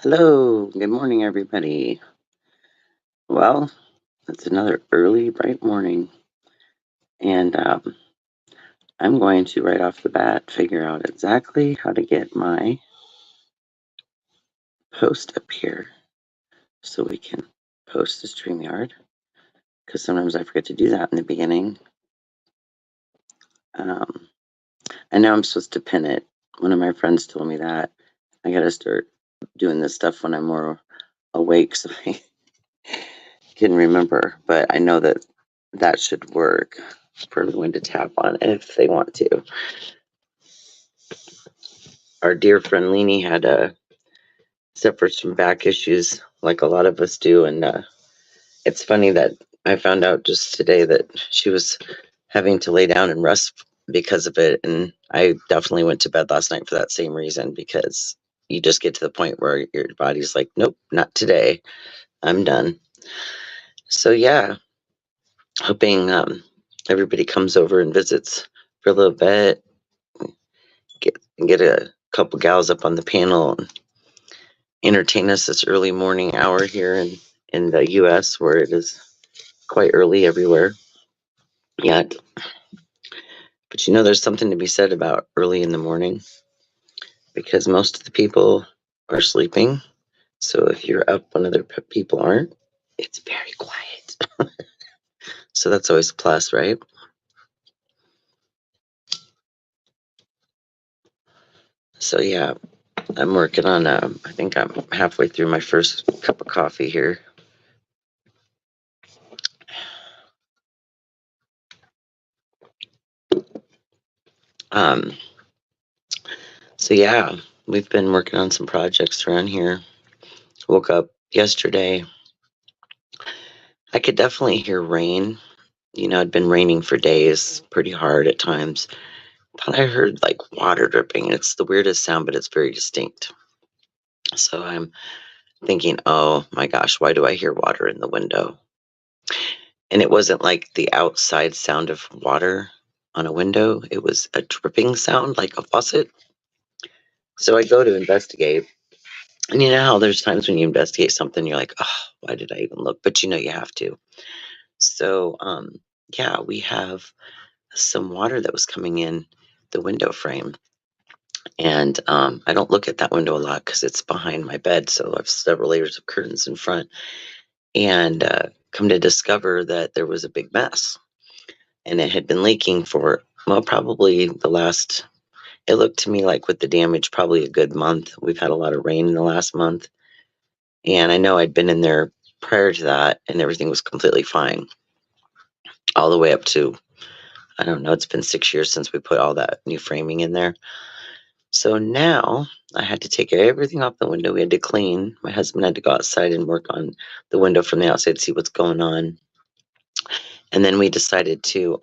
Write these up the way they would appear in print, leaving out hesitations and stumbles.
Hello, good morning, everybody. Well, it's another early, bright morning, and I'm going to right off the bat figure out exactly how to get my post up here so we can post to StreamYard, because sometimes I forget to do that in the beginning. Um, I know I'm supposed to pin it. One of my friends told me that I got to start doing this stuff when I'm more awake so I can remember, but I know that that should work for everyone to tap on if they want to. Our dear friend Leanie had suffered some back issues, like a lot of us do, and it's funny that I found out just today that she was having to lay down and rest because of it, and I definitely went to bed last night for that same reason, because you just get to the point where your body's like, nope, not today. I'm done. So yeah, hoping everybody comes over and visits for a little bit, get a couple gals up on the panel and entertain us this early morning hour here in the US, where it is quite early everywhere yet. But there's something to be said about early in the morning, because most of the people are sleeping. So if you're up when other people aren't, it's very quiet. So that's always a plus, right? So yeah, I'm working on, I think I'm halfway through my first cup of coffee here. Um, so yeah, we've been working on some projects around here. Woke up yesterday. I could definitely hear rain. It'd been raining for days, pretty hard at times. But I heard like water dripping. It's the weirdest sound, but it's very distinct. So I'm thinking, oh my gosh, why do I hear water in the window? And it wasn't like the outside sound of water on a window, it was a dripping sound like a faucet. So I go to investigate. And you know how there's times when you investigate something, you're like, oh, why did I even look? But you have to. So, yeah, we have some water that was coming in the window frame. And I don't look at that window a lot because it's behind my bed. So I have several layers of curtains in front. And come to discover that there was a big mess. And it had been leaking for, well, probably it looked to me like with the damage, probably a good month. We've had a lot of rain in the last month. And I know I'd been in there prior to that and everything was completely fine. All the way up to, I don't know, it's been 6 years since we put all that new framing in there. So now I had to take everything off the window. We had to clean. My husband had to go outside and work on the window from the outside to see what's going on. And then we decided to,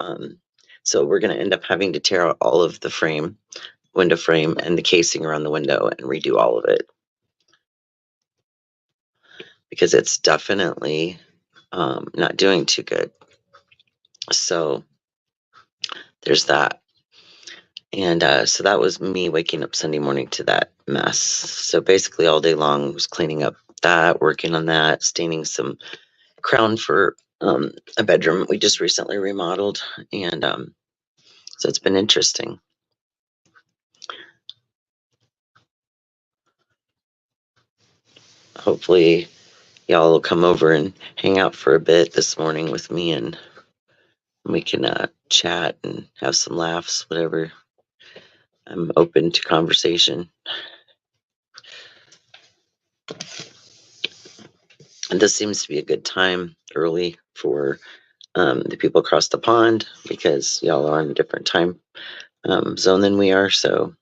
so we're going to end up having to tear out all of the window frame and the casing around the window and redo all of it. Because it's definitely not doing too good. So there's that. And so that was me waking up Sunday morning to that mess. So basically all day long was cleaning up that, working on that, staining some crown for a bedroom we just recently remodeled. And so it's been interesting. Hopefully y'all will come over and hang out for a bit this morning with me, and we can chat and have some laughs, whatever. I'm open to conversation. And this seems to be a good time early for the people across the pond, because y'all are on a different time zone than we are. So,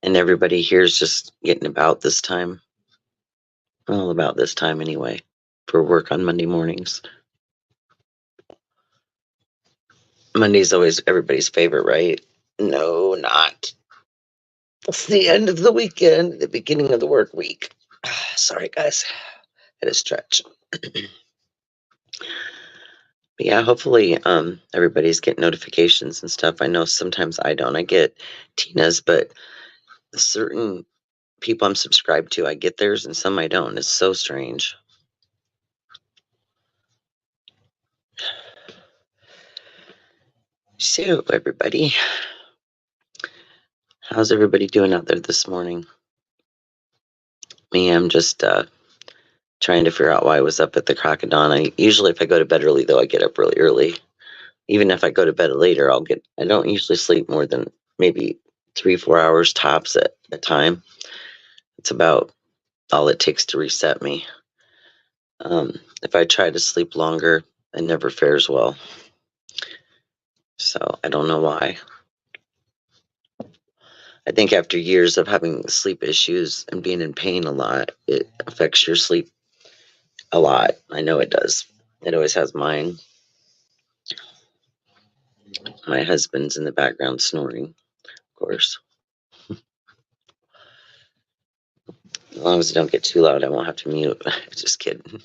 and everybody here is just getting about this time, all about this time anyway, for work on Monday mornings. Monday's always everybody's favorite, right? No, not. It's the end of the weekend, the beginning of the work week. Sorry, guys. Had a stretch. But yeah, hopefully everybody's getting notifications and stuff. I know sometimes I don't. I get Tina's, but certain people I'm subscribed to, I get theirs and some I don't. It's so strange. So, everybody, how's everybody doing out there this morning? Me, I'm just trying to figure out why I was up at the crack of dawn. Usually, if I go to bed early, though, I get up really early. Even if I go to bed later, I don't usually sleep more than maybe 3-4 hours tops at a time. It's about all it takes to reset me. If I try to sleep longer, it never fares well. So I don't know why. I think after years of having sleep issues and being in pain a lot, it affects your sleep a lot. I know it does. It always has mine. My husband's in the background snoring, of course. As long as I don't get too loud, I won't have to mute. Just kidding.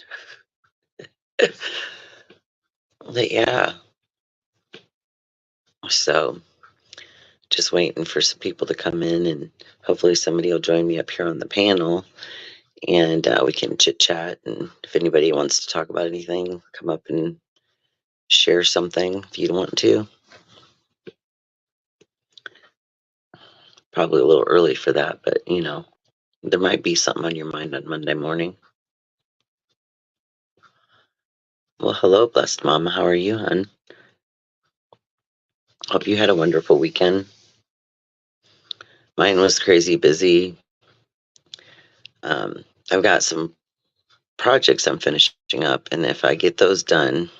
But yeah. So just waiting for some people to come in, and hopefully somebody will join me up here on the panel, and we can chit chat. And if anybody wants to talk about anything, come up and share something if you want to. Probably a little early for that, but there might be something on your mind on Monday morning. Well, hello, blessed mama. How are you, hon? Hope you had a wonderful weekend. Mine was crazy busy. I've got some projects I'm finishing up, and if I get those done,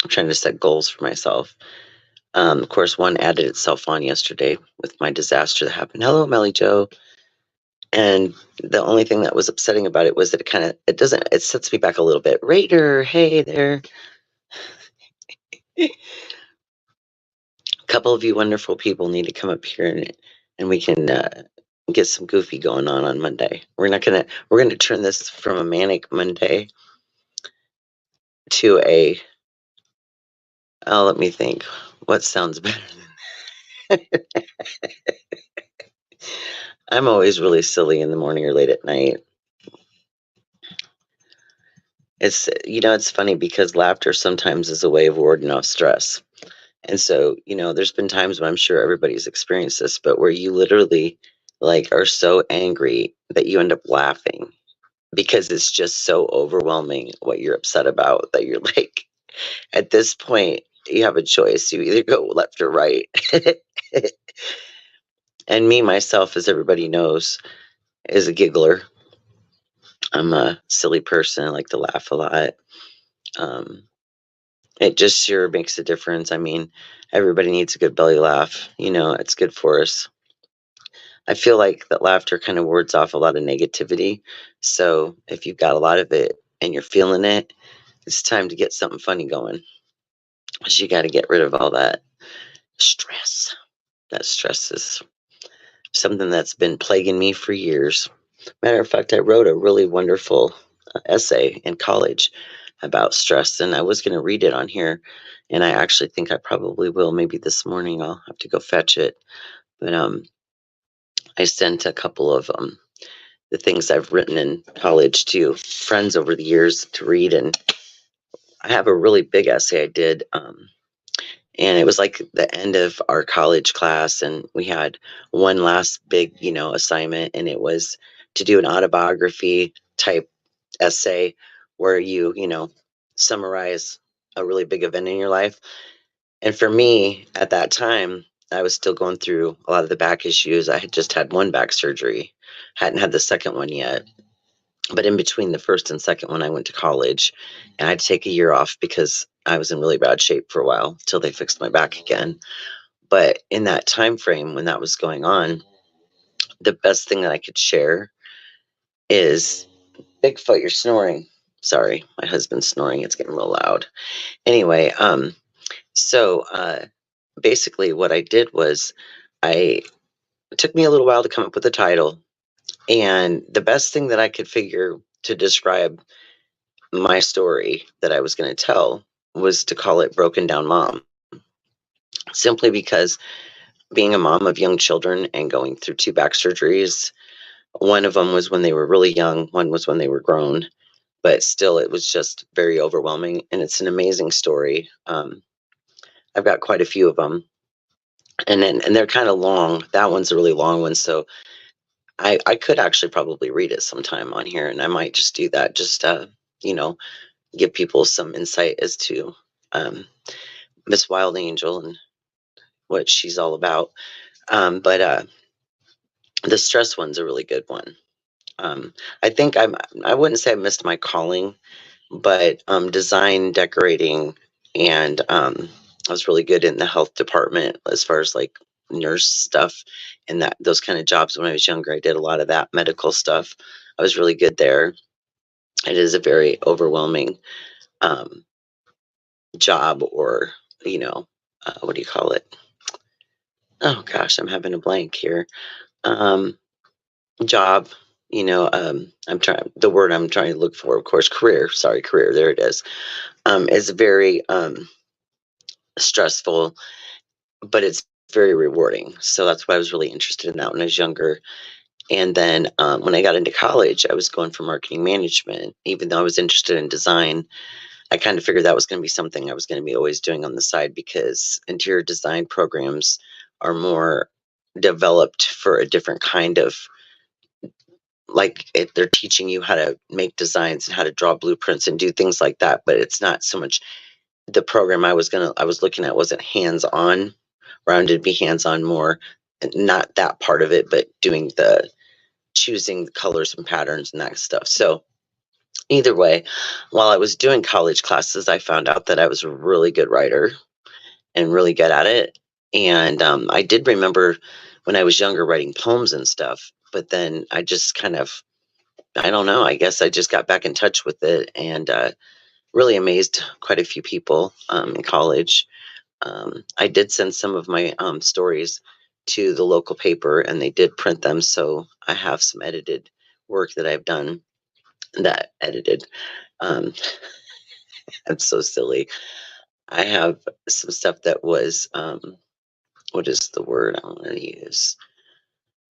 I'm trying to set goals for myself. Of course, one added itself on yesterday with my disaster that happened. Hello, Melly Joe. And the only thing that was upsetting about it was that it sets me back a little bit. Raider, hey there. A couple of you wonderful people need to come up here and we can get some goofy going on Monday. We're gonna turn this from a Manic Monday to let me think. What sounds better than I'm always really silly in the morning or late at night. It's funny because laughter sometimes is a way of warding off stress. And so, there's been times when I'm sure everybody's experienced this, but where you literally are so angry that you end up laughing because it's just so overwhelming what you're upset about that you're like, at this point, you have a choice. You either go left or right. And me, myself, as everybody knows, is a giggler. I'm a silly person. I like to laugh a lot. It just sure makes a difference. I mean, everybody needs a good belly laugh. It's good for us. I feel like that laughter kind of wards off a lot of negativity. So if you've got a lot of it and you're feeling it, it's time to get something funny going. Because you got to get rid of all that stress. That stress is something that's been plaguing me for years. Matter of fact, I wrote a really wonderful essay in college about stress, and I was going to read it on here. And I actually think I probably will. Maybe this morning I'll have to go fetch it. But I sent a couple of the things I've written in college to friends over the years to read. And I have a really big essay I did. And it was like the end of our college class. And we had one last big, assignment. And it was to do an autobiography type essay where you summarize a really big event in your life. And for me at that time, I was still going through a lot of the back issues. I had just had one back surgery, hadn't had the second one yet. But in between the first and second one, I went to college, and I had to take a year off because I was in really bad shape for a while till they fixed my back again. But in that time frame when that was going on, the best thing that I could share is Bigfoot, you're snoring. Sorry, my husband's snoring. It's getting real loud. Anyway, so basically what I did was it took me a little while to come up with a title. And the best thing that I could figure to describe my story that I was going to tell was to call it Broken Down Mom, simply because being a mom of young children and going through 2 back surgeries, One of them was when they were really young, one was when they were grown, but still, it was just very overwhelming, and it's an amazing story. I've got quite a few of them, and they're kind of long. That one's a really long one, so I could actually probably read it sometime on here, and I might just do that, just you know, give people some insight as to um, Miss Wild Angel and what she's all about. But the stress one's a really good one. Um, I think I wouldn't say I missed my calling, but design, decorating, and I was really good in the health department as far as like nurse stuff and that those kind of jobs when I was younger. I did a lot of that medical stuff. I was really good there. It is a very overwhelming um, job, or you know, what do you call it? Oh gosh, I'm having a blank here. Um, Job. I'm trying the word I'm trying to look for, of course, career. Sorry, career. There it is very stressful, but it's very rewarding. So that's why I was really interested in that when I was younger. And then when I got into college, I was going for marketing management. Even though I was interested in design, I kind of figured that was going to be something I was going to be always doing on the side because interior design programs are more developed for a different kind of they're teaching you how to make designs and how to draw blueprints and do things like that, but it's not so much the program I was looking at wasn't hands-on, or I wanted to be hands-on more, not that part of it, but doing the choosing the colors and patterns and that stuff. So either way, while I was doing college classes, I found out that I was a really good writer and really good at it. And I did remember when I was younger writing poems and stuff, but then I just kind of, I don't know, I guess I just got back in touch with it and really amazed quite a few people in college. I did send some of my stories to the local paper and they did print them. So I have some edited work that I've done that edited. Um, I'm so silly. I have some stuff that was, what is the word I want to use?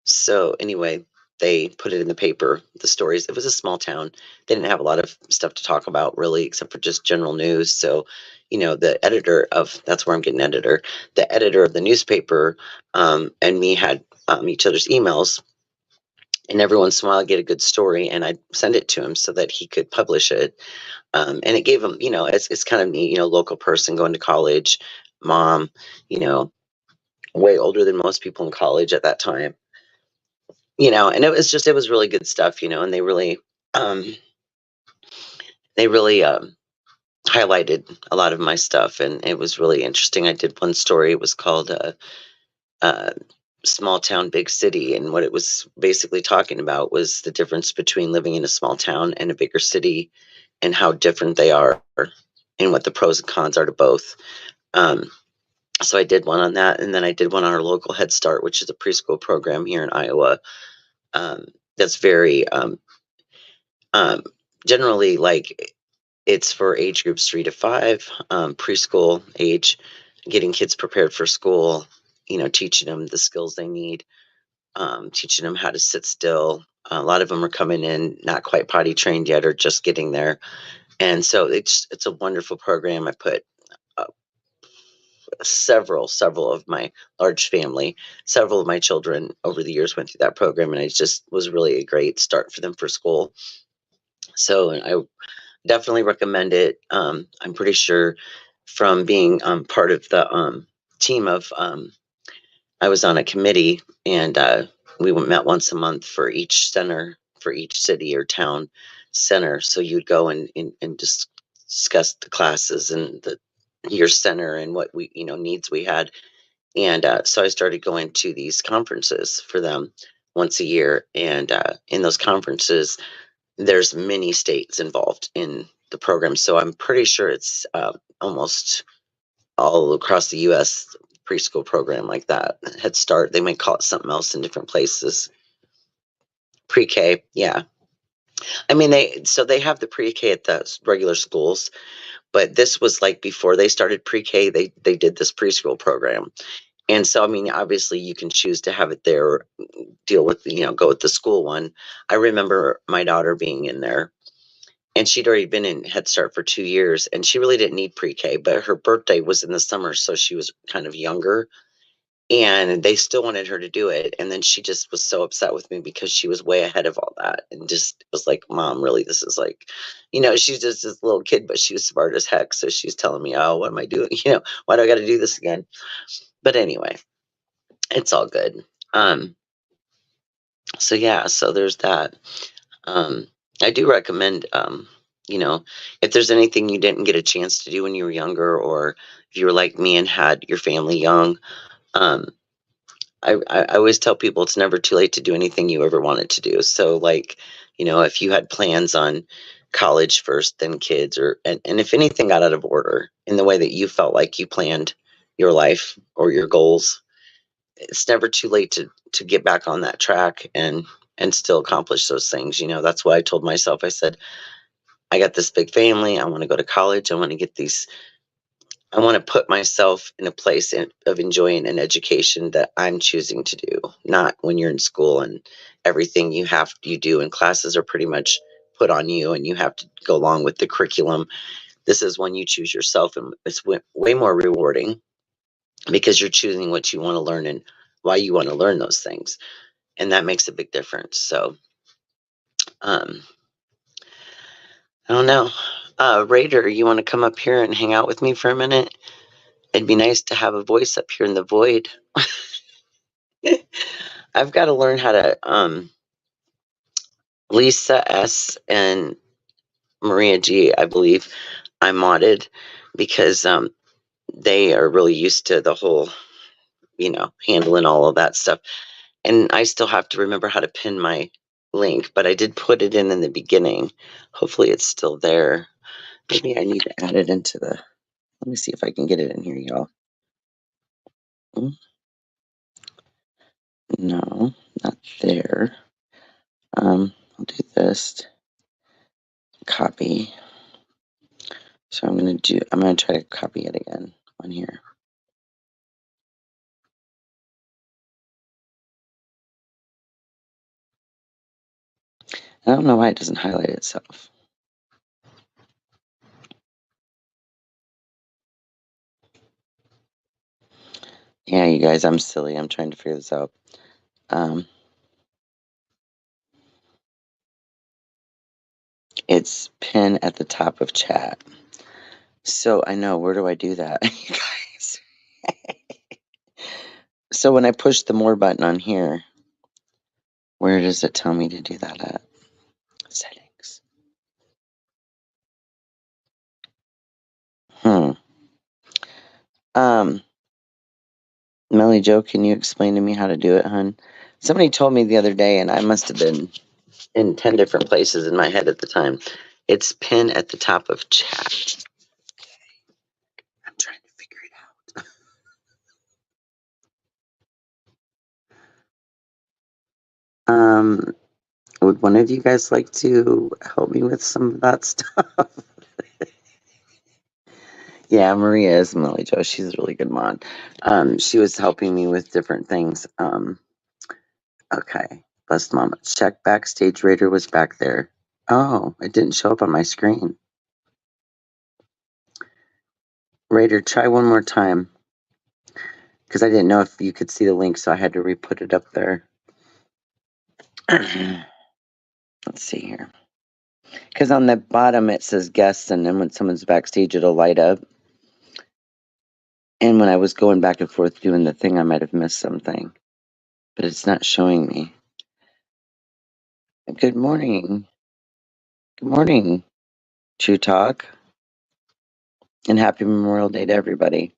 So anyway, they put it in the paper, the stories. It was a small town. They didn't have a lot of stuff to talk about really, except for just general news. So, the editor of that's where I'm getting editor. The editor of the newspaper and me had each other's emails, and every once in a while I get a good story, and I'd send it to him so that he could publish it. And it gave him, it's kind of me, local person going to college, mom, you know, way older than most people in college at that time, and it was really good stuff, and um they really highlighted a lot of my stuff, and it was really interesting. I did one story. It was called uh Small Town Big City, and what it was basically talking about was the difference between living in a small town and a bigger city and how different they are and what the pros and cons are to both. um so I did one on that, and then I did one on our local Head Start, which is a preschool program here in Iowa. um that's very um generally, like, it's for age groups 3 to 5, preschool age, getting kids prepared for school, teaching them the skills they need, teaching them how to sit still. A lot of them are coming in not quite potty trained yet, or just getting there, and so it's a wonderful program. I put uh, several of my large family, several of my children over the years went through that program, and it just was really a great start for them for school. So I definitely recommend it. I'm pretty sure from being part of the team of, I was on a committee, and we met once a month for each center, for each city or town center. So you'd go and just discuss the classes and your center and what we, needs we had. And so I started going to these conferences for them once a year. And in those conferences, there's many states involved in the program, so I'm pretty sure it's almost all across the U.S. preschool program like that. Head Start, they might call it something else in different places. Pre-K, yeah. I mean, they have the pre-K at the regular schools, but this was like before they started pre-K. They did this preschool program, And so, I mean, obviously you can choose to have it there or deal with, go with the school one. I remember my daughter being in there, and she'd already been in Head Start for 2 years, and she really didn't need pre-K, but her birthday was in the summer, so she was kind of younger, and they still wanted her to do it. And then she just was so upset with me because she was way ahead of all that, and just was like, Mom, really, this is like, she's just this little kid, but she was smart as heck. So she's telling me, oh, what am I doing? Why do I got to do this again? But anyway, it's all good. Um, so yeah, so there's that. Um, I do recommend, you know, if there's anything you didn't get a chance to do when you were younger, or if you were like me and had your family young, um, I always tell people it's never too late to do anything you ever wanted to do. So, like, if you had plans on college first, then kids, and if anything got out of order in the way that you felt like you planned your life or your goals, it's never too late to get back on that track and still accomplish those things. That's what I told myself. I said, I got this big family. I want to go to college. I want to put myself in a place of enjoying an education that I'm choosing to do, not when you're in school and everything you do and classes are pretty much put on you and you have to go along with the curriculum. This is when you choose yourself, and it's way more rewarding because you're choosing what you want to learn and why you want to learn those things. And that makes a big difference. So, um, I don't know. Raider, you want to come up here and hang out with me for a minute? It'd be nice to have a voice up here in the void. I've got to learn how to, Lisa S. and Maria G, I believe I modded because they are really used to the whole, handling all of that stuff. And I still have to remember how to pin my link, but I did put it in the beginning. Hopefully it's still there. Maybe I need to add it into let me see if I can get it in here, y'all. No, not there. I'll do this. Copy. So I'm gonna try to copy it again on here. I don't know why it doesn't highlight itself. Yeah, you guys, I'm silly. I'm trying to figure this out. It's pin at the top of chat. So I know, where do I do that, you guys? So when I push the more button on here, where does it tell me to do that at? Settings. Melly Joe, can you explain to me how to do it, hun? Somebody told me the other day, and I must have been in 10 different places in my head at the time. It's pin at the top of chat. I'm trying to figure it out. Would one of you guys like to help me with some of that stuff? Yeah, Maria is Melly Joe. She's a really good mod. She was helping me with different things. Okay. Blessed Mama. Check backstage. Raider was back there. Oh, it didn't show up on my screen. Raider, try one more time. Because I didn't know if you could see the link, so I had to re-put it up there. Let's see here. Because on the bottom it says guests, and then when someone's backstage, it'll light up. And when I was going back and forth doing the thing, I might have missed something. But it's not showing me. Good morning. Good morning, True Talk. And happy Memorial Day to everybody.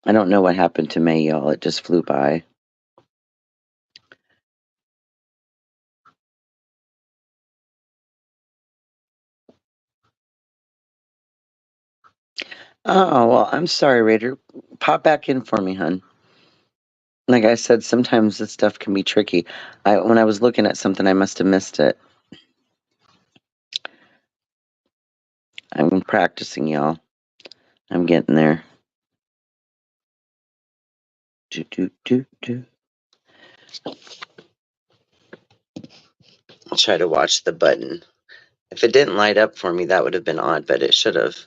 I don't know what happened to May, y'all. It just flew by. Oh, well, I'm sorry, Raider. Pop back in for me, hun. Like I said, sometimes this stuff can be tricky. When I was looking at something, I must have missed it. I'm practicing, y'all. I'm getting there. Do, do, do, do. I'll try to watch the button. If it didn't light up for me, that would have been odd, but it should have.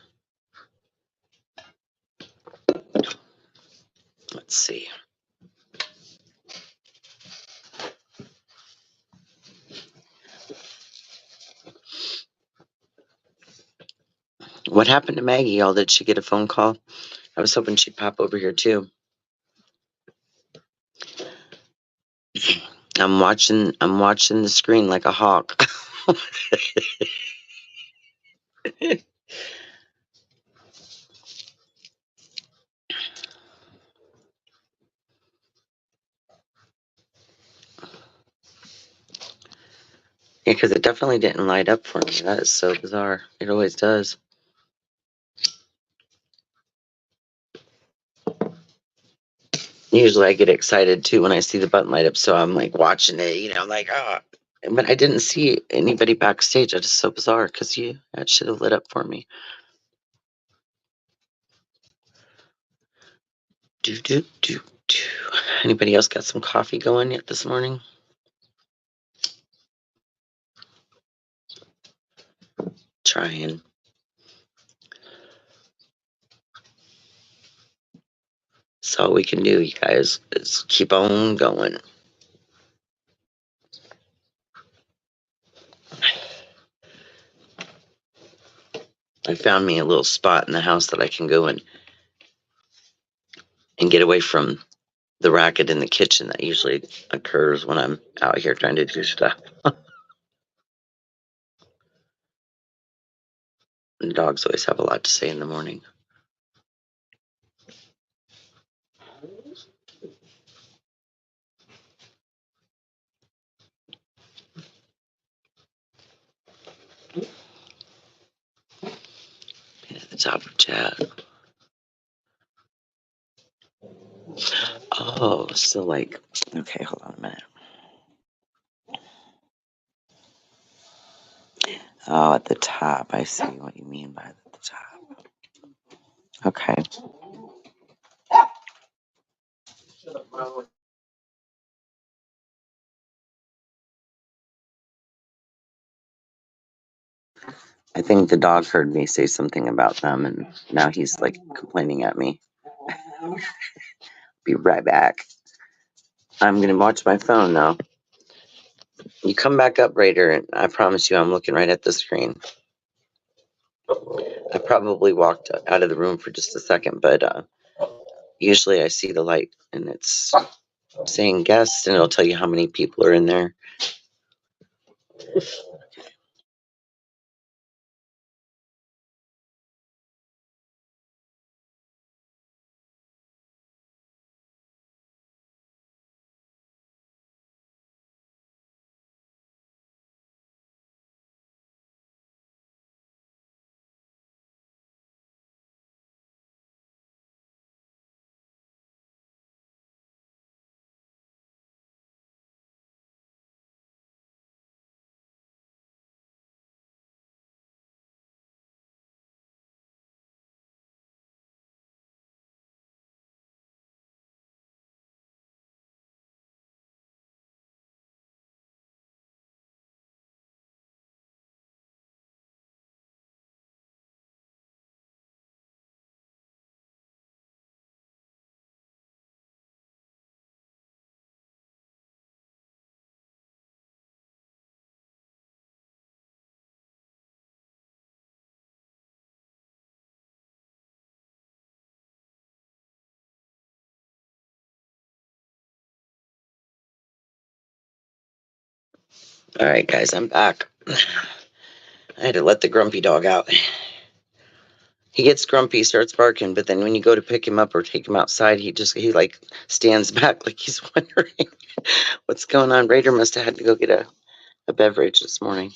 Let's see. What happened to Maggie, y'all? Did she get a phone call? I was hoping she'd pop over here too. I'm watching the screen like a hawk. Yeah, because it definitely didn't light up for me. That is so bizarre. It always does. Usually I get excited too when I see the button light up, so I'm like watching it, like, ah. But I didn't see anybody backstage. That is so bizarre because that should have lit up for me. Do, do, do, do. Anybody else got some coffee going yet this morning? Trying. That's all we can do, you guys, is keep on going. I found me a little spot in the house that I can go in and get away from the racket in the kitchen that usually occurs when I'm out here trying to do stuff. And dogs always have a lot to say in the morning. At the top of chat. Oh, so like, okay, hold on a minute. Oh, at the top. I see what you mean by the top. Okay. I think the dog heard me say something about them, and now he's like complaining at me. Be right back. I'm gonna watch my phone now. You come back up, Raider, and I promise you I'm looking right at the screen. I probably walked out of the room for just a second, but usually I see the light and it's saying guests, and it'll tell you how many people are in there. All right, guys, I'm back. I had to let the grumpy dog out. He gets grumpy, starts barking, but then when you go to pick him up or take him outside, he like stands back like he's wondering what's going on. Raider must have had to go get a beverage this morning.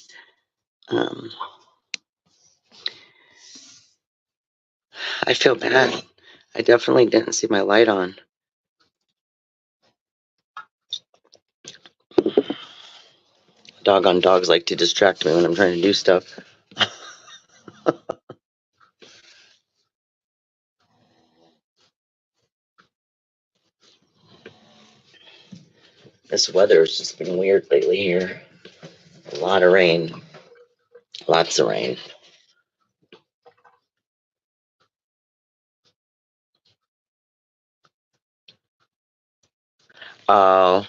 I feel bad. I definitely didn't see my light on. Doggone dogs like to distract me when I'm trying to do stuff. This weather has just been weird lately here. A lot of rain. Lots of rain. Oh,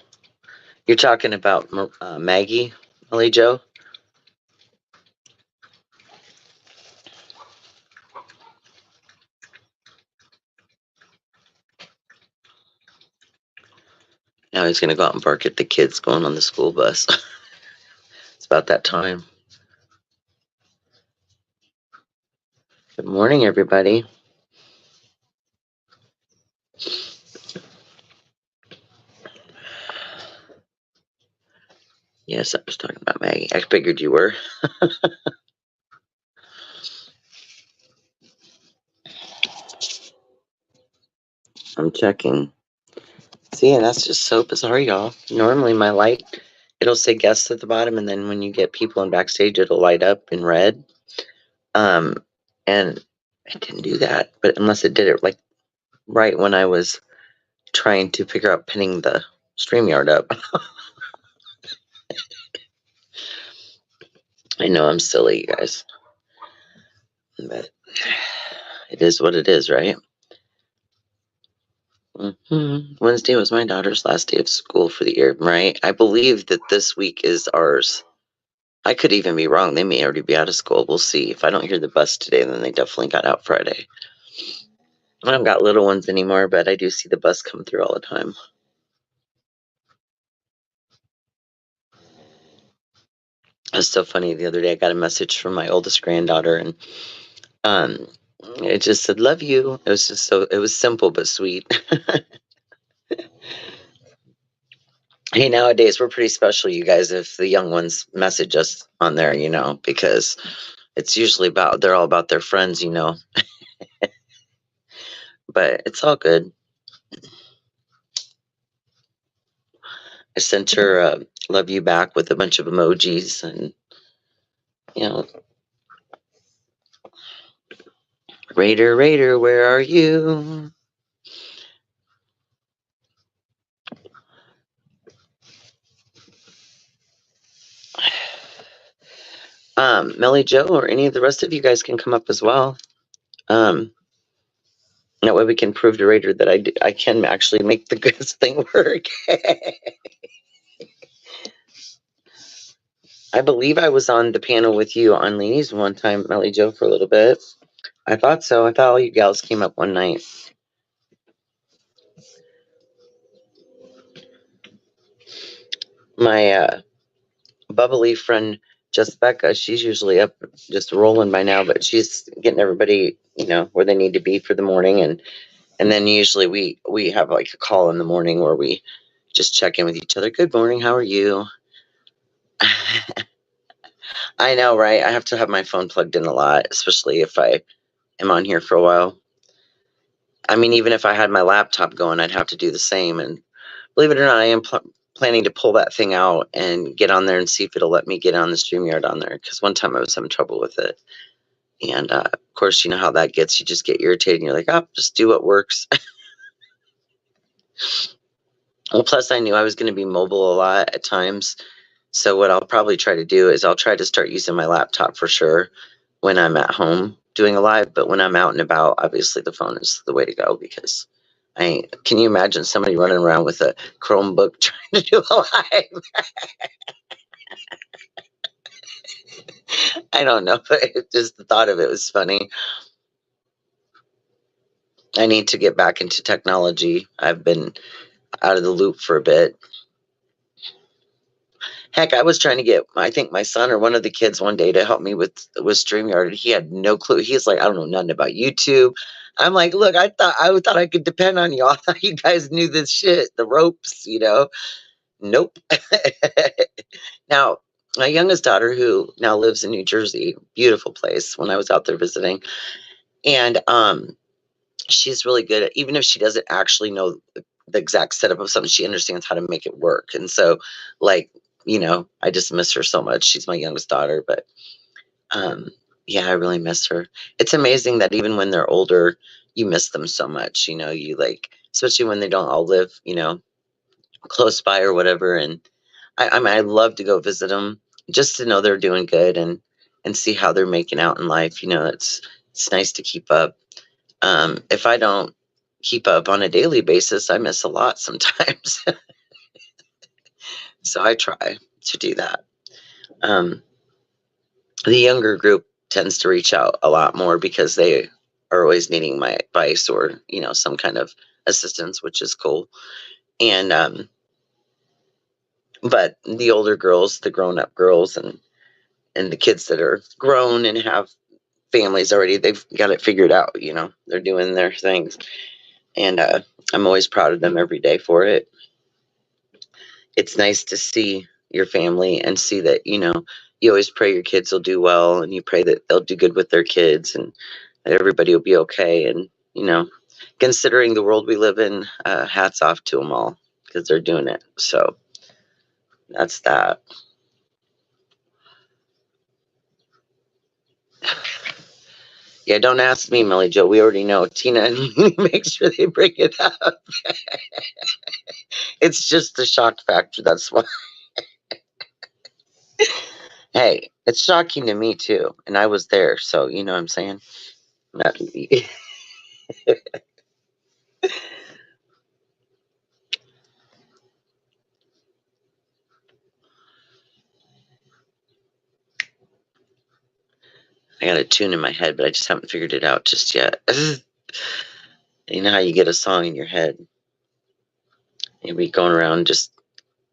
you're talking about Maggie, Millie Joe? Now he's going to go out and bark at the kids going on the school bus. It's about that time. Good morning, everybody. Yes, I was talking about Maggie. I figured you were. I'm checking. See, and that's just so bizarre, y'all. Normally, my light, it'll say guests at the bottom, and then when you get people in backstage, it'll light up in red. Um, and it didn't do that, but unless it did it like right when I was trying to figure out pinning the StreamYard up. I know I'm silly, you guys, but it is what it is, right? Wednesday was my daughter's last day of school for the year, right? I believe that this week is ours. I could even be wrong. They may already be out of school. We'll see. If I don't hear the bus today, then they definitely got out Friday. I don't got little ones anymore, but I do see the bus come through all the time. It's so funny. The other day, I got a message from my oldest granddaughter, and um, it just said "love you." It was just so. It was simple but sweet. Hey, nowadays we're pretty special, you guys. If the young ones message us on there, because it's usually they're all about their friends, But it's all good. I sent her "love you" back with a bunch of emojis, and you know, Raider, Raider, where are you? Melly Joe, or any of the rest of you guys can come up as well. That way we can prove to Raider that I can actually make the goods thing work. I believe I was on the panel with you on Leanie's one time, Melly Joe, for a little bit. I thought so. I thought all you gals came up one night. My bubbly friend, Just Becca, she's usually up just rolling by now, but she's getting everybody, where they need to be for the morning. And then usually we have like a call in the morning where we just check in with each other. Good morning. How are you? I know, right? I have to have my phone plugged in a lot, especially if I am on here for a while. I mean, even if I had my laptop going, I'd have to do the same. And believe it or not, I am planning to pull that thing out and get on there and see if it'll let me get on the StreamYard on there. Because one time I was having trouble with it. And of course, you know how that gets. You just get irritated and you're like, oh, just do what works. Well, plus I knew I was going to be mobile a lot at times. So what I'll probably try to do is I'll try to start using my laptop for sure when I'm at home doing a live. But when I'm out and about, obviously the phone is the way to go, because can you imagine somebody running around with a Chromebook trying to do a live? I don't know, but just the thought of it was funny. I need to get back into technology. I've been out of the loop for a bit. Heck, I was trying to get, I think, my son or one of the kids one day to help me with StreamYard, and he had no clue. He's like, I don't know nothing about YouTube. I'm like, look, I thought I could depend on you. I thought you guys knew this shit, the ropes. Nope. Now, my youngest daughter, who now lives in New Jersey, beautiful place, when I was out there visiting, and she's really good at, even if she doesn't actually know the exact setup of something, she understands how to make it work. And so, like, I just miss her so much. She's my youngest daughter, but um, yeah, I really miss her. It's amazing that even when they're older, you miss them so much. You like, especially when they don't all live, close by or whatever. And I mean, I love to go visit them just to know they're doing good and see how they're making out in life. It's nice to keep up. If I don't keep up on a daily basis, I miss a lot sometimes. So I try to do that. Um, the younger group tends to reach out a lot more because they are always needing my advice or some kind of assistance, which is cool. And but the older girls, the grown-up girls, and the kids that are grown and have families already, they've got it figured out. They're doing their things, and I'm always proud of them every day for it. It's nice to see your family and see that you always pray your kids will do well, and you pray that they'll do good with their kids, and that everybody will be okay. And considering the world we live in, hats off to them all because they're doing it. So that's that. Yeah, don't ask me, Millie Joe. We already know. Tina and make sure they bring it up. It's just the shock factor. That's why. Hey, it's shocking to me too, and I was there, so you know what I'm saying. Not- I got a tune in my head, but I just haven't figured it out just yet. You know how you get a song in your head, and be going around just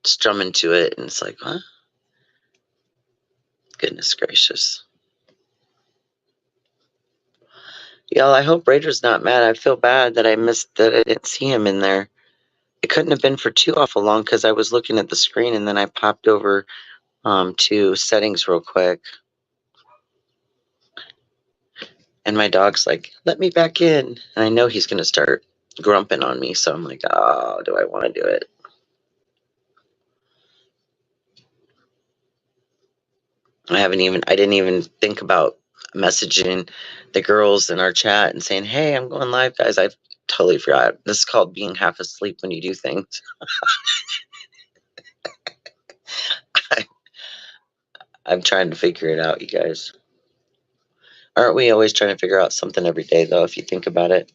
strumming to it, and it's like, huh? Goodness gracious. Y'all, I hope Raider's not mad. I feel bad that I didn't see him in there. It couldn't have been for too awful long because I was looking at the screen and then I popped over to settings real quick. And my dog's like, let me back in. And I know he's going to start grumping on me. So I'm like, oh, do I want to do it? I didn't even think about messaging the girls in our chat and saying, hey, I'm going live, guys. I totally forgot. This is called being half asleep when you do things. I'm trying to figure it out, you guys. Aren't we always trying to figure out something every day, though, if you think about it?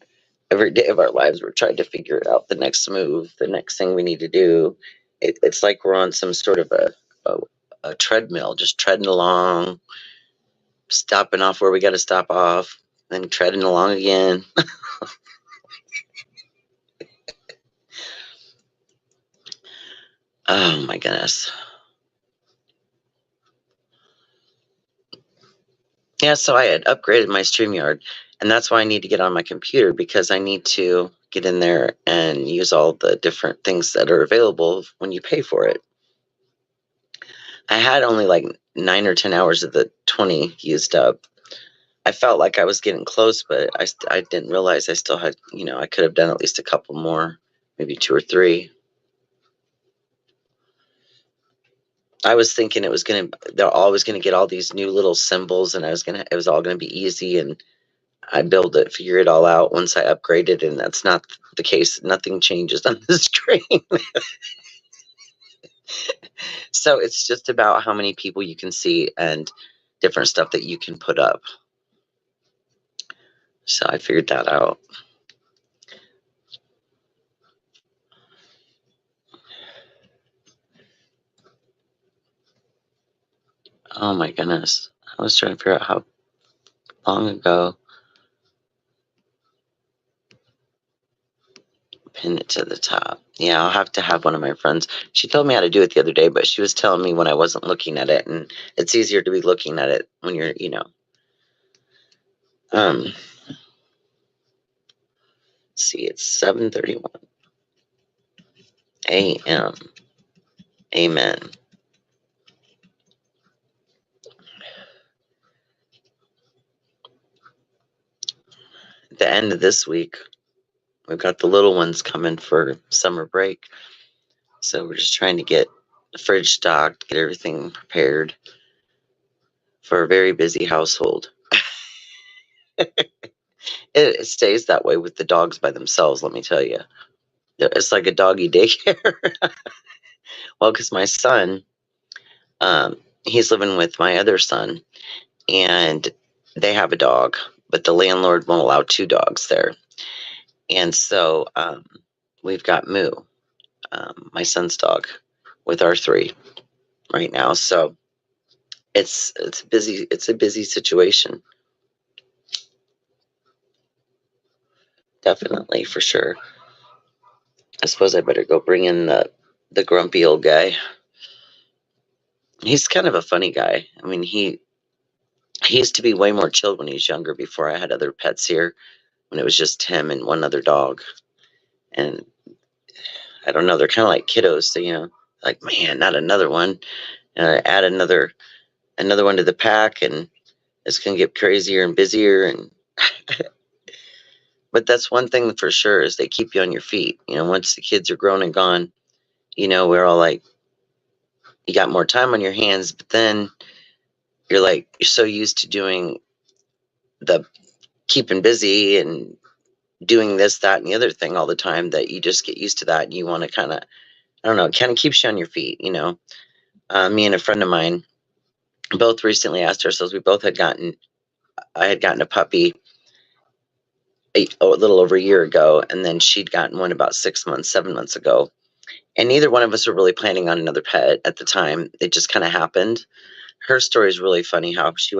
Every day of our lives, we're trying to figure it out, the next move, the next thing we need to do. It's like we're on some sort of a treadmill, just treading along, stopping off where we got to stop off, then treading along again. Oh, my goodness. Yeah, so I had upgraded my StreamYard, and that's why I need to get on my computer because I need to get in there and use all the different things that are available when you pay for it. I had only like 9 or 10 hours of the 20 used up. I felt like I was getting close, but I didn't realize I still had, I could have done at least a couple more, maybe 2 or 3. I was thinking they're always gonna get all these new little symbols, and it was all gonna be easy, and figure it all out once I upgraded, and that's not the case. Nothing changes on the screen. So it's just about how many people you can see and different stuff that you can put up. So I figured that out. Oh my goodness. I was trying to figure out how long ago. Pin it to the top. Yeah, I'll have to have one of my friends. She told me how to do it the other day, but she was telling me when I wasn't looking at it, and it's easier to be looking at it when you're, let's see, it's 7:31 a.m. Amen. At the end of this week, we've got the little ones coming for summer break. So we're just trying to get the fridge stocked, get everything prepared for a very busy household. It stays that way with the dogs by themselves, let me tell you. It's like a doggy daycare. Well, because my son, um, he's living with my other son, and they have a dog, but the landlord won't allow two dogs there. And so we've got Moo, my son's dog, with our three right now. So it's a busy situation, definitely, for sure. I suppose I better go bring in the grumpy old guy. He's kind of a funny guy. I mean, he used to be way more chilled when he was younger, before I had other pets here, when it was just him and one other dog. And I don't know, they're kind of like kiddos, so like, man, not another one. Add another one to the pack, and it's gonna get crazier and busier. And but that's one thing for sure, is they keep you on your feet. Once the kids are grown and gone, we're all like, you got more time on your hands, but then you're so used to doing the keeping busy and doing this, that, and the other thing all the time, that you just get used to that, and you want to kind of, I don't know, it kind of keeps you on your feet. Me and a friend of mine both recently asked ourselves, I had gotten a puppy a little over a year ago, and then she'd gotten one about 6 months, 7 months ago. And neither one of us were really planning on another pet at the time. It just kind of happened. Her story is really funny, how she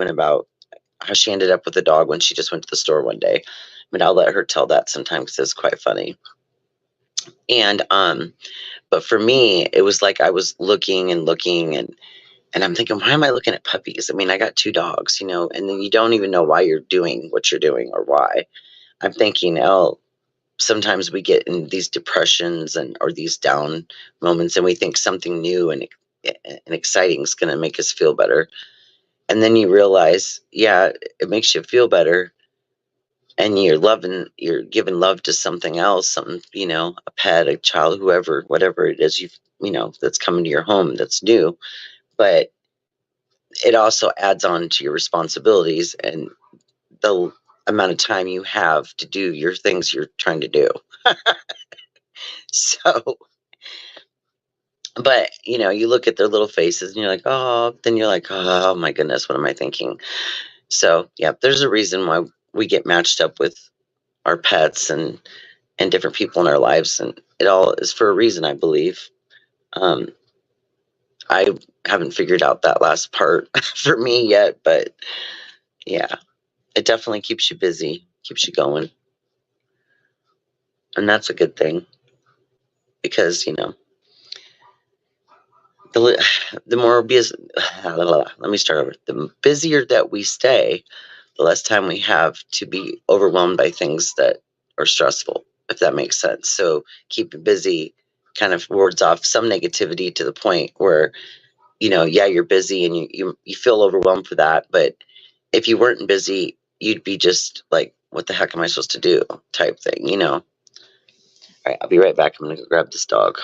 ended up with a dog when she just went to the store one day. But I'll let her tell that sometime, because it's quite funny. And but for me, it was like I was looking and looking, and I'm thinking, why am I looking at puppies? I mean, I got two dogs, and then you don't even know why you're doing what you're doing, or why. I'm thinking, oh, sometimes we get in these depressions or these down moments, and we think something new and exciting is going to make us feel better. And then you realize, yeah, it makes you feel better, and you're giving love to something else, something, a pet, a child, whoever, whatever it is that's coming to your home that's new. But it also adds on to your responsibilities and the amount of time you have to do your things you're trying to do. So, but you look at their little faces, and you're like, oh, then you're like, oh my goodness, what am I thinking? So yeah, there's a reason why we get matched up with our pets and different people in our lives, and it all is for a reason, I believe. um I haven't figured out that last part for me yet, but yeah, it definitely keeps you busy, keeps you going, and that's a good thing, because the more busy, let me start over. The busier that we stay, the less time we have to be overwhelmed by things that are stressful, if that makes sense. So keep it busy kind of wards off some negativity, to the point where, yeah, you're busy and you feel overwhelmed for that. But if you weren't busy, you'd be just like, what the heck am I supposed to do, type thing. All right, I'll be right back. I'm going to go grab this dog.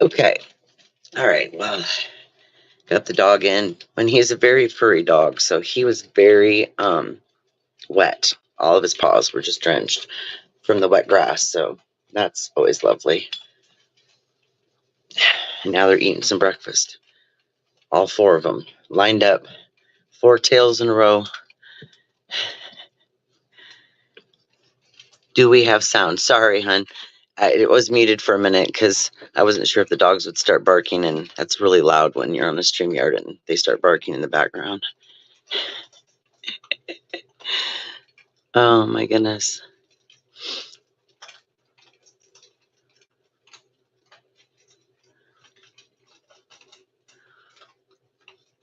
Okay. All right. Well, got the dog in. And he's a very furry dog, so he was very wet. All of his paws were just drenched from the wet grass, so that's always lovely. And now they're eating some breakfast. All four of them lined up, 4 tails in a row. Do we have sound? Sorry, hun. It was muted for a minute because I wasn't sure if the dogs would start barking, and that's really loud when you're on a StreamYard and they start barking in the background. Oh my goodness.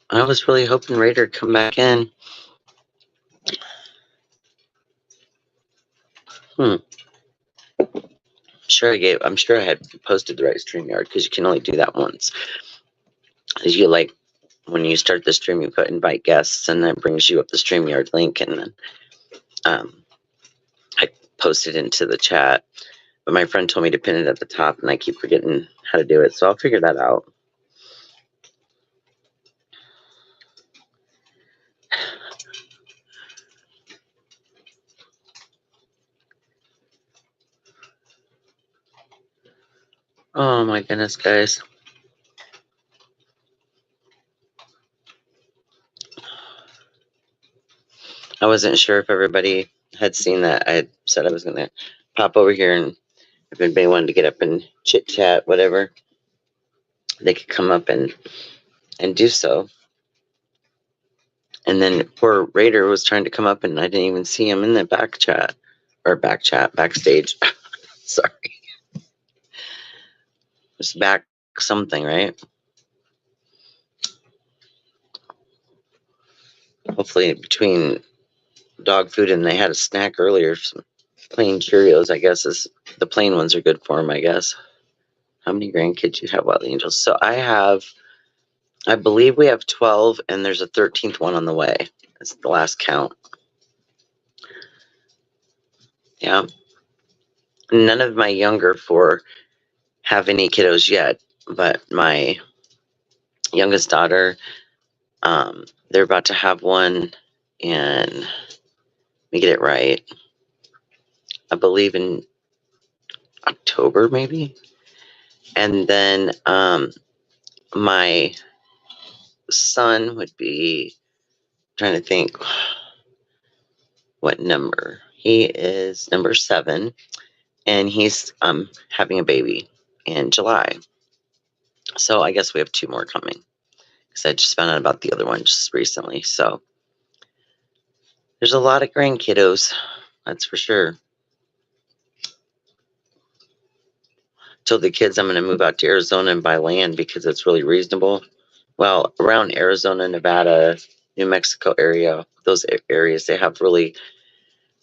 I was really hoping Raider would come back in. I'm sure I had posted the right StreamYard because you can only do that once. As you when you start the stream, you put invite guests, and then it brings you up the StreamYard link, and then I posted into the chat. But my friend told me to pin it at the top, and I keep forgetting how to do it, so I'll figure that out. Oh my goodness, guys. I wasn't sure if everybody had seen that. I had said I was going to pop over here, and if anybody wanted to get up and chit chat, whatever, they could come up and do so. And then poor Raider was trying to come up, and I didn't even see him in the backstage. Sorry. It's back something, right? Hopefully between dog food and they had a snack earlier, some plain Cheerios, I guess, is the plain ones are good for them, I guess. How many grandkids you have, Wild Angels? So I believe we have 12, and there's a 13th one on the way. That's the last count. Yeah. None of my younger 4 have any kiddos yet, but my youngest daughter, they're about to have one in, let me get it right, I believe in October, maybe. And then my son would be, trying to think what number. He is number 7, and he's having a baby in July. So I guess we have 2 more coming, because I just found out about the other one just recently. So there's a lot of grandkiddos, that's for sure. Told the kids I'm going to move out to Arizona and buy land because it's really reasonable. Well, around Arizona, Nevada, New Mexico area, those areas, they have really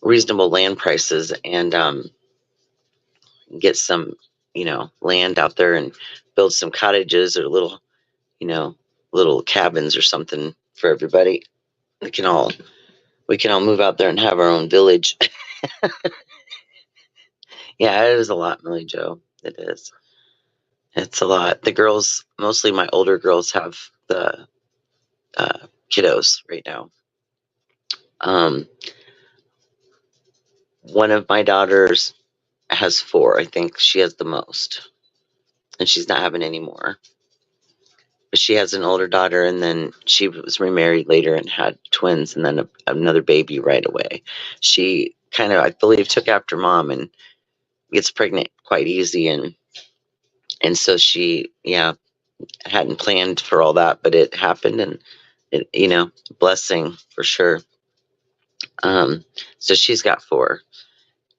reasonable land prices, and get some, land out there and build some cottages or little cabins or something for everybody. We can all move out there and have our own village. Yeah, it is a lot, Millie Joe. It is. It's a lot. The girls, mostly my older girls, have the kiddos right now. One of my daughters has 4. I think she has the most, and she's not having any more. But she has an older daughter, and then she was remarried later and had twins, and then another baby right away. She kind of, I believe, took after mom and gets pregnant quite easy, and so she, hadn't planned for all that, but it happened, and it, blessing for sure. So she's got 4,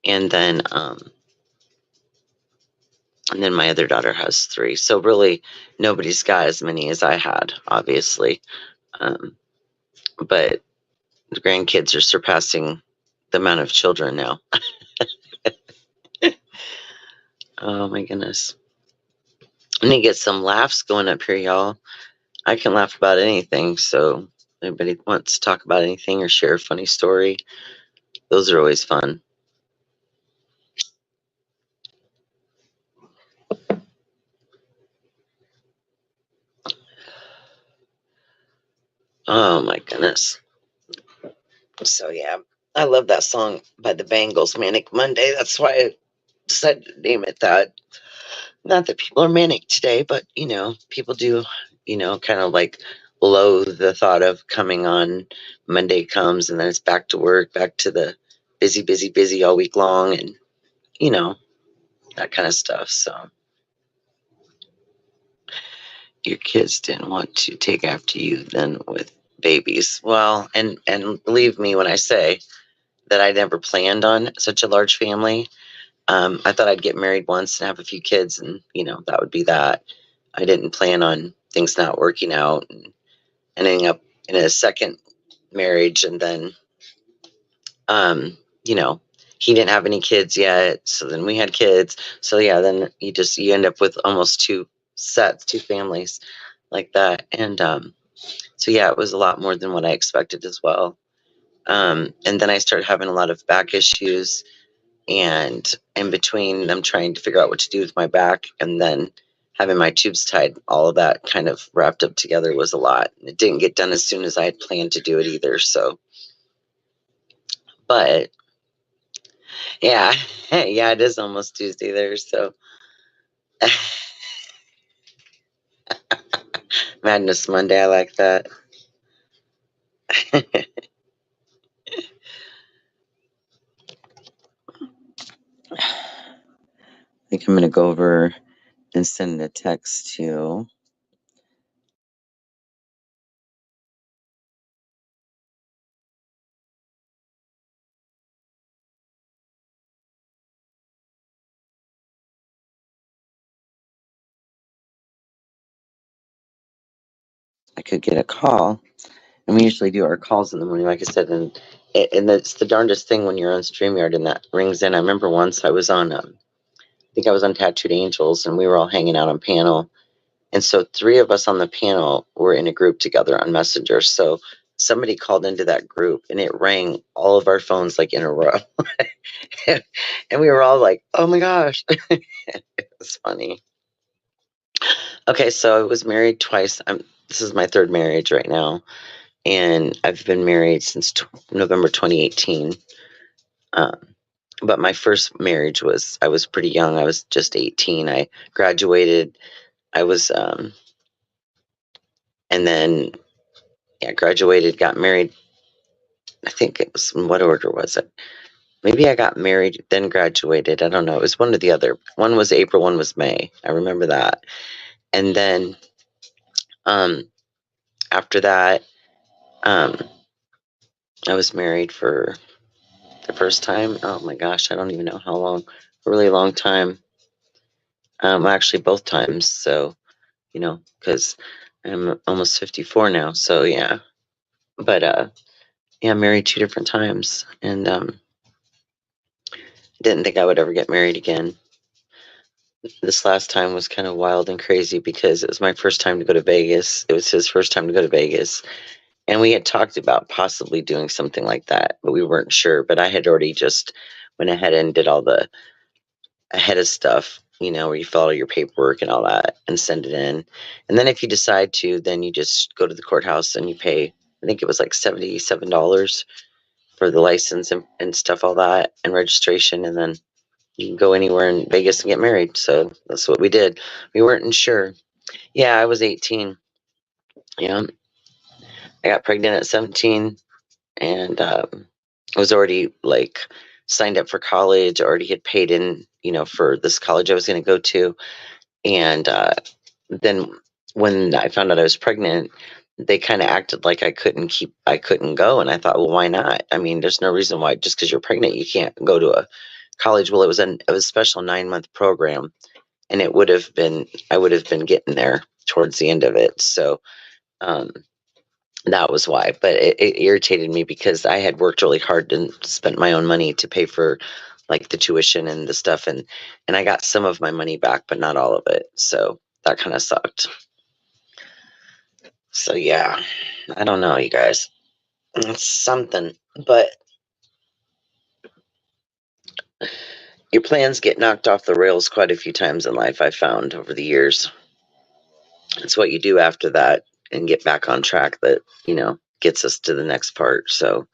and then my other daughter has 3. So really, nobody's got as many as I had, obviously. But the grandkids are surpassing the amount of children now. Oh my goodness. I need to get some laughs going up here, y'all. I can laugh about anything. So if anybody wants to talk about anything or share a funny story, those are always fun. Oh my goodness. So yeah, I love that song by the Bangles, Manic Monday. That's why I decided to name it that. Not that people are manic today, but people do, kind of like loathe the thought of coming on Monday comes and then it's back to work, back to the busy, busy, busy all week long, and you know, that kind of stuff. So your kids didn't want to take after you then with babies. Well, and believe me when I say that I never planned on such a large family. I thought I'd get married once and have a few kids, and that would be that. I didn't plan on things not working out and ending up in a second marriage, and then, um, you know, he didn't have any kids yet, so then we had kids. So yeah, then you end up with almost two families like that, and so yeah, it was a lot more than what I expected as well. And then I started having a lot of back issues, and in between them trying to figure out what to do with my back and then having my tubes tied, all of that kind of wrapped up together was a lot. It didn't get done as soon as I had planned to do it either. So, but yeah, yeah, it is almost Tuesday there. So, Madness Monday, I like that. I think I'm going to go over and send a text to. I could get a call. And we usually do our calls in the morning, like I said, and it's the darndest thing when you're on StreamYard and that rings in. I remember once I was on, I think I was on Tattooed Angels, and we were all hanging out on panel. And so three of us on the panel were in a group together on Messenger. So somebody called into that group, and it rang all of our phones like in a row. And we were all like, oh my gosh. It was funny. Okay, so I was married twice. This is my third marriage right now, and I've been married since November 2018. Um, but my first marriage I was pretty young. I was just 18. I graduated. I was, and then, yeah, graduated, got married. I think it was, in what order was it? Maybe I got married, then graduated. I don't know. It was one or the other. One was April, one was May. I remember that. And then, um, after that, um, I was married for the first time. Oh my gosh, I don't even know how long. A really long time. Actually, both times. So, because I'm almost 54 now. So yeah, but yeah, married two different times, and didn't think I would ever get married again. This last time was kind of wild and crazy because it was my first time to go to Vegas. It was his first time to go to Vegas, and we had talked about possibly doing something like that, but we weren't sure. But I had already just went ahead and did all the ahead of stuff, where you fill out your paperwork and all that and send it in. And then if you decide to, then you just go to the courthouse and you pay, I think it was like $77 for the license and stuff, all that, and registration. And then you can go anywhere in Vegas and get married. So that's what we did. We weren't sure. Yeah, I was 18. Yeah, I got pregnant at 17, and I was already like signed up for college, already had paid in, for this college I was going to go to. And then when I found out I was pregnant, they kind of acted like I couldn't go. And I thought, well, why not? I mean, there's no reason why just because you're pregnant, you can't go to a college. Well, it was a special 9-month program, and I would have been getting there towards the end of it. So, um, that was why, but it irritated me because I had worked really hard and spent my own money to pay for like the tuition and the stuff, and I got some of my money back, but not all of it. So that kind of sucked. So yeah, I don't know, you guys. It's something, but your plans get knocked off the rails quite a few times in life. I found over the years. It's what you do after that. and get back on track that, gets us to the next part. So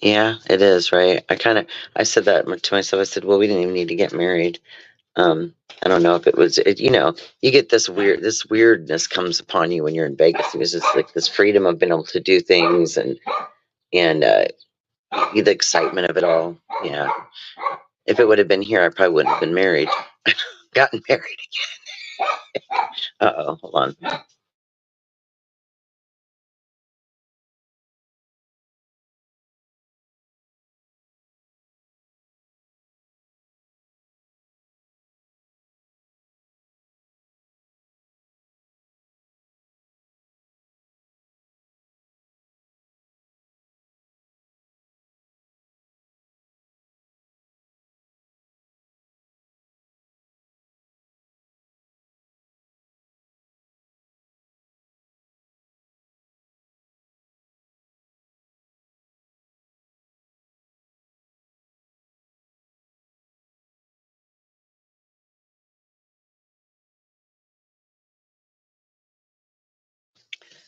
yeah, it is, right? I said that to myself. I said, well, we didn't even need to get married. I don't know if it was, you get this weirdness comes upon you when you're in Vegas. It was just like this freedom of being able to do things and the excitement of it all. Yeah. If it would have been here, I probably wouldn't have been married. Gotten married. Uh-oh, hold on.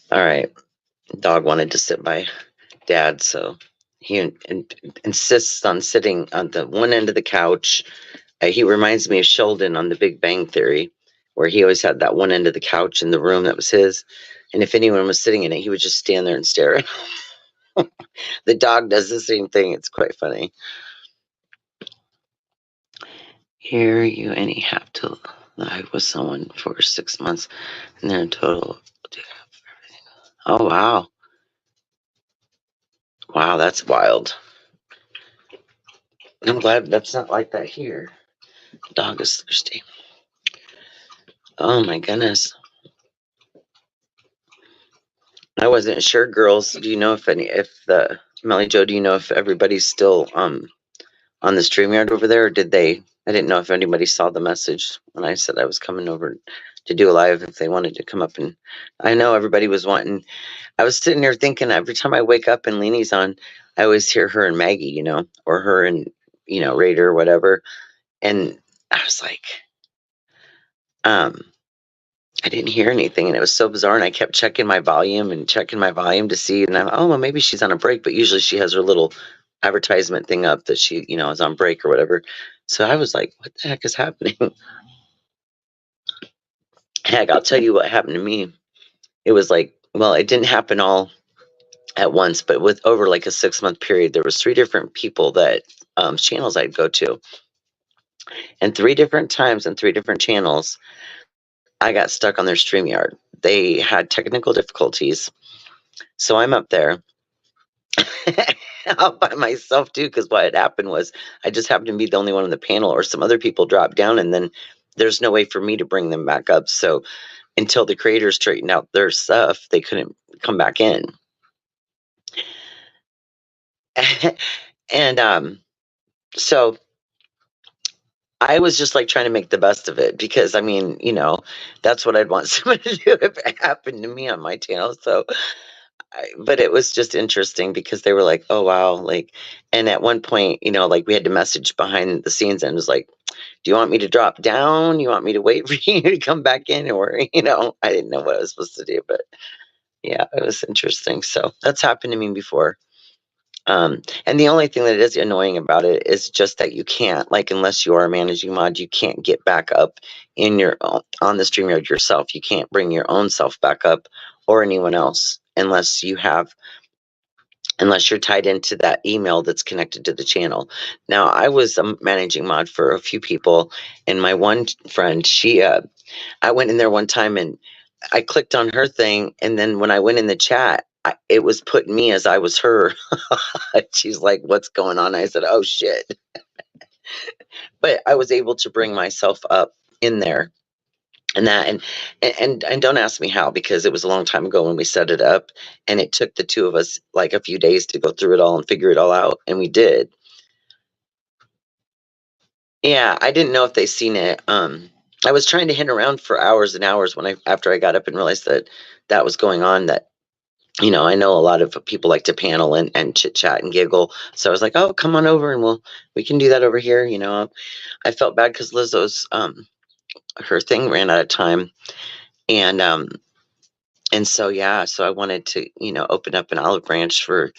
All right. Dog wanted to sit by Dad, so he insists on sitting on the one end of the couch. He reminds me of Sheldon on The Big Bang Theory, where he always had that one end of the couch in the room that was his. And if anyone was sitting in it, he would just stand there and stare. The dog does the same thing. It's quite funny. Here you and he have to live with someone for 6 months, and then in total. Oh wow, wow, that's wild. I'm glad that's not like that here. Dog is thirsty. Oh my goodness. I wasn't sure, girls. Do you know if Melly Joe, do you know if everybody's still on the StreamYard over there, or did they? I didn't know if anybody saw the message when I said I was coming over to do a live, if they wanted to come up. And I know everybody was wanting. I was sitting there thinking every time I wake up and Leanie's on, I always hear her and Maggie, or her and Raider or whatever. And I was like, um, I didn't hear anything, and it was so bizarre. And I kept checking my volume to see, and I'm, oh well, maybe she's on a break. But usually she has her little advertisement thing up that she, is on break or whatever. So I was like, what the heck is happening? Heck, I'll tell you what happened to me. It was like, well, it didn't happen all at once, but with over like a 6-month period, there was 3 different people that channels I'd go to, and 3 different times and 3 different channels, I got stuck on their StreamYard. They had technical difficulties, so I'm up there all by myself too. Because what had happened was I just happened to be the only one on the panel, or some other people dropped down, and then there's no way for me to bring them back up. So until the creators straightened out their stuff, they couldn't come back in. And so I was just like trying to make the best of it, because I mean, that's what I'd want someone to do if it happened to me on my channel. So, but it was just interesting because they were like, "Oh wow!" Like, and at one point, like we had to message behind the scenes, and it was like, "Do you want me to drop down? You want me to wait for you to come back in?" Or, I didn't know what I was supposed to do, but yeah, it was interesting. So that's happened to me before. And the only thing that is annoying about it is just that you can't, like, unless you are a managing mod, you can't get back up on the StreamYard yourself. You can't bring your own self back up, or anyone else, unless you're tied into that email that's connected to the channel. Now, I was a managing mod for a few people, and my one friend, I went in there one time and I clicked on her thing, and then when I went in the chat, it was putting me as I was her. She's like, "What's going on?" I said, "Oh shit!" But I was able to bring myself up in there, and that, and don't ask me how, because it was a long time ago when we set it up, and it took the 2 of us like a few days to go through it all and figure it all out, and we did. Yeah, I didn't know if they seen it. I was trying to hint around for hours and hours after I got up and realized that was going on. That I know a lot of people like to panel and chit chat and giggle. So I was like, oh, come on over and we can do that over here. I felt bad because Lizzo's her thing ran out of time, and so yeah, so I wanted to open up an olive branch for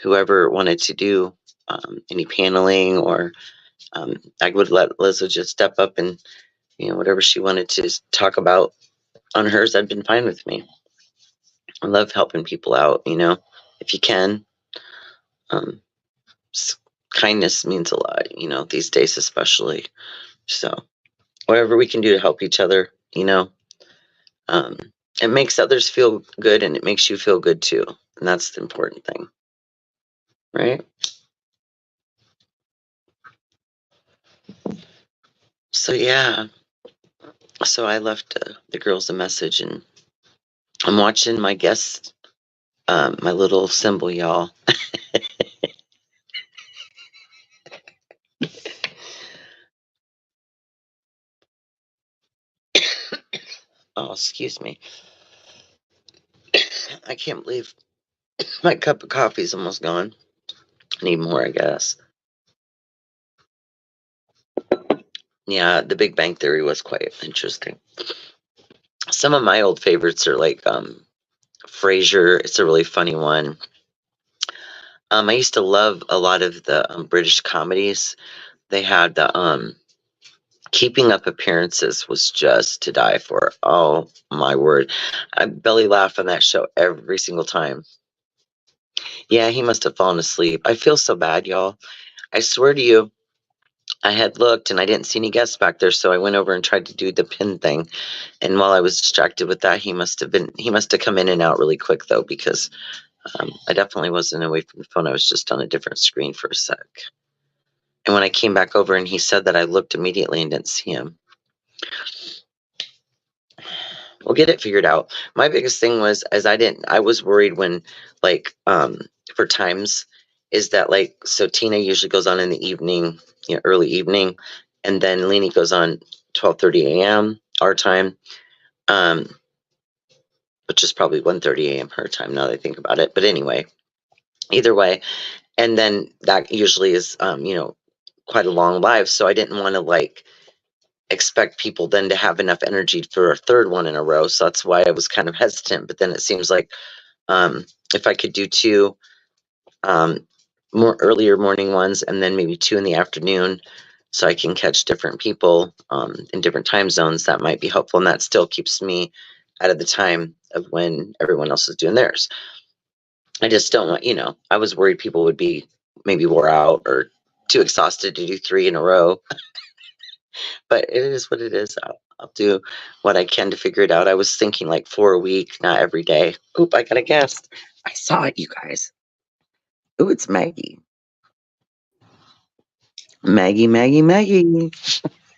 whoever wanted to do any paneling, or I would let Liza just step up and whatever she wanted to talk about on hers, that'd been fine with me. I love helping people out, if you can. Um, Kindness means a lot, these days especially. So whatever we can do to help each other, um, it makes others feel good, and it makes you feel good too. And that's the important thing, right? So yeah, so I left the girls a message, and I'm watching my guests, my little symbol, y'all. Oh, excuse me. I can't believe my cup of coffee is almost gone. I need more, I guess. Yeah, The Big Bang Theory was quite interesting. Some of my old favorites are like Frasier. It's a really funny one. I used to love a lot of the British comedies. They had the Keeping Up Appearances was just to die for. Oh my word. I belly laugh on that show every single time. Yeah, he must have fallen asleep. I feel so bad, y'all. I swear to you, I had looked and I didn't see any guests back there, so I went over and tried to do the pin thing. And while I was distracted with that, he must have come in and out really quick though, because I definitely wasn't away from the phone. I was just on a different screen for a sec. And when I came back over and he said that, I looked immediately and didn't see him. We'll get it figured out. My biggest thing was, I was worried when, like, for times, is that, like, so Tina usually goes on in the evening, early evening, and then Leanie goes on 12:30 a.m. our time, which is probably 1:30 a.m. her time now that I think about it. But anyway, either way, and then that usually is, quite a long live. So I didn't want to, like, expect people then to have enough energy for a third one in a row. So that's why I was kind of hesitant. But then it seems like if I could do two more earlier morning ones, and then maybe two in the afternoon, so I can catch different people in different time zones, that might be helpful. And that still keeps me out of the time of when everyone else is doing theirs. I just don't want, I was worried people would be maybe wore out or too exhausted to do three in a row. But it is what it is. I'll do what I can to figure it out. I was thinking like 4 a week, not every day. Oop, I got a guest. I saw it, you guys. Ooh, it's Maggie. Maggie.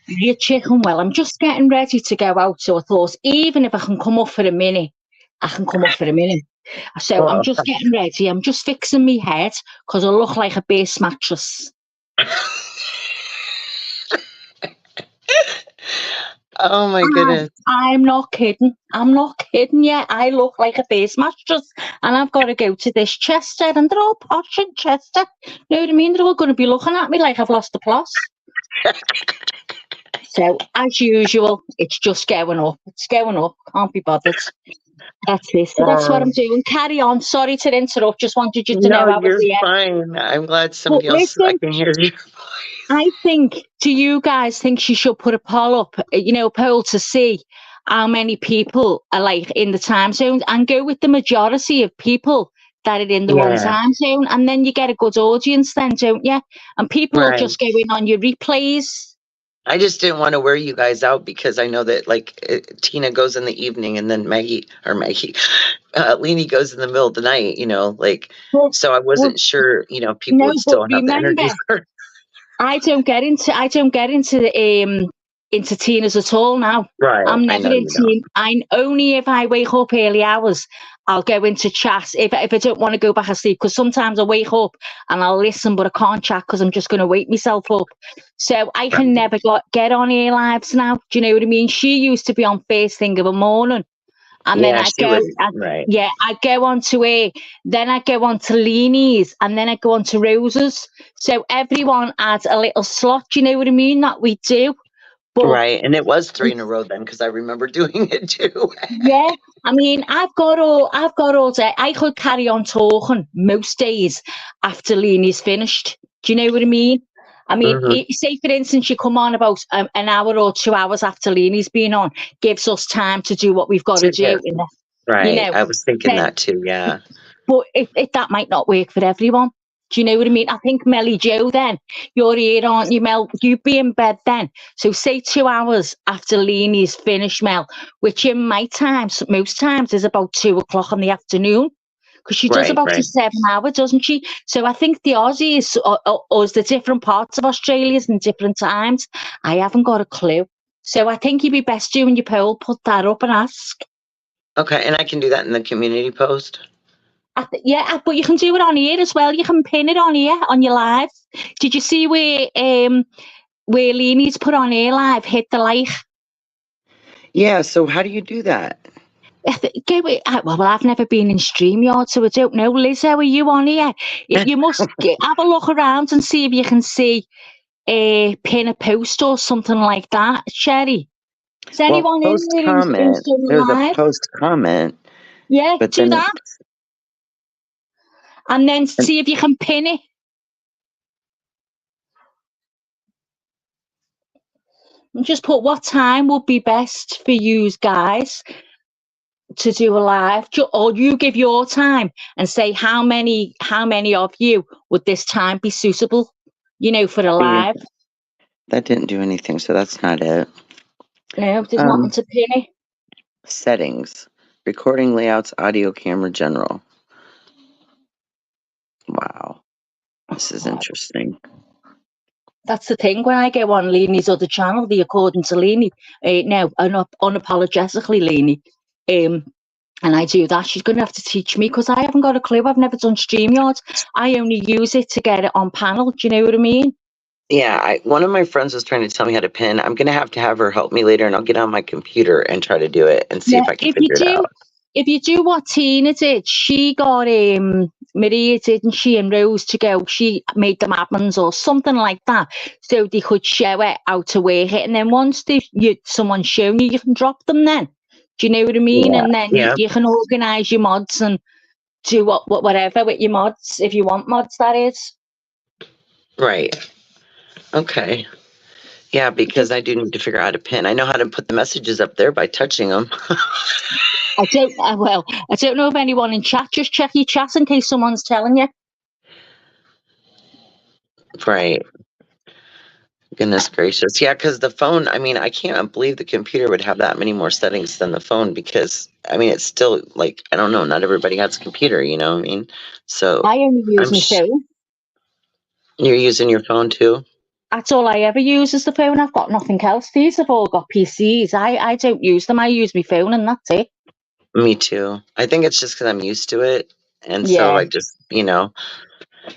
You chicken, well, I'm just getting ready to go out, so I thought even if I can come up for a minute, I can come up for a minute. So I'm just getting ready. I'm just fixing my head because I look like a base mattress. Oh my goodness. I'm not kidding. Yeah, I look like a base mattress, and I've got to go to this Chester, and they're all posh in Chester. You know what I mean? They're all going to be looking at me like I've lost the plot. So, as usual, it's just going up. It's going up. Can't be bothered. That's it. So that's what I'm doing. Carry on. Sorry to interrupt. Just wanted you to know I was here. Fine. I'm glad somebody else. I can hear you. I think, do you guys think she should put a poll up, poll to see how many people are like in the time zone, and go with the majority of people that are in the one time zone, and then you get a good audience then, don't you? And people will just go in on your replays. I just didn't want to wear you guys out, because I know that, like, Tina goes in the evening, and then Leanie goes in the middle of the night, so I wasn't sure, people would still have the energy for. I don't get into Tina's at all now. Right. I'm never into. Only if I wake up early hours, I'll go into chat. If I don't want to go back to sleep, because sometimes I wake up and I'll listen, but I can't chat because I'm just going to wake myself up. So I can never get on her lives now. Do you know what I mean? She used to be on first thing of the morning. And then I go on to her, then I go on to Leanie's, and then I go on to Rose's. So everyone adds a little slot, you know what I mean, that we do. But Right, and it was 3 in a row then, because I remember doing it too. yeah, I mean, I've got all day. I could carry on talking most days after Leanie's finished. Do you know what I mean? I mean, Mhm. say for instance, you come on about an hour or 2 hours after Leanie's been on, gives us time to do what we've got to do. You Right, know, I was thinking then, that too, yeah. but if that might not work for everyone. Do you know what I mean? I think Melly Joe, then you're here, aren't you, Mel? You'd be in bed then. So say 2 hours after Leanie's finished, Mel, which in my times, most times, is about 2 o'clock in the afternoon. Because she does Right, about a right. 7 hour, doesn't she? So I think the Aussies, or the different parts of Australia in different times, I haven't got a clue. So I think you'd be best doing your poll, put that up and ask. Okay, and I can do that in the community post? Yeah, but you can do it on here as well. You can pin it on here on your live. Did you see where Leanie's put on here live? Hit the like. Yeah, so how do you do that? Well, I've never been in StreamYard, so I don't know. Liz, how are you on here? You must have a look around and see if you can see pin a post or something like that. Sherry, is Well, anyone in post there who's comment, doing there's a live? post comment, Yeah, but do then that. And then and see if you can pin it. And just put what time would be best for you guys to do a live, or you give your time and say how many of you would this time be suitable, for a see, live. that didn't do anything, so that's not it. No, there's nothing to pin it. Settings, recording layouts, audio, camera, general. Wow, this is interesting. That's the thing. When I go on Leanie's other channel, the According to Leanie, now unapologetically Leanie, and I do that, she's going to have to teach me, because I haven't got a clue. I've never done StreamYard. I only use it to get it on panel. Do you know what I mean? Yeah, one of my friends was trying to tell me how to pin. I'm gonna have to have her help me later, and I'll get on my computer and try to do it and see Yeah, if I can figure it out. if you do what Tina did, she got Maria, didn't she, and Rose to go. She made them admins or something like that, so they could show it how to work it. And then once someone's shown you, you can drop them. Then, do you know what I mean? Yeah, And then yeah, you can organise your mods and do whatever with your mods, if you want mods. That is. right. Okay. Yeah, because I do need to figure out how to pin. I know how to put the messages up there by touching them. I don't know if anyone in chat. Just check your chat in case someone's telling you. Right. Goodness gracious. Yeah, because the phone, I mean, I can't believe the computer would have that many more settings than the phone, because, I mean, it's still like, I don't know, not everybody has a computer, you know what I mean? So I only use I'm my phone. you're using your phone too? That's all I ever use is the phone. I've got nothing else. These have all got PCs. I don't use them. I use my phone and that's it. Me too. I think it's just because I'm used to it. And so Yeah. I just,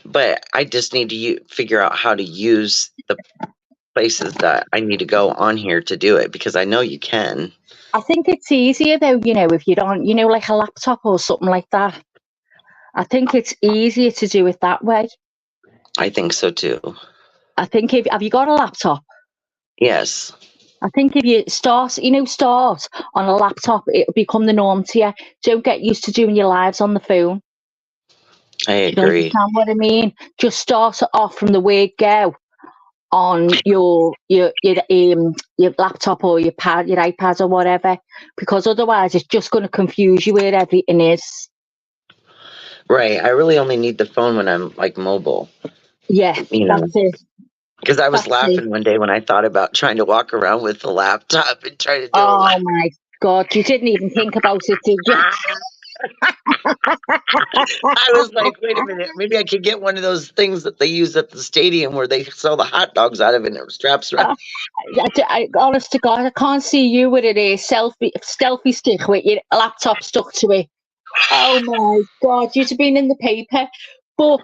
but I just need to figure out how to use the places that I need to go on here to do it, because I know you can. I think it's easier though, if you don't, like a laptop or something like that. I think it's easier to do it that way. I think so too. I think have you got a laptop? Yes. I think if you start on a laptop, it'll become the norm to you. Don't get used to doing your lives on the phone. I Do you agree. understand what I mean? Just start it off from the word go on your laptop or your iPad or whatever, because otherwise it's just going to confuse you where everything is. Right. I really only need the phone when I'm like mobile, Yeah, that's it. because I was That's it. laughing one day when I thought about trying to walk around with the laptop and try to do a Oh my God, you didn't even think about it, did you? I was like, wait a minute, maybe I could get one of those things that they use at the stadium where they sell the hot dogs out of it and it straps around. Honest to God, I can't see you with a selfie stick with your laptop stuck to it. Oh my God, you'd have been in the paper. But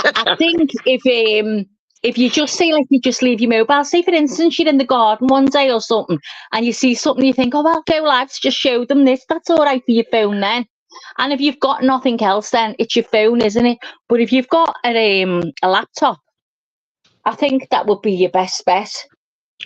I think if you just say, like, you just leave your mobile, say for instance you're in the garden one day or something and you see something, you think, oh, I'll go live to just show them this. That's all right for your phone then. And if you've got nothing else, then it's your phone, isn't it? But if you've got a laptop, I think that would be your best bet.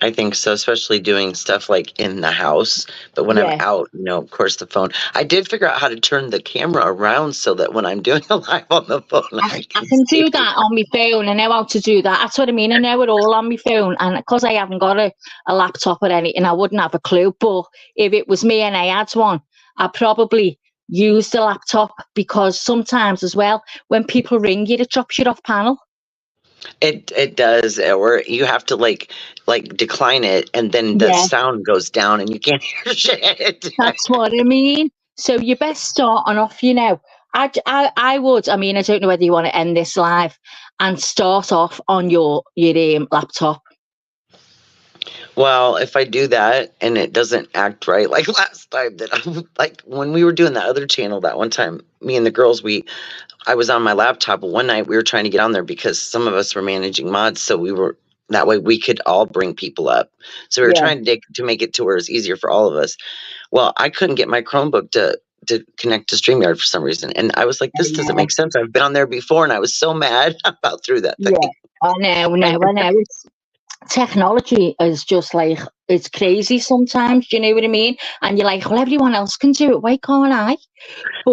I think so, especially doing stuff like in the house. But when I'm Yeah. out, of course, the phone. I did figure out how to turn the camera around so that when I'm doing a live on the phone, I I can can see. do that on my phone. I know how to do that. That's what I mean. I know it all on my phone. And because I haven't got a laptop or anything, I wouldn't have a clue. But if it was me and I had one, I'd probably use the laptop, because sometimes as well, when people ring you, it drops you off panel. It does, or you have to like decline it, and then the Yeah, sound goes down, and you can't hear shit. that's what I mean. So you best start on off, I would. I mean, I don't know whether you want to end this live and start off on your laptop. Well, if I do that and it doesn't act right, like last time, that I'm like when we were doing the other channel that one time, me and the girls, I was on my laptop. One night we were trying to get on there because some of us were managing mods, so we were that way we could all bring people up. So we were Yeah, trying to make it to where it's easier for all of us. Well, I couldn't get my Chromebook to connect to StreamYard for some reason, and I was like, "This doesn't make sense." I've been on there before, and I was so mad about through that yeah. thing. I know, And I know. Technology is just like, it's crazy sometimes. Do you know what I mean? And you're like, well, everyone else can do it. Why can't I?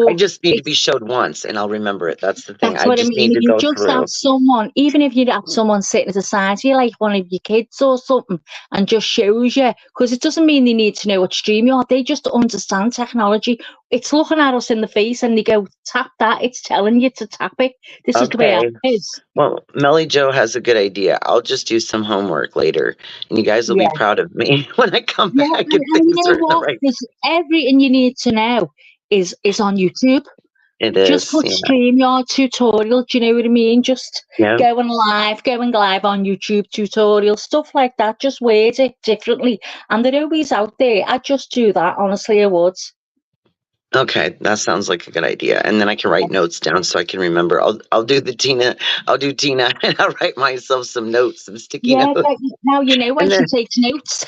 I But just need to be it's showed once, and I'll remember it. That's the thing. that's I what I just mean. need If to you go just have through. someone, even if you have someone sitting at the side of you, like one of your kids or something, and just shows you, because it doesn't mean they need to know what stream you are. They just understand technology. It's looking at us in the face and they go, tap that. It's telling you to tap it. This is the way it Okay. is. Well, Melly Joe has a good idea. I'll just do some homework later, and you guys will be Yeah. proud of me when I come Yeah, back and and you things know are in the what? right. Because everything you need to know is on YouTube. It Just is, put yeah, StreamYard tutorial. Do you know what I mean? Just yeah. going live on YouTube tutorial, stuff like that. Just word it differently. And they're always out there. I'd just do that, honestly, I would. Okay, that sounds like a good idea. And then I can write notes down so I can remember. I'll do the Tina. I'll do Tina, and I'll write myself some notes, some sticky Yeah, notes, now you know why and she then takes notes.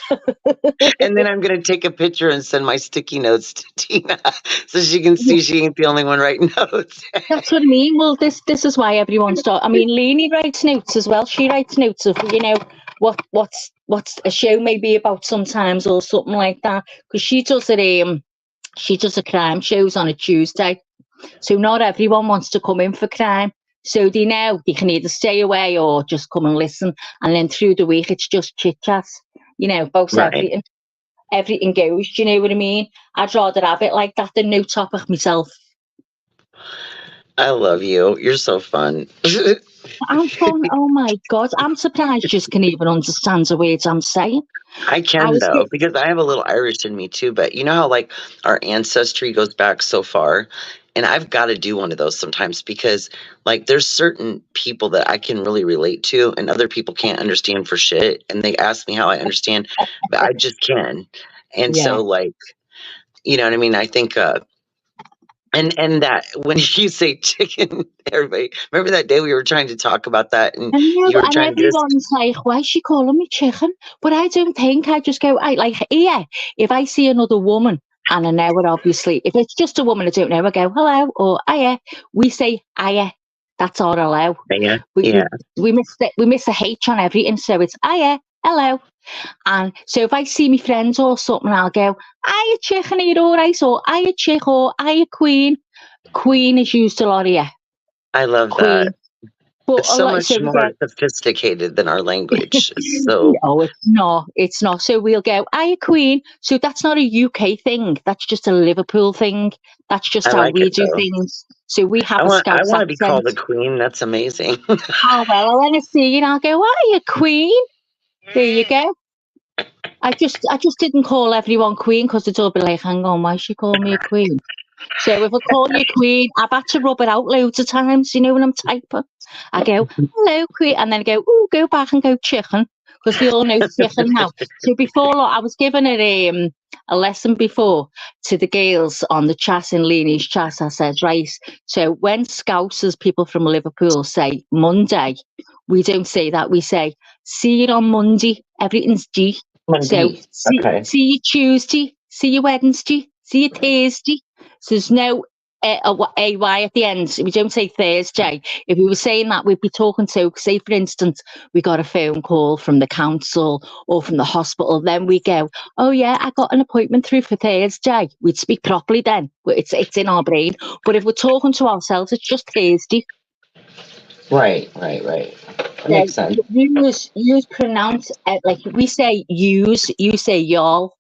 I'm gonna take a picture and send my sticky notes to Tina so she can Yeah, see she ain't the only one writing notes. that's what I mean. Well, this is why everyone starts. I mean, Lainey writes notes as well. She writes notes of what's a show may be about sometimes, or something like that. Because she does a crime shows on a Tuesday. So not everyone wants to come in for crime. So they know they can either stay away or just come and listen. And then through the week, it's just chit chat, about Right. everything. Everything goes. Do you know what I mean? I'd rather have it like that than no topic myself. I love you. You're so fun. I'm fun. Oh my God. I'm surprised you can even understand the words I'm saying. I I can was though, get, because I have a little Irish in me too. But you know how like our ancestry goes back so far, and I've got to do one of those sometimes because like there's certain people that I can really relate to, and other people can't understand for shit. And they ask me how I understand, but I just can. And yeah. so like you know what I mean. I think and that when you say chicken, everybody remember that day we were trying to talk about that, and I know, you were and trying to get us. everyone's like, why is she calling me chicken? But I don't think. I just go, I like, yeah, if I see another woman and I know it, obviously, if it's just a woman I don't know, I go, hello, or hiya. We say hiya. That's our hello. Yeah, We, yeah. we, we miss the H on everything, so it's hiya, hello. And so if I see my friends or something, I'll go, hiya, chicken, are you all right? Or hiya, chick, or hiya, queen. Queen is used a lot here. I love that. Queen. But It's a so lot, much so we more go, sophisticated than our language. It's so no, it's not. It's not. So we'll go, "Hiya, Queen." So that's not a UK thing. That's just a Liverpool thing. That's just I how like we it do though. things. So we have I a want I Scouse want to be called accent. a queen. That's amazing. Oh well, when I see you, I'll go, "Hiya, Queen." There you go. I just didn't call everyone Queen because it's all be like, "Hang on, why she call me a Queen?" So if I call you Queen, I've had to rub it out loads of times, when I'm typing. I go, hello, Queen, and then I go, oh, go back and go chicken, because we all know chicken now. So before, I was given a lesson before to the girls on the chat in Leanie's chat. I said, right, so when Scousers, people from Liverpool, say Monday, we don't say that. We say, see you on Monday, everything's G. So Monday. Okay. see you Tuesday, see you Wednesday, see you Thursday. So there's no AY at the end. We don't say Thursday. If we were saying that, we'd be talking to, say, for instance, we got a phone call from the council or from the hospital. Then we go, oh, yeah, I got an appointment through for Thursday. We'd speak properly then. It's in our brain. But if we're talking to ourselves, it's just Thursday. Right. That makes sense. Use pronounce, like we say use, you say y'all.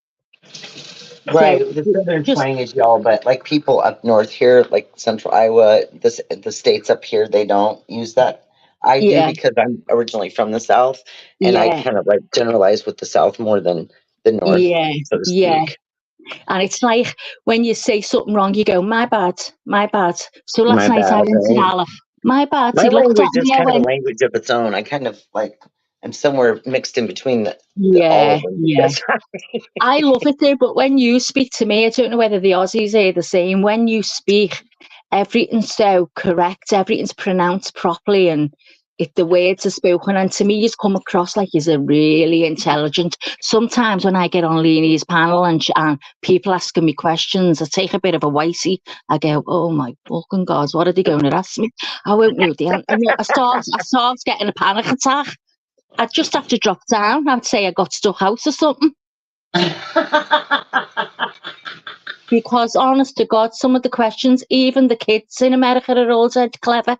Right, So the southern just, slang is y'all, but like people up north here, like central Iowa, the states up here, they don't use that. I do yeah, because I'm originally from the South, and I yeah, kind of like generalize with the South more than the North, yeah, so to yeah. speak. And it's like when you say something wrong, you go, my bad, my bad. So last My night bad, I went to right? Aleph. My bad. My He looked at language is me. I kind of a went, language of its own. I kind of like I'm somewhere mixed in between all yeah, of them yeah. because I love it too, but when you speak to me, I don't know whether the Aussies are the same. When you speak, everything's so correct, everything's pronounced properly, and the words are spoken. And to me, you come across like you're really intelligent. Sometimes when I get on Leanie's panel and people asking me questions, I take a bit of a whitey. I go, oh my fucking God, what are they going to ask me? I won't know the answer. I start getting a panic attack. I'd just have to drop down. I'd say I got stuck out or something. Because honest to God, some of the questions, even the kids in America are all dead clever.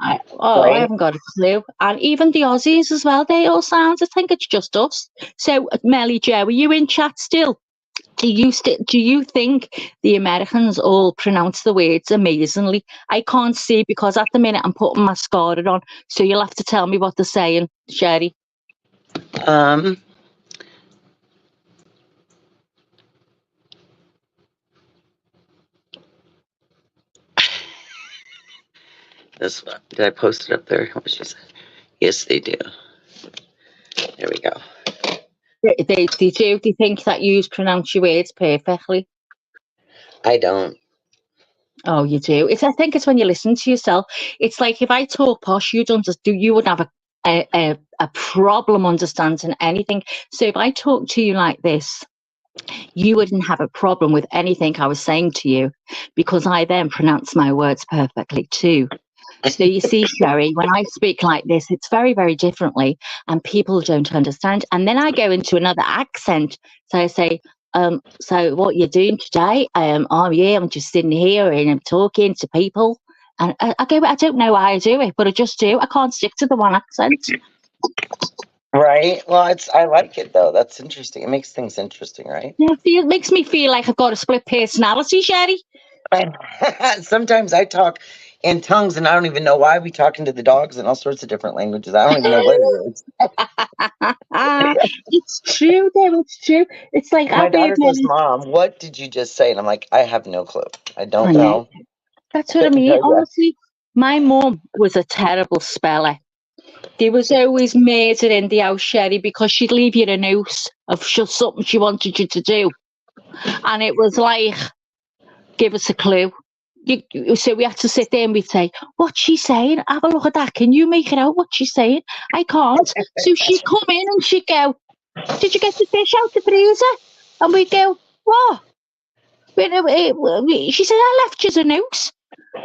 I right? haven't got a clue. And even the Aussies as well, they all sound, I think it's just us. So, Melly Joe, are you in chat still? Do you think the Americans all pronounce the words amazingly? I can't see because at the minute I'm putting mascara on, so you'll have to tell me what they're saying, Sherry. This one. Did I post it up there? What she said? Yes, they do. There we go. They do. Do you think that you pronounce your words perfectly? I don't. Oh, you do. I think it's when you listen to yourself. It's like if I talk posh, you would have a problem understanding anything. So if I talk to you like this, you wouldn't have a problem with anything I was saying to you, because I then pronounce my words perfectly too. So you see, Sherry, when I speak like this, it's very, very differently, and people don't understand. And then I go into another accent. So I say, so what you're doing today? Oh yeah, I'm just sitting here and I'm talking to people. And I go, I don't know why I do it, but I just do. I can't stick to the one accent. Right. Well, I like it though. That's interesting. It makes things interesting, right? Yeah, it makes me feel like I've got a split personality, Sherry. Sometimes I talk in tongues and I don't even know why. We talking to the dogs in all sorts of different languages. I don't even know what it is. It's true, though. It's true. It's like My I've daughter heard goes, many. "Mom, what did you just say?" And I'm like, "I have no clue. I don't I know. know. That's what I Couldn't mean. tell you." Honestly, my mum was a terrible speller. There was always murder in the house, Sherry, because she'd leave you a note of just something she wanted you to do. And it was like, give us a clue. So we had to sit there and we'd say, what's she saying? Have a look at that. Can you make it out what she's saying? I can't. So she'd come in and she'd go, did you get the fish out the freezer? And we'd go, what? She said, I left you a note.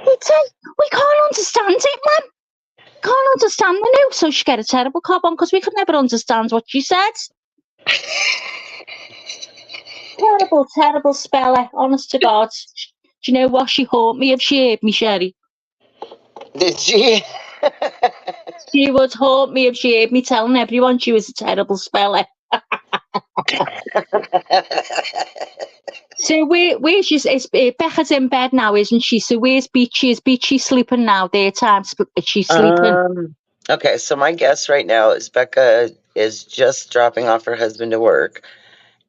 We'd say, we can't understand it, Mum. Can't understand the note. So she get a terrible cob on because we could never understand what she said. Terrible, terrible speller, honest to God. Do you know what? She haunt me if she heard me, Sherry. Did she? She would haunt me if she heard me telling everyone she was a terrible speller. So where's Becca's in bed now, isn't she? So where's Beachy? Is Beachy sleeping now? Daytime, she's sleeping. Okay, so my guess right now is Becca is just dropping off her husband to work,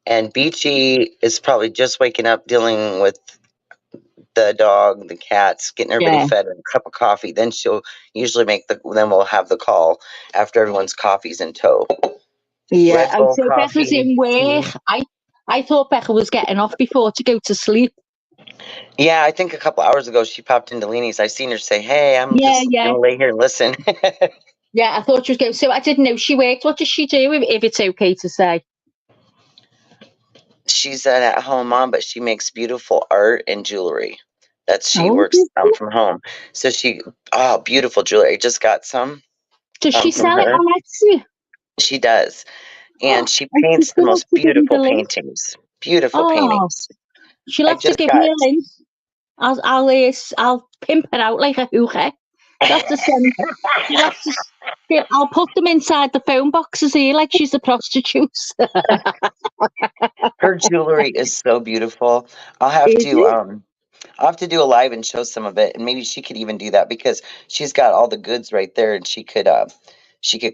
and Beachy is probably just waking up, dealing with the dog, the cats, getting everybody fed, and a cup of coffee. Then she'll usually then we'll have the call after everyone's coffee's in tow. Yeah, Red Bull so coffee. Becca's in work. I thought Becca was getting off before to go to sleep. Yeah, I think a couple hours ago she popped into Leanie's. I seen her say, "Hey, I'm just gonna lay here and listen." Yeah, I thought she was going. So I didn't know she worked. What does she do, if it's okay to say? She's an at-home mom, but she makes beautiful art and jewelry. that she Oh, works from home. So beautiful jewelry. I just got some does she from sell it her. on Etsy? She does. And she Oh, she's paints the gonna have most to give me the beautiful link. paintings. Beautiful Oh, paintings. she'll I have to just give got me a link. I'll pimp it out like a hooker. She'll have to send. She'll have to. I'll put them inside the phone boxes here like she's a prostitute. her jewelry is so beautiful. I'll have Is to it? I'll have to do a live and show some of it, and maybe she could even do that because she's got all the goods right there, and she could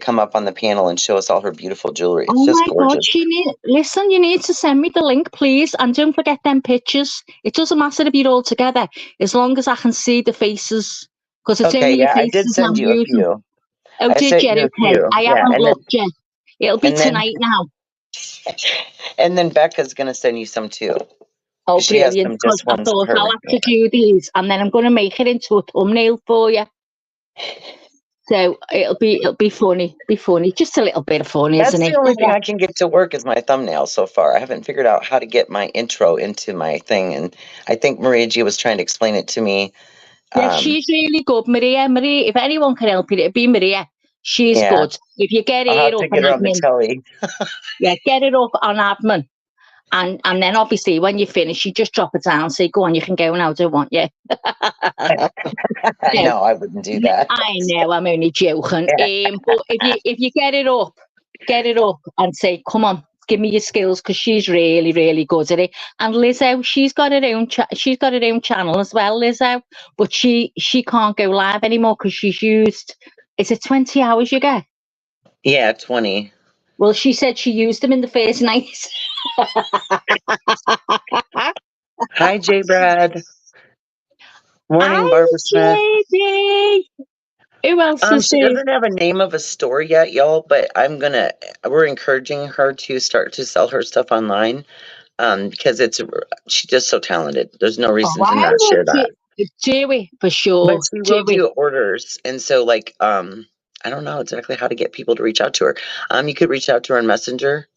come up on the panel and show us all her beautiful jewelry. It's Oh just my God, gorgeous. listen, you need to send me the link, please. And don't forget them pictures. It doesn't matter if you're all together, as long as I can see the faces, because it's Okay, only your yeah, I did faces I'm send you a using. few. Oh, I did sent you? you a Okay. few. I Yeah, haven't looked yet. It'll be and then tonight now. and then Becca's gonna send you some too. Oh, She has brilliant. some Because just I ones of thought I'll her. have to do these and then I'm going to make it into a thumbnail for you. So it'll be funny. Be funny. Just a little bit of fun, That's isn't the it? only thing I can get to work is my thumbnail so far. I haven't figured out how to get my intro into my thing, and I think Maria G was trying to explain it to me. Yeah, she's really good. Maria, if anyone can help you, it'd be Maria. She's Yeah, good. If you get I'll it have up to on get her on the admin, telly. yeah, get it up on admin. And then obviously when you finish, you just drop it down, say, go on, you can go now, don't want you. So, No, I wouldn't do that. I know, I'm only joking. Yeah. But if you get it up and say, come on, give me your skills, because she's really, really good at it. And Lizzo, she's got her own channel as well, Lizzo. But she can't go live anymore because she's used. Is it 20 hours you get? Yeah, 20. Well, she said she used them in the first night. Hi, J. Brad. Morning, Hi, Barbara Smith. JD. Who else is She there? doesn't have a name of a store yet, y'all, but we're encouraging her to start to sell her stuff online. Because she's just so talented. There's no Oh, reason to I not will share that. do it for But sure. she Do will it. do orders, and so I don't know exactly how to get people to reach out to her. You could reach out to her on Messenger.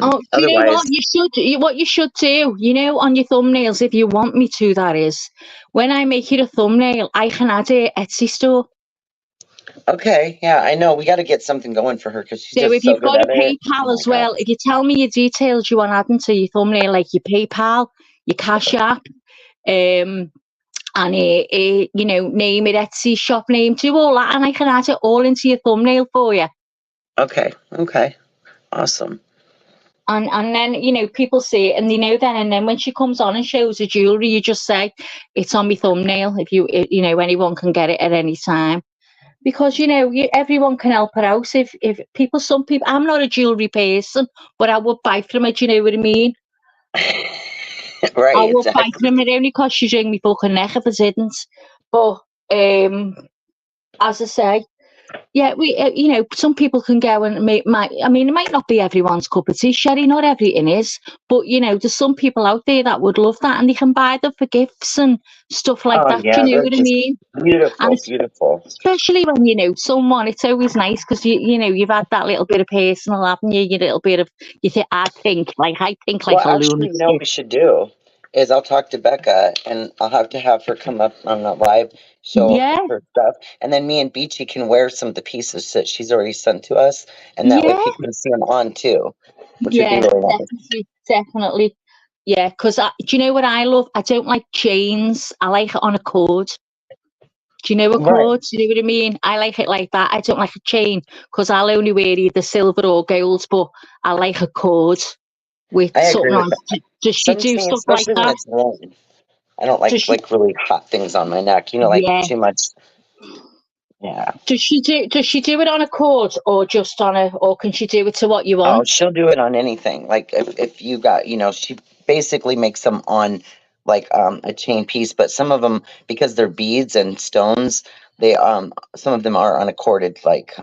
Oh, do you know what Otherwise, what you should do? You know, on your thumbnails, if you want me to, that is, when I make it a thumbnail, I can add a Etsy store. okay, yeah, I know we got to get something going for her because she's So just if so you've good got a at it. Oh PayPal my as god. well, if you tell me your details you want adding to your thumbnail, like your PayPal, your Cash App, and you know, name it, Etsy shop name, do all that, and I can add it all into your thumbnail for you. Okay, awesome. And then, you know, people see it and they know that. And then when she comes on and shows the jewelry, you just say, it's on my thumbnail. You know, anyone can get it at any time. Because, you know, everyone can help her out. Some people, I'm not a jewelry person, but I would buy from her. Do you know what I mean? I Right, would buy exactly. from her only because she's ring me fucking neck if I didn't. But, as I say, yeah, you know, some people can go and I mean, it might not be everyone's cup of tea, Sherry, not everything is, but, you know, there's some people out there that would love that and they can buy them for gifts and stuff like Oh that. Do yeah, you know they're what I just mean? And beautiful. especially when you know someone, it's always nice because you know, you've had that little bit of personal, haven't you? Your little bit of, you think, I think like Well, a actually, you know what lunatic. we should do is I'll talk to Becca and I'll have her come up on the live, show Yeah, her stuff, and then me and Beachy can wear some of the pieces that she's already sent to us, and that way yeah, people can see them on too, which would be yeah, really nice. definitely. Yeah, because do you know what I love? I don't like chains. I like it on a cord. Do you know a Right. cord? Do you know what I mean? I like it like that. I don't like a chain because I'll only wear either silver or gold, but I like a cord with I something agree with on. that. Does she Some do things, stuff like especially when that? it's warm. I don't Does she? like really hot things on my neck. You know, like Yeah. too much. Yeah. Does she do it on a cord or just on a, or can she do it to what you Oh, want? she'll do it on anything. Like if you got, she basically makes them on like a chain piece, but some of them because they're beads and stones, they some of them are unaccorded like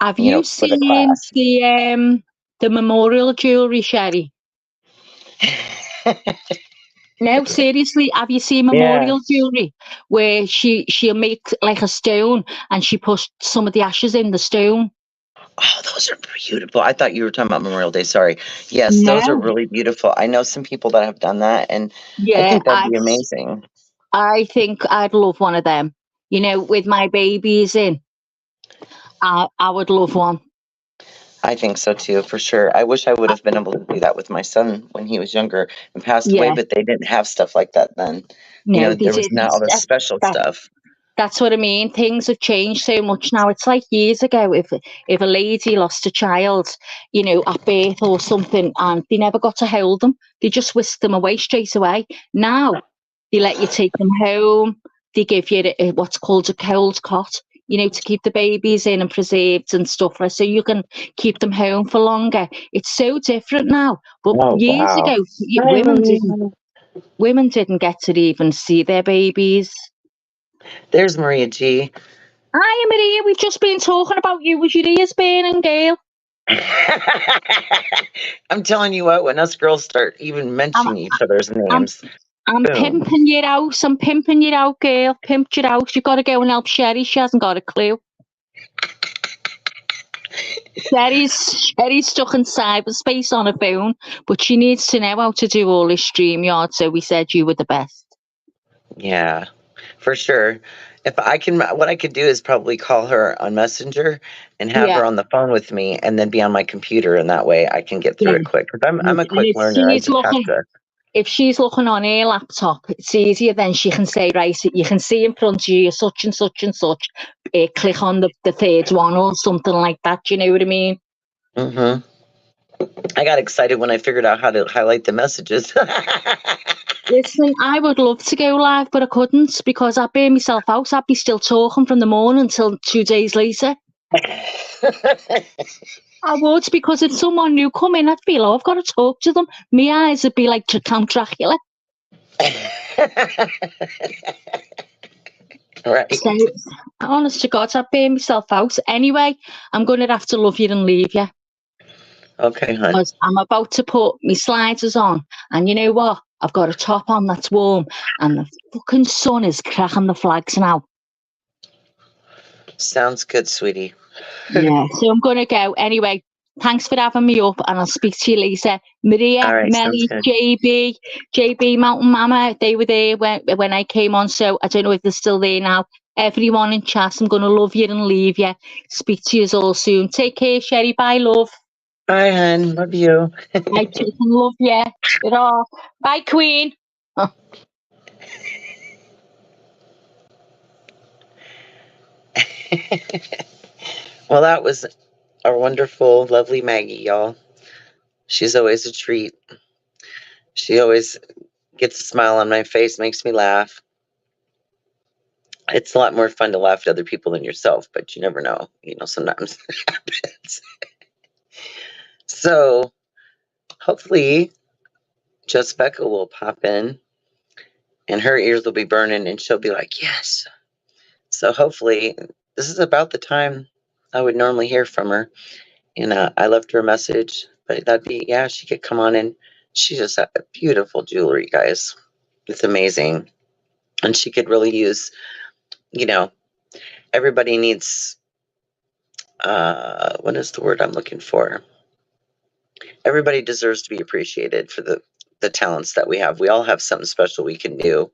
Have you for the seen class. the memorial jewelry, Sherry? No, seriously, have you seen Yeah. memorial jewelry where she'll make like a stone and she puts some of the ashes in the stone? Oh, those are beautiful. I thought you were talking about Memorial Day. Sorry. Yes, those are No. really beautiful. I know some people that have done that, and I Yeah, think that'd be amazing. I think I'd love one of them. You know, with my babies in, I would love one. I think so too, for sure. I wish I would have been able to do that with my son when he was younger and passed away, Yeah, but they didn't have stuff like that then. You no, know, they there was not didn't. all this special That, stuff. that's what I mean. Things have changed so much now. It's like years ago. If a lady lost a child, you know, at birth or something, and they never got to hold them, they just whisked them away straight away. Now they let you take them home. They give you what's called a cold cot, you know, to keep the babies in and preserved and stuff like so you can keep them home for longer. It's so different now. But Oh, years wow. ago, Hi, Maria. women didn't get to even see their babies. There's Maria G. Hi, Maria. We've just been talking about you. Was your ears burning, girl? I'm telling you what, when us girls start even I'm, mentioning each other's I'm, names, I'm boom. pimping your house. I'm pimping your out, girl. Pimped your house. You've got to go and help Sherry. She hasn't got a clue. Sherry's stuck in cyberspace on her phone, but she needs to know how to do all this StreamYard. So we said you were the best. Yeah, for sure. If I can, what I could do is probably call her on Messenger and have Yeah, her on the phone with me, and then be on my computer, and that way I can get through yeah. it quick. Because I'm a And quick learner. I just have to. if she's looking on her laptop, it's easier. Then she can say, right, you can see in front of you such and such and such. Click on the third one or something like that. Do you know what I mean? Hmm. I got excited when I figured out how to highlight the messages. Listen, I would love to go live, but I couldn't because I'd burn myself out. I'd be still talking from the morning until 2 days later. I would, because if someone new come in, I'd feel, oh, I've got to talk to them. My eyes would be like Count Dracula. Right. So, honest to God, I'd burn myself out. Anyway, I'm going to have to love you and leave you Okay, hon. because I'm about to put my sliders on. And you know what? I've got a top on that's warm, and the fucking sun is cracking the flags now. Sounds good, sweetie. Yeah, so I'm going to go. Anyway, thanks for having me up, and I'll speak to you later. Maria, All right, sounds Melly, good. JB, Mountain Mama, they were there when I came on, so I don't know if they're still there now. Everyone in chat, I'm going to love you and leave you. Speak to you all soon. Take care, Sherry. Bye, love. Bye, hon. Love you. I take and love you. Bye, Queen. Well, that was our wonderful, lovely Maggie, y'all. She's always a treat. She always gets a smile on my face, makes me laugh. It's a lot more fun to laugh at other people than yourself, but you never know. You know, sometimes it happens. So hopefully Just Becca will pop in and her ears will be burning and she'll be like, yes. So hopefully this is about the time I would normally hear from her. And I left her a message, but that'd be, yeah, she could come on in. She just had beautiful jewelry, guys. It's amazing. And she could really use, you know, everybody needs, what is the word I'm looking for? Everybody deserves to be appreciated for the talents that we have. We all have something special we can do,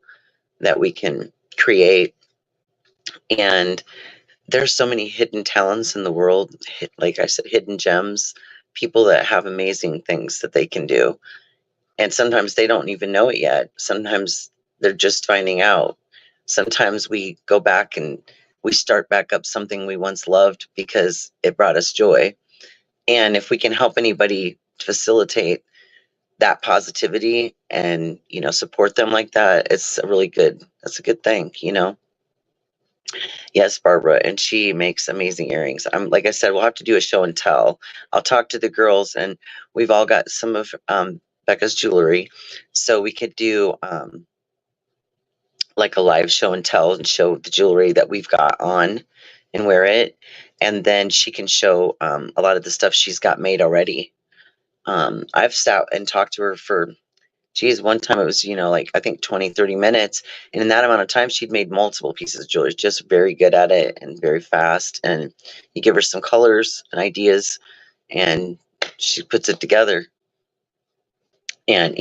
that we can create. And there's so many hidden talents in the world, like I said, hidden gems, people that have amazing things that they can do. And sometimes they don't even know it yet. Sometimes they're just finding out. Sometimes we go back and we start back up something we once loved because it brought us joy. And if we can help anybody facilitate that positivity and, you know, support them like that, that's a good thing, you know. Yes, Barbara, and she makes amazing earrings. I'm like I said, we'll have to do a show and tell. I'll talk to the girls, and we've all got some of Becca's jewelry, so we could do like a live show and tell and show the jewelry that we've got on and wear it, and then she can show a lot of the stuff she's got made already. I've sat and talked to her for Geez, one time it was, like I think 20, 30 minutes. And in that amount of time, she'd made multiple pieces of jewelry, just very good at it and very fast. And you give her some colors and ideas and she puts it together. And,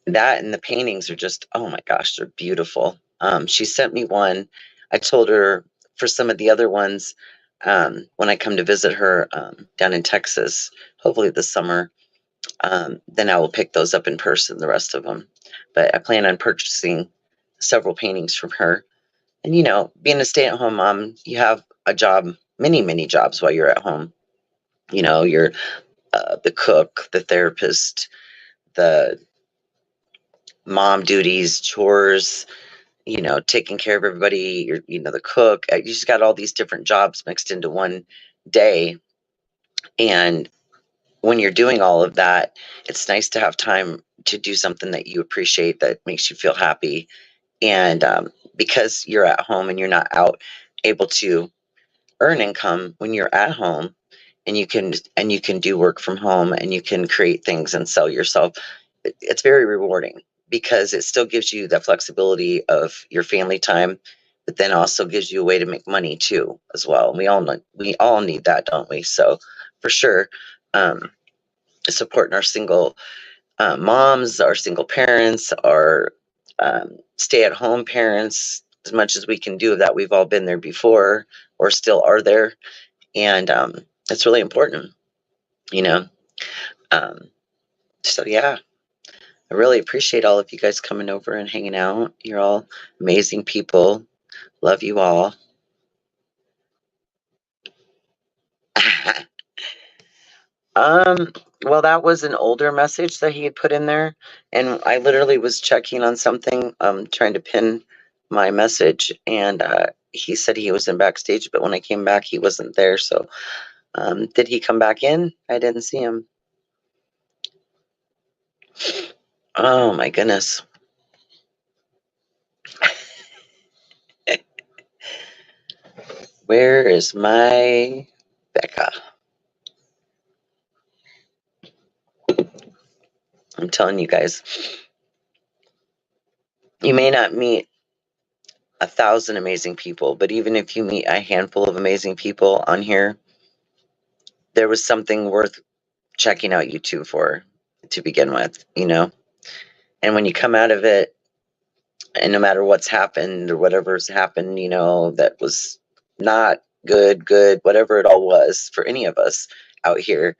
that and the paintings are just, oh my gosh, they're beautiful. She sent me one. I told her for some of the other ones, when I come to visit her down in Texas, hopefully this summer, then I will pick those up in person, the rest of them. But I plan on purchasing several paintings from her. And, being a stay-at-home mom, you have a job, many, many jobs while you're at home. You're the cook, the therapist, the mom duties, chores, taking care of everybody, the cook. You just got all these different jobs mixed into one day. And when you're doing all of that, it's nice to have time to do something that you appreciate, that makes you feel happy. And because you're at home and you're not out able to earn income when you're at home, and you can do work from home and you can create things and sell yourself, it's very rewarding because it still gives you the flexibility of your family time, but then also gives you a way to make money too as well. And we all need that, don't we? So for sure, um, supporting our single moms, our single parents, our stay-at-home parents, as much as we can do of that. We've all been there before or still are there. And it's really important, you know. Um, so yeah, I really appreciate all of you guys coming over and hanging out. You're all amazing people. Love you all. um, well, that was an older message that he had put in there, and I literally was checking on something, trying to pin my message, and he said he was in backstage, but when I came back, he wasn't there. So, did he come back in? I didn't see him. Oh my goodness. Where is my Becca? I'm telling you guys, you may not meet 1,000 amazing people, but even if you meet a handful of amazing people on here, there was something worth checking out YouTube for to begin with. And when you come out of it, and no matter what's happened or whatever's happened, that was not good, whatever it all was for any of us out here,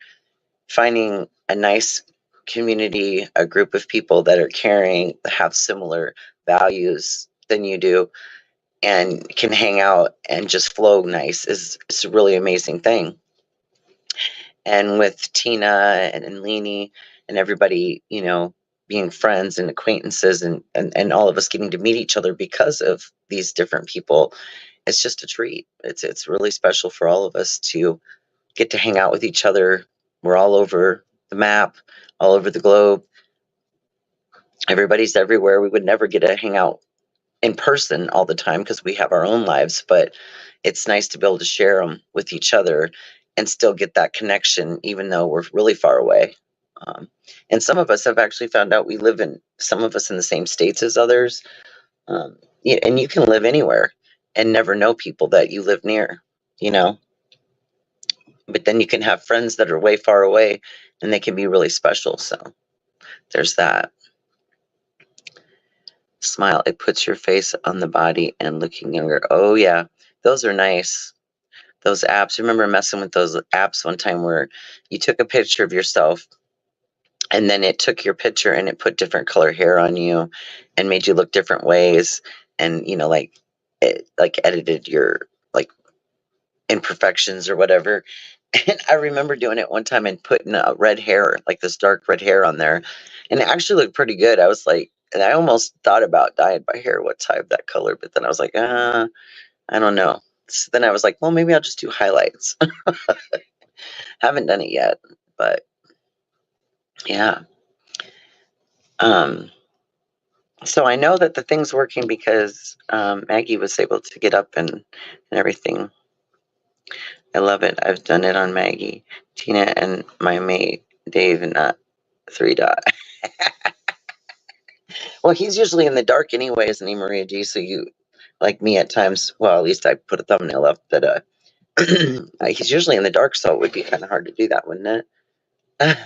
finding a nice community, a group of people that are caring, that have similar values than you do, and can hang out and just flow nice is a really amazing thing. And with Tina and Leanie and everybody, being friends and acquaintances, and all of us getting to meet each other because of these different people, it's just a treat. It's really special for all of us to get to hang out with each other. We're all over the map, all over the globe. Everybody's everywhere. We would never get to hang out in person all the time because we have our own lives, but it's nice to be able to share them with each other and still get that connection, even though we're really far away. And some of us have actually found out some of us in the same states as others. And you can live anywhere and never know people that you live near, you know, but then you can have friends that are way far away and they can be really special. So there's that. Smile. It puts your face on the body and looking younger. Oh yeah, those are nice. Those apps. Remember messing with those apps one time where you took a picture of yourself and then it took your picture and it put different color hair on you and made you look different ways, and like it like edited your like imperfections or whatever. And I remember doing it one time and putting red hair, like this dark red hair on there, and it actually looked pretty good. I was like, and I almost thought about dyeing my hair what type that color, but then I was like, I don't know. So then I was like, well, maybe I'll just do highlights. Haven't done it yet, but yeah. Um, so I know that the thing's working because Maggie was able to get up and everything. I love it. I've done it on Maggie, Tina, and my mate Dave, and not 3 Dot. Well, he's usually in the dark anyway, isn't he, Maria G? So you, like me at times, well, at least I put a thumbnail up that he's usually in the dark, so it would be kind of hard to do that, wouldn't it?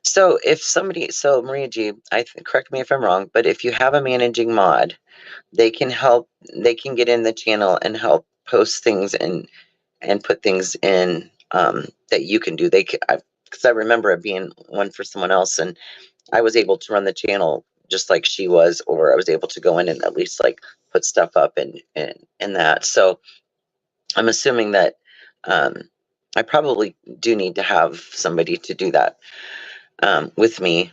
So if somebody, so Maria G, correct me if I'm wrong, but if you have a managing mod, they can help. They can get in the channel and help post things and put things in that you can do. They can, because I remember it being one for someone else, and I was able to run the channel just like she was, or I was able to go in and at least like put stuff up and that. So I'm assuming that um, I probably do need to have somebody to do that with me.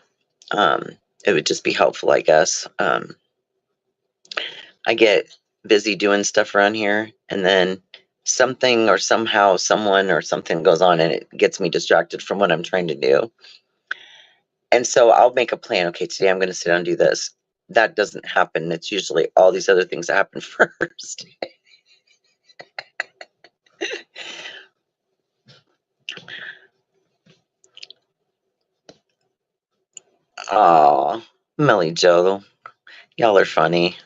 Um, it would just be helpful, I guess. I get busy doing stuff around here, and then something or somehow someone or something goes on and it gets me distracted from what I'm trying to do. And so I'll make a plan. Okay, today I'm going to sit down and do this. That doesn't happen. It's usually all these other things that happen first. Oh, Millie Joe, y'all are funny.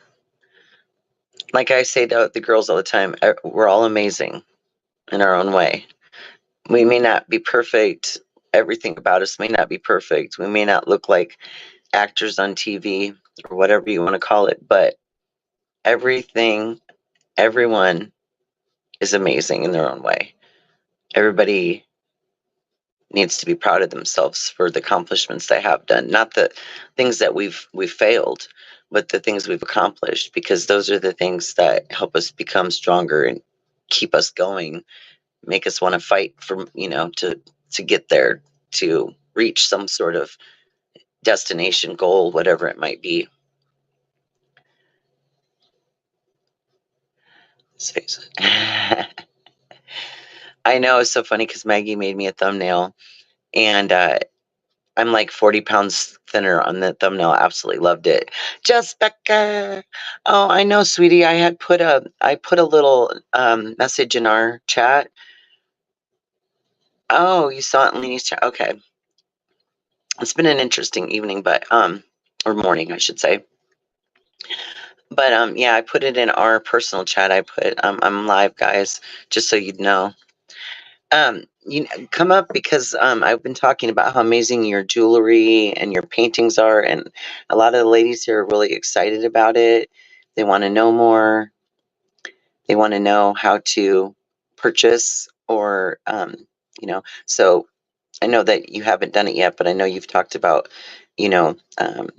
Like I say to the girls all the time, we're all amazing in our own way. We may not be perfect. Everything about us may not be perfect. We may not look like actors on TV or whatever you want to call it, but everything, everyone is amazing in their own way. Everybody needs to be proud of themselves for the accomplishments they have done, not the things that we've failed, but the things we've accomplished, because those are the things that help us become stronger and keep us going, make us want to fight for, to get there, to reach some sort of destination, goal, whatever it might be. I know, it's so funny because Maggie made me a thumbnail, and I'm like 40 pounds thinner on the thumbnail. I absolutely loved it. Just Becca. Oh, I know, sweetie. I put a little message in our chat. Oh, you saw it in Leanie's chat. Okay. It's been an interesting evening, but or morning, I should say. But yeah, I put it in our personal chat. I put I'm live, guys, just so you'd know. You come up because I've been talking about how amazing your jewelry and your paintings are, and a lot of the ladies here are really excited about it. They want to know more. They want to know how to purchase, or So I know that you haven't done it yet, but I know you've talked about, you know, um,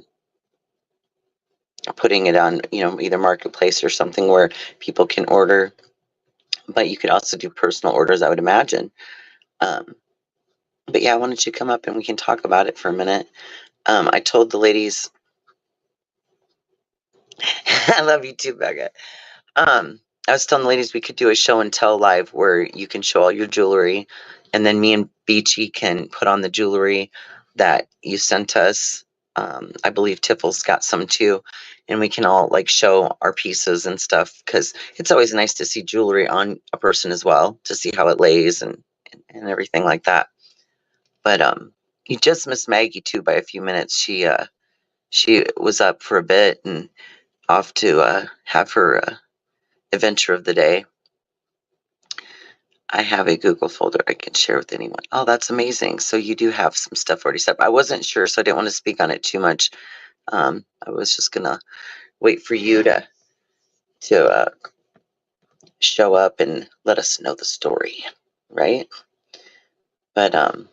putting it on, either marketplace or something where people can order. But you could also do personal orders, I would imagine. Um, but yeah, why don't you come up and we can talk about it for a minute? I told the ladies, I love you too, Becca. I was telling the ladies we could do a show and tell live where you can show all your jewelry, and then me and Beachy can put on the jewelry that you sent us. I believe Tiffle's got some too, and we can all like show our pieces and stuff, because it's always nice to see jewelry on a person as well, to see how it lays and everything like that. But you just missed Maggie too by a few minutes. She was up for a bit and off to have her adventure of the day. I have a Google folder I can share with anyone. Oh, that's amazing. So you do have some stuff already set up. I wasn't sure, so I didn't want to speak on it too much. I was just gonna wait for you to show up and let us know the story, right? But I'm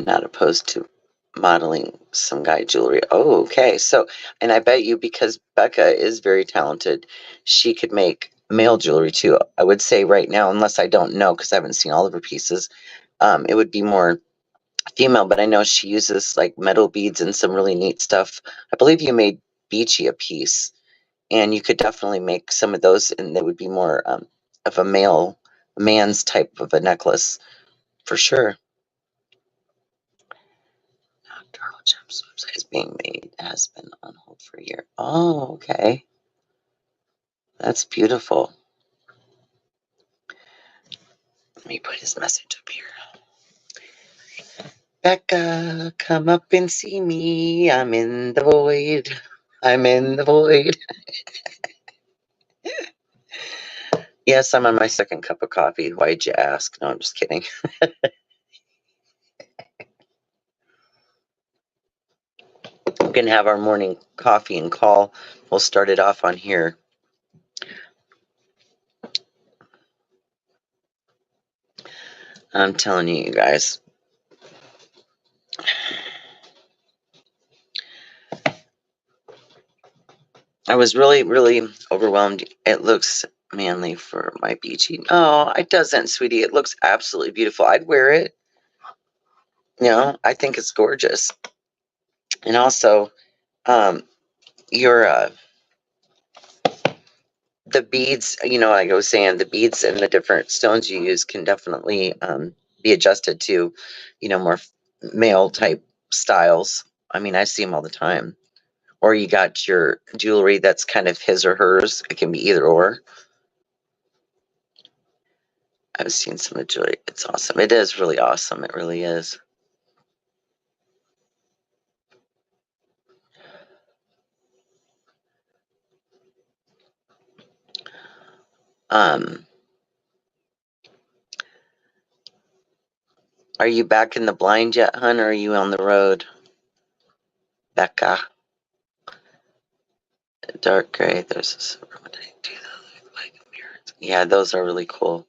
not opposed to modeling some guy jewelry. Oh, okay. So, and I bet you, because Becca is very talented, she could make male jewelry too. I would say right now, unless I don't know because I haven't seen all of her pieces, it would be more female. But I know she uses like metal beads and some really neat stuff. I believe you made Beachy a piece, and you could definitely make some of those, and they would be more of a man's type of a necklace for sure. Nocturnal Gems website is being made. It has been on hold for a year. Oh, okay. That's beautiful. Let me put his message up here. Becca, come up and see me. I'm in the void. I'm in the void. Yes, I'm on my second cup of coffee. Why'd you ask? No, I'm just kidding. We can have our morning coffee and call. We'll start it off on here. I'm telling you guys. I was really, really overwhelmed. It looks manly for my beachy. Oh, it doesn't, sweetie. It looks absolutely beautiful. I'd wear it. I think it's gorgeous. And also, your the beads, like I was saying, the beads and the different stones you use can definitely be adjusted to, more male type styles. I mean, I see them all the time. Or you got your jewelry that's kind of his or hers. It can be either or. I've seen some of the jewelry. It's awesome. It is really awesome. It really is. Are you back in the blind yet, hun, or are you on the road? Becca. Dark gray. There's a silver one. Yeah, those are really cool.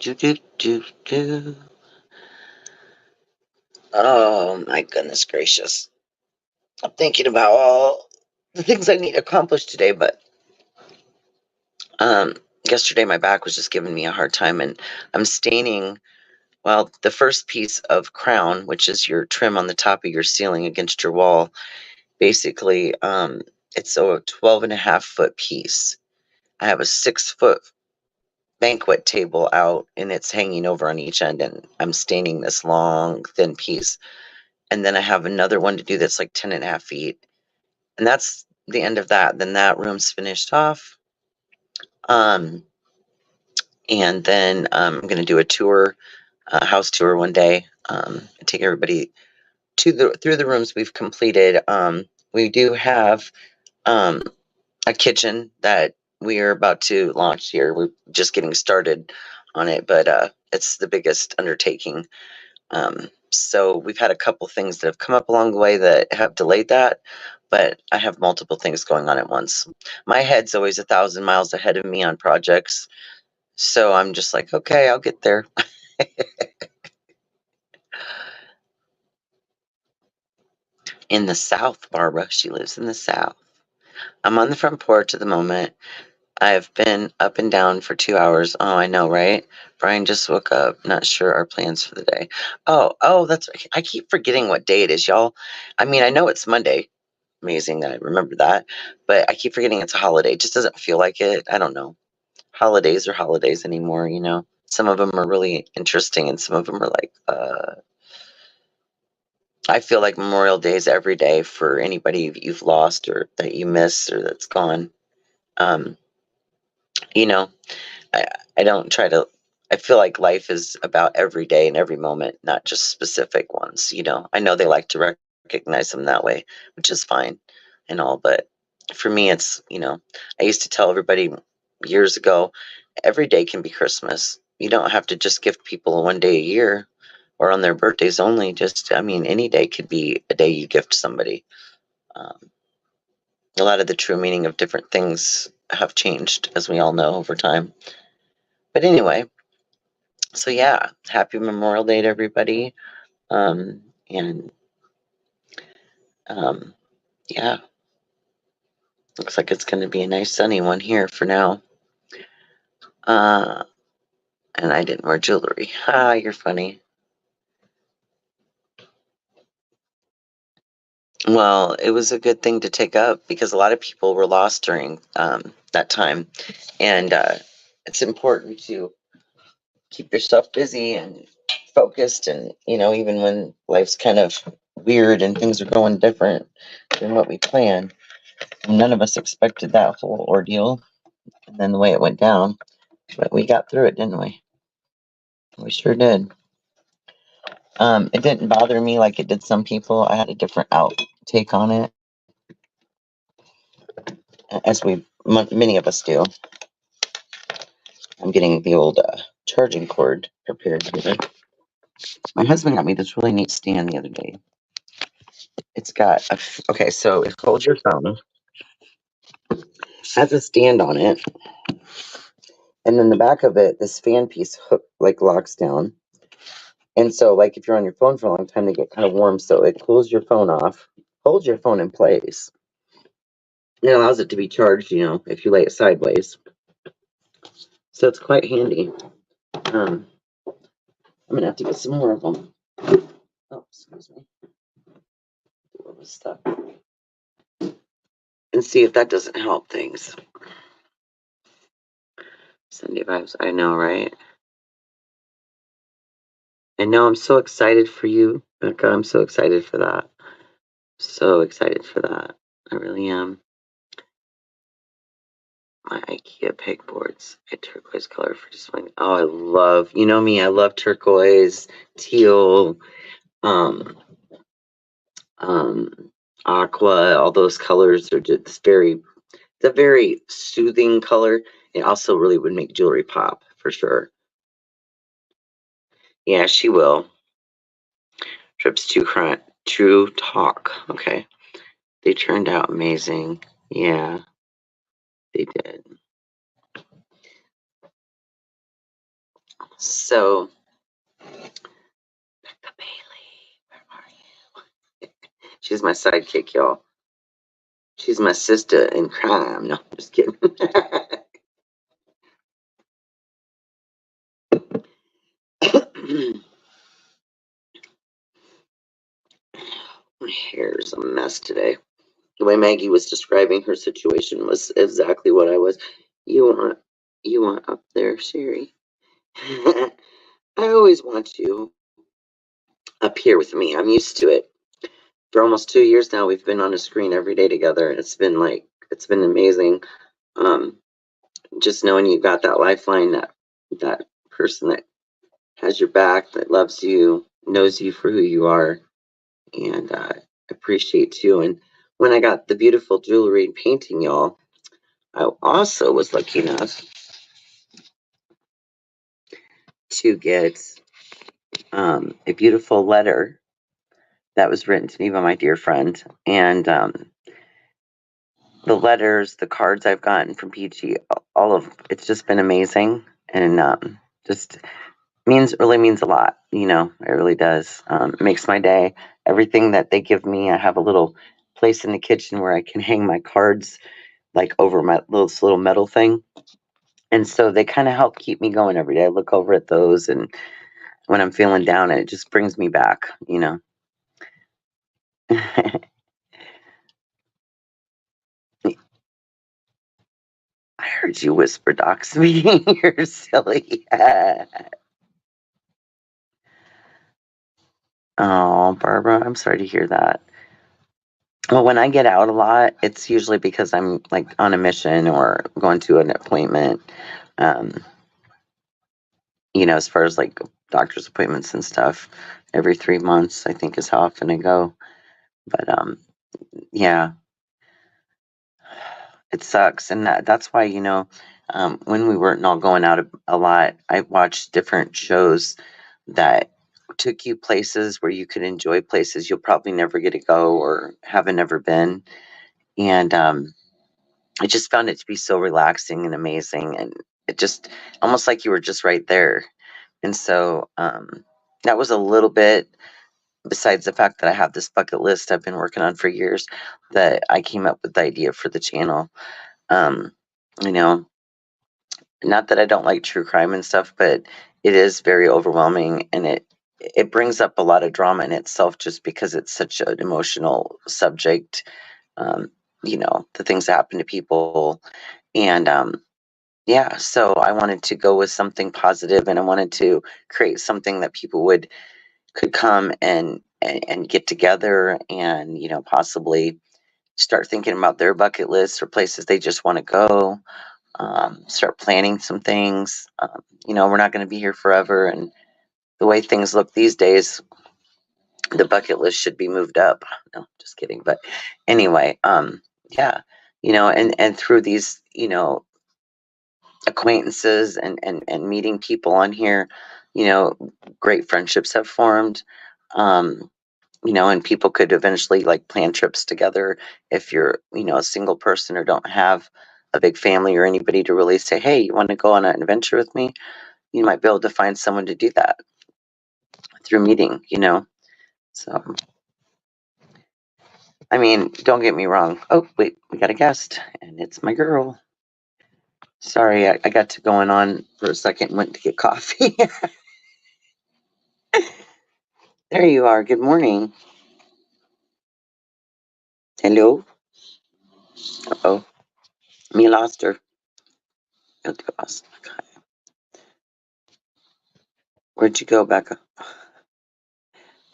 Do, do, do, do. Oh, my goodness gracious. I'm thinking about all the things I need to accomplish today, but yesterday my back was just giving me a hard time, and I'm staining, well, the first piece of crown, which is your trim on the top of your ceiling against your wall. Basically, it's a 12.5-foot piece. I have a 6-foot banquet table out, and it's hanging over on each end, and I'm staining this long, thin piece. And then I have another one to do that's like 10.5 feet. And that's the end of that. Then that room's finished off. And then I'm going to do a tour, a house tour one day, take everybody through the rooms we've completed. We do have a kitchen that we are about to launch here. We're just getting started on it, but it's the biggest undertaking. So we've had a couple things that have come up along the way that have delayed that, but I have multiple things going on at once. My head's always 1,000 miles ahead of me on projects, so I'm just like, okay, I'll get there. In the South, Barbara. She lives in the South. I'm on the front porch at the moment. I've been up and down for 2 hours. Oh, I know, right? Brian just woke up. Not sure our plans for the day. Oh, that's. I keep forgetting what day it is, y'all. I mean, I know it's Monday. Amazing that I remember that, but I keep forgetting it's a holiday. It just doesn't feel like it. I don't know. Holidays are holidays anymore. Some of them are really interesting, and some of them are like. I feel like Memorial Day is every day for anybody you've lost or that you miss or that's gone. Um, you know, I, I don't try to. I feel like life is about every day and every moment, not just specific ones. I know they like to recognize them that way, which is fine and all, but for me, I used to tell everybody years ago, every day can be Christmas. You don't have to just gift people one day a year or on their birthdays only. I mean, any day could be a day you gift somebody. Um, a lot of the true meaning of different things have changed, as we all know, over time. But anyway, so yeah, happy Memorial Day to everybody. And um, yeah, looks like it's going to be a nice sunny one here for now. And I didn't wear jewelry. Ha, you're funny. Well, it was a good thing to take up because a lot of people were lost during that time. And it's important to keep yourself busy and focused. And, even when life's kind of weird and things are going different than what we planned. And none of us expected that whole ordeal and then the way it went down. But we got through it, didn't we? We sure did. It didn't bother me like it did some people. I had a different take on it, as many of us do. I'm getting the old charging cord prepared here. My husband got me this really neat stand the other day. It's got okay, so it holds your phone, has a stand on it, and then the back of it, this fan piece locks down. And so, like, if you're on your phone for a long time, they get kind of warm, so it cools your phone off, holds your phone in place. It allows it to be charged, if you lay it sideways. So it's quite handy. I'm gonna have to get some more of them. Oh, excuse me. What was stuck? And see if that doesn't help things. Sunday vibes, I know, right? I know, I'm so excited for you, Becca. I'm so excited for that. So excited for that. I really am. My IKEA pegboards, a turquoise color for displaying. Oh, I love, you know me, I love turquoise, teal, aqua. All those colors are just it's a very soothing color. It also really would make jewelry pop for sure. Yeah, she will. Trips to True Talk. Okay. They turned out amazing. Yeah, they did. So, Becca Bailey, where are you? She's my sidekick, y'all. She's my sister in crime. No, I'm just kidding. My hair's a mess today. The way Maggie was describing her situation was exactly what I was. You want up there, Sherry? I always want you up here with me. I'm used to it. For almost 2 years now, we've been on a screen every day together, and it's been amazing. Um, just knowing you got that lifeline, that person that has your back, that loves you, knows you for who you are, and appreciates you. And when I got the beautiful jewelry and painting, y'all, I also was lucky enough to get a beautiful letter that was written to me by my dear friend. And the letters, the cards I've gotten from PG, all of it's just been amazing. And just really means a lot. It really does. It makes my day. Everything that they give me, I have a little place in the kitchen where I can hang my cards, like over my little metal thing. And so they kind of help keep me going every day. I look over at those, and when I'm feeling down, and it just brings me back. I heard you whisper, Docs me. You're silly. Oh, Barbara, I'm sorry to hear that. Well, when I get out a lot, it's usually because I'm like on a mission or going to an appointment. Um, as far as like doctor's appointments and stuff, every 3 months, I think is how often I go. But yeah, it sucks. And that's why, when we weren't all going out a lot, I watched different shows that took you places where you could enjoy places you'll probably never get to go or haven't ever been. And I just found it to be so relaxing and amazing, and it just almost like you were just right there. And so that was a little bit, besides the fact that I have this bucket list I've been working on for years, that I came up with the idea for the channel. Um, you know, not that I don't like true crime and stuff, but it is very overwhelming, and it brings up a lot of drama in itself just because it's such an emotional subject. Um, the things that happen to people. And yeah, so I wanted to go with something positive, and I wanted to create something that people could come and and get together and, possibly start thinking about their bucket lists or places they just want to go. Start planning some things. We're not going to be here forever, and the way things look these days, the bucket list should be moved up. No, just kidding. But anyway, yeah, and through these, acquaintances and meeting people on here, you know, great friendships have formed. Um, and people could eventually like plan trips together if you're, a single person or don't have a big family or anybody to really say, hey, you want to go on an adventure with me? You might be able to find someone to do that through meeting. So, I mean, don't get me wrong. Oh, wait, we got a guest, and it's my girl. Sorry, I got to going on for a second, went to get coffee. There you are. Good morning. Hello. Oh, me lost her. Where'd you go, Becca?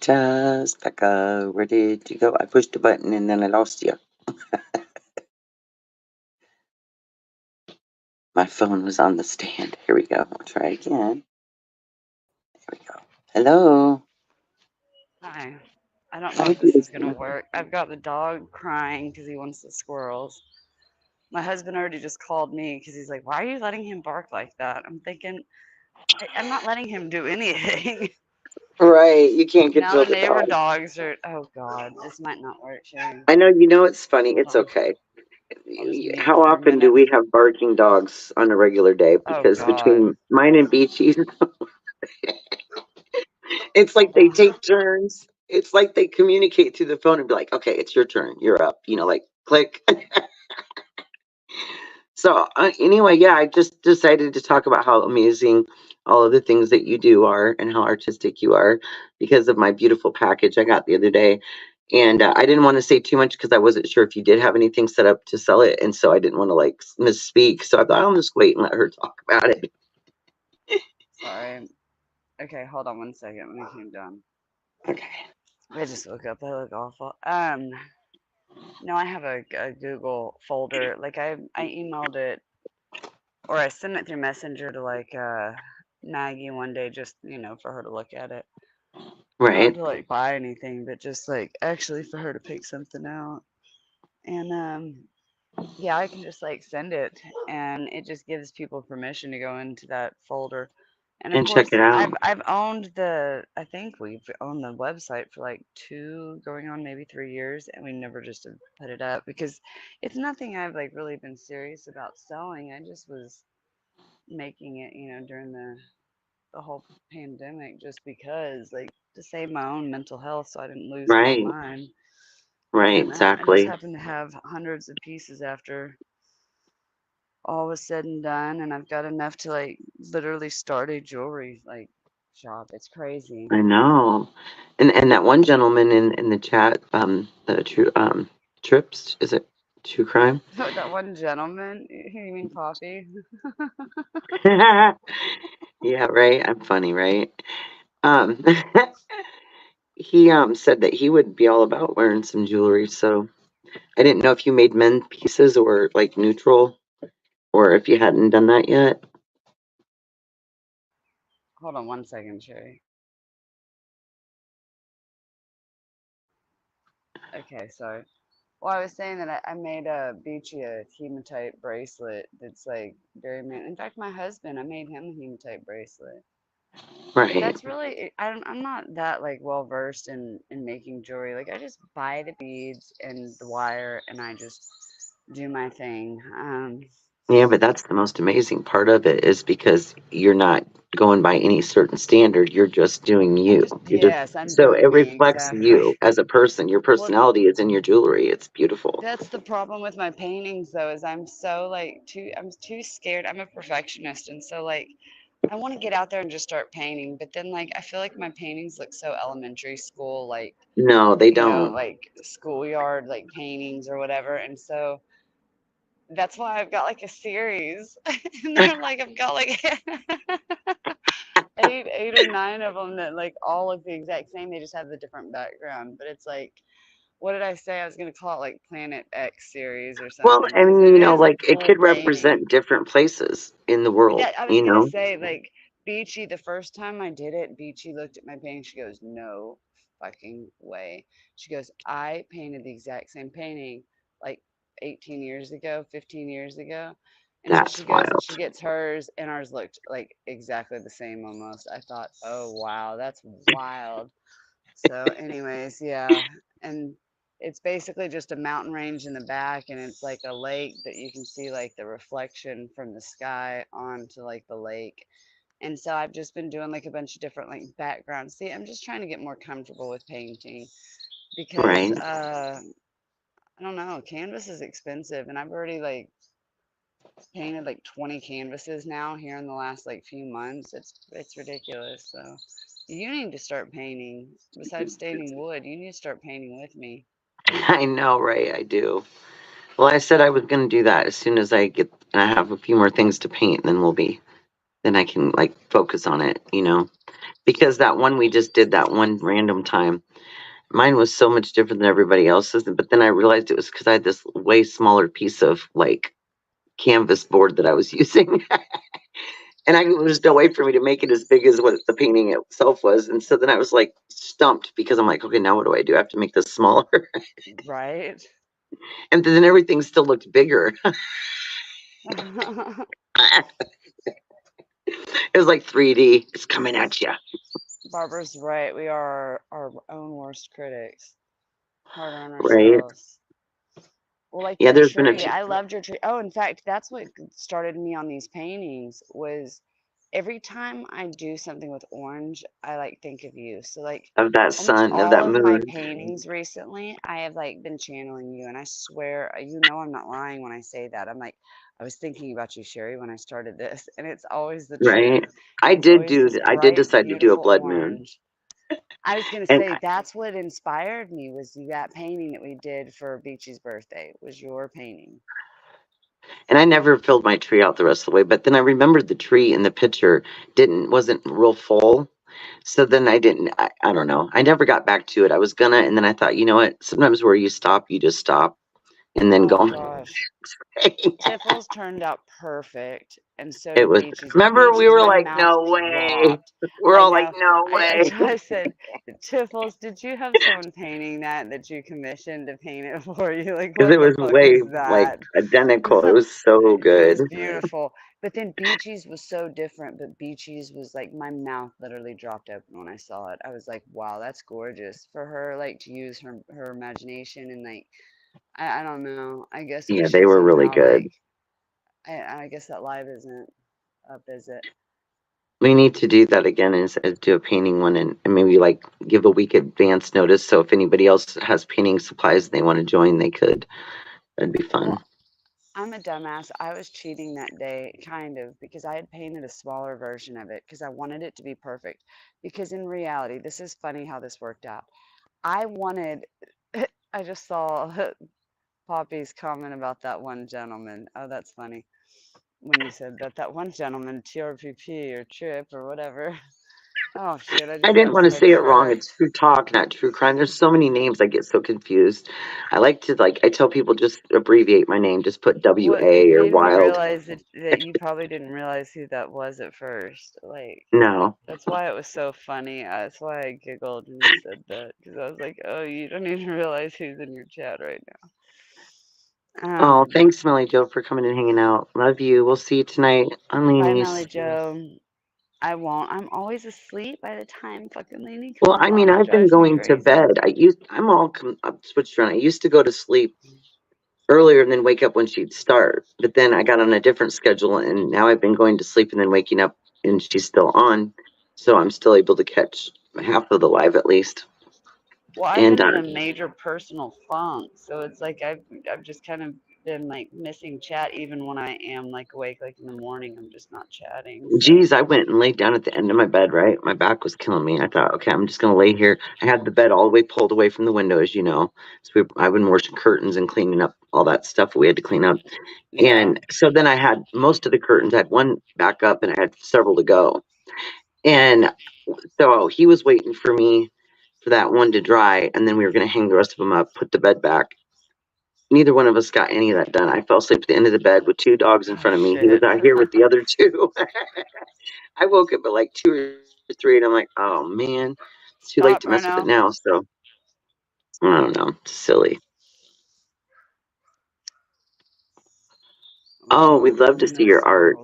Just Becca, where did you go? I pushed the button and then I lost you. My phone was on the stand. Here we go. We'll try again. There we go. Hello. Hi. I don't know Hi, if this is beautiful. gonna work. I've got the dog crying because he wants the squirrels. My husband already just called me because he's like, "Why are you letting him bark like that?" I'm thinking, I'm not letting him do anything. Right, you can't Now control the the neighbor dog. dogs are. Oh God, this might not work, Sherry. I know, it's funny. Hold It's on. okay. I'll just mute How for a often do minute. we have barking dogs on a regular day? Oh Because God. between mine and Beachy, it's like Hold they on. take turns. It's like they communicate through the phone and be like, okay, it's your turn. You're up. Like click. So, anyway, yeah, I just decided to talk about how amazing all of the things that you do are and how artistic you are because of my beautiful package I got the other day. And I didn't want to say too much because I wasn't sure if you did have anything set up to sell it. And so I didn't want to like misspeak. So I thought I'll just wait and let her talk about it. Sorry. Okay, hold on one second. Let me came down. Okay. I just woke up. I look awful. No, I have a Google folder. Like I emailed it or I sent it through Messenger to like Maggie one day, just for her to look at it, not Right. to like buy anything, but just like actually for her to pick something out. And yeah, I can just like send it, and it just gives people permission to go into that folder. And of And check course, it I've out. I've owned the I think we've owned the website for like going on maybe 3 years, and we never just have put it up because it's nothing I've like really been serious about selling. I just was making it, during the whole pandemic just because, like, to save my own mental health so I didn't lose my Right. mind. Right. And I just Exactly. happened to have hundreds of pieces after all was said and done, and I've got enough to like literally start a jewelry like shop. It's crazy. I know. And that one gentleman in the chat, the true trips, is it true crime? That one gentleman, you mean Poppy? Yeah, right. I'm funny, right? Um, he said that he would be all about wearing some jewelry. So I didn't know if you made men pieces or like neutral, or if you hadn't done that yet. Hold on one second, Sherry. Okay, sorry. Well, I was saying that I made a Beachy a hematite bracelet that's like very man. In fact, my husband, I made him a hematite bracelet. But Right. that's really I'm not that like well versed in making jewelry. Like I just buy the beads and the wire and I just do my thing. Yeah, but that's the most amazing part of it is because you're not going by any certain standard. You're just doing I'm you. just You're just yes, I'm so it doing me reflects exactly. you as a person. Your Well, personality is in your jewelry. It's beautiful. that's the problem with my paintings though, is I'm too scared. I'm a perfectionist and so like I want to get out there and just start painting, but then like I feel like my paintings look so elementary school, like No, they don't. like schoolyard like paintings or whatever. And so that's why I've got like a series. And they're like I've got like eight or nine of them that like all look the exact same. They just have the different background. But it's like, what did I say? I was gonna call it like Planet X series or Well, something because and it is a like it cool could painting. represent different places in the world, Yeah, I was you gonna know? say like Beachy. The first time I did it, Beachy looked at my painting. She goes, "No fucking way." She goes, "I painted the exact same painting like 18 years ago, 15 years ago." And so she That's goes and wild. she gets hers, and ours looked like exactly the same almost. I thought, "Oh wow, that's wild." So, anyways, yeah, and it's basically just a mountain range in the back, and it's like a lake that you can see like the reflection from the sky onto like the lake. And so I've just been doing like a bunch of different like backgrounds. See, I'm just trying to get more comfortable with painting because Right? I don't know, canvas is expensive, and I've already like painted like 20 canvases now here in the last like few months. It's ridiculous. So you need to start painting. Besides staining wood, you need to start painting with me. I know, right? I do. Well, I said I was going to do that as soon as I have a few more things to paint, and then I can like focus on it, because that one we just did that one random time, mine was so much different than everybody else's. But then I realized it was because I had this way smaller piece of like canvas board that I was using. And there was no way for me to make it as big as what the painting itself was. And so then I was like stumped because I'm like, okay, now what do I do? I have to make this smaller. Right? And then everything still looked bigger. It was like 3D. It's coming at you. Barbara's right. We are our own worst critics. Harder on Right. ourselves. Well, like Yeah, your there's been a tree, few I loved your tree. Oh, in fact, that's what started me on these paintings was every time I do something with orange, I like think of you. So like of that almost sun, of all that of my moon. paintings recently, I have like been channeling you, and I swear, you know, I'm not lying when I say that. I'm like, I was thinking about you, Sherry, when I started this, and it's always the Right. truth. It's always this I did bright, decide to do a beautiful blood moon. orange. I was gonna And say that's what inspired me was that painting that we did for Beachy's birthday was your painting. I never filled my tree out the rest of the way, but then I remembered the tree in the picture wasn't real full. So then I didn't, I don't know. I never got back to it. I was gonna, and then I thought, you know what? Sometimes where you stop, you just stop and then go Oh on. gosh. Tiffles turned out perfect, and so It did was, Beaches. remember, we Beaches, were my like, mouth no way. dropped. We're I all like, know. no way. So I said, Tiffles, did you have someone painting that you commissioned to paint it for you? Like, Because what it the was fuck way is like that? identical. It was so It good. was beautiful. But then Beaches was so different. But Beaches was like my mouth literally dropped open when I saw it. I was like, wow, that's gorgeous for her. Like to use her imagination and like I don't know. I guess because Yeah, she they were really somehow good. like I guess that live isn't up, is it? We need to do that again is do a painting one and maybe like give a week advance notice. So if anybody else has painting supplies and they want to join, they could. That'd be fun. Well, I'm a dumbass. I was cheating that day, kind of, because I had painted a smaller version of it because I wanted it to be perfect. Because in reality, this is funny how this worked out. I wanted, I just saw Poppy's comment about that one gentleman. Oh, that's funny. When you said that one gentleman, TRPP or Trip or whatever. Oh, shit. I I just didn't got want to so say it wrong. triggered. It's true talk, not true crime. There's so many names I get so confused. I like to I tell people just abbreviate my name, just put Well, WA you or didn't Wild. realize that you probably didn't realize who that was at first. Like, No. that's why it was so funny. That's why I giggled when you said that because I was like, "Oh, you don't even realize who's in your chat right now." Oh, thanks, Melly Joe, for coming and hanging out. Love you. We'll see you tonight on Bye, Melly Leanie's. Joe. I won't. I'm always asleep by the time fucking Lainey Well, comes I mean, on. It I've been drives me going to crazy. bed. I'm switched around. I used to go to sleep earlier and then wake up when she'd start. But then I got on a different schedule and now I've been going to sleep and then waking up and she's still on. So I'm still able to catch half of the live at least. Well, I've And been in a major personal funk, so it's like I've just kind of been like missing chat even when I am like awake, like in the morning. I'm just not chatting. So geez, I went and laid down at the end of my bed, right? My back was killing me. I thought, okay, I'm just going to lay here. I had the bed all the way pulled away from the window, as you know. So I've been washing curtains and cleaning up all that stuff we had to clean up. yeah. And so then I had most of the curtains. I had one back up and I had several to go. And so he was waiting for me for that one to dry, and then we were going to hang the rest of them up, put the bed back. Neither one of us got any of that done. I fell asleep at the end of the bed with 2 dogs in Oh, front of me. He was shit. out here with the other 2. I woke up at like 2 or 3, and I'm like, oh man, it's too late Stop to right mess with it now. now. So I don't know, silly. Oh, we'd love to see your art.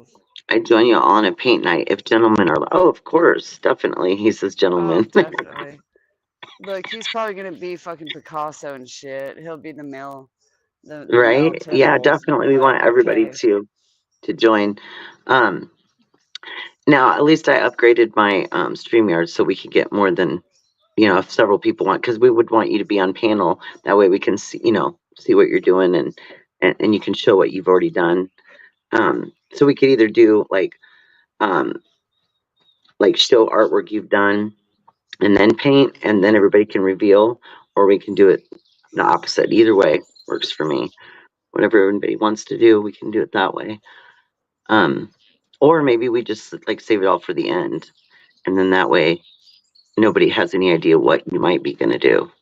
I'd join you all on a paint night if gentlemen are. Oh, of course, definitely. He says Oh, gentlemen. definitely. Look, he's probably gonna be fucking Picasso and shit. He'll be the male Right? Yeah, Tibbles. definitely. We But want everybody okay. to join. Um, Now, at least I upgraded my StreamYard so we could get more than, if several people want, because we would want you to be on panel. That way we can see, see what you're doing, and you can show what you've already done. So we could either do um, like show artwork you've done and then paint, and then everybody can reveal, or we can do it the opposite. Either way works for me. Whatever everybody wants to do, we can do it that way. Um, or maybe we just like save it all for the end, and then that way nobody has any idea what you might be going to do.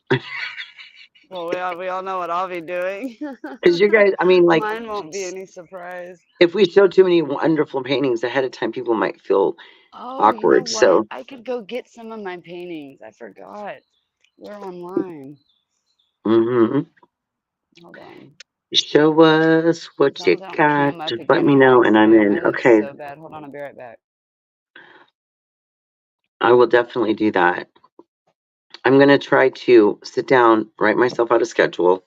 Well, we all know what I'll be doing. Because you guys, I mean, like, Mine won't be any surprise. if we show too many wonderful paintings ahead of time, people might feel Oh, you know awkward. what? So, I could go get some of my paintings. I forgot. We're online. hmm Hold on. show us what you Someone's out in the got. cam up Just let again me on know, and I'm accident. in. I look Okay, so bad. Hold on, I'll be right back. I will definitely do that. I'm going to try to sit down, write myself out a schedule,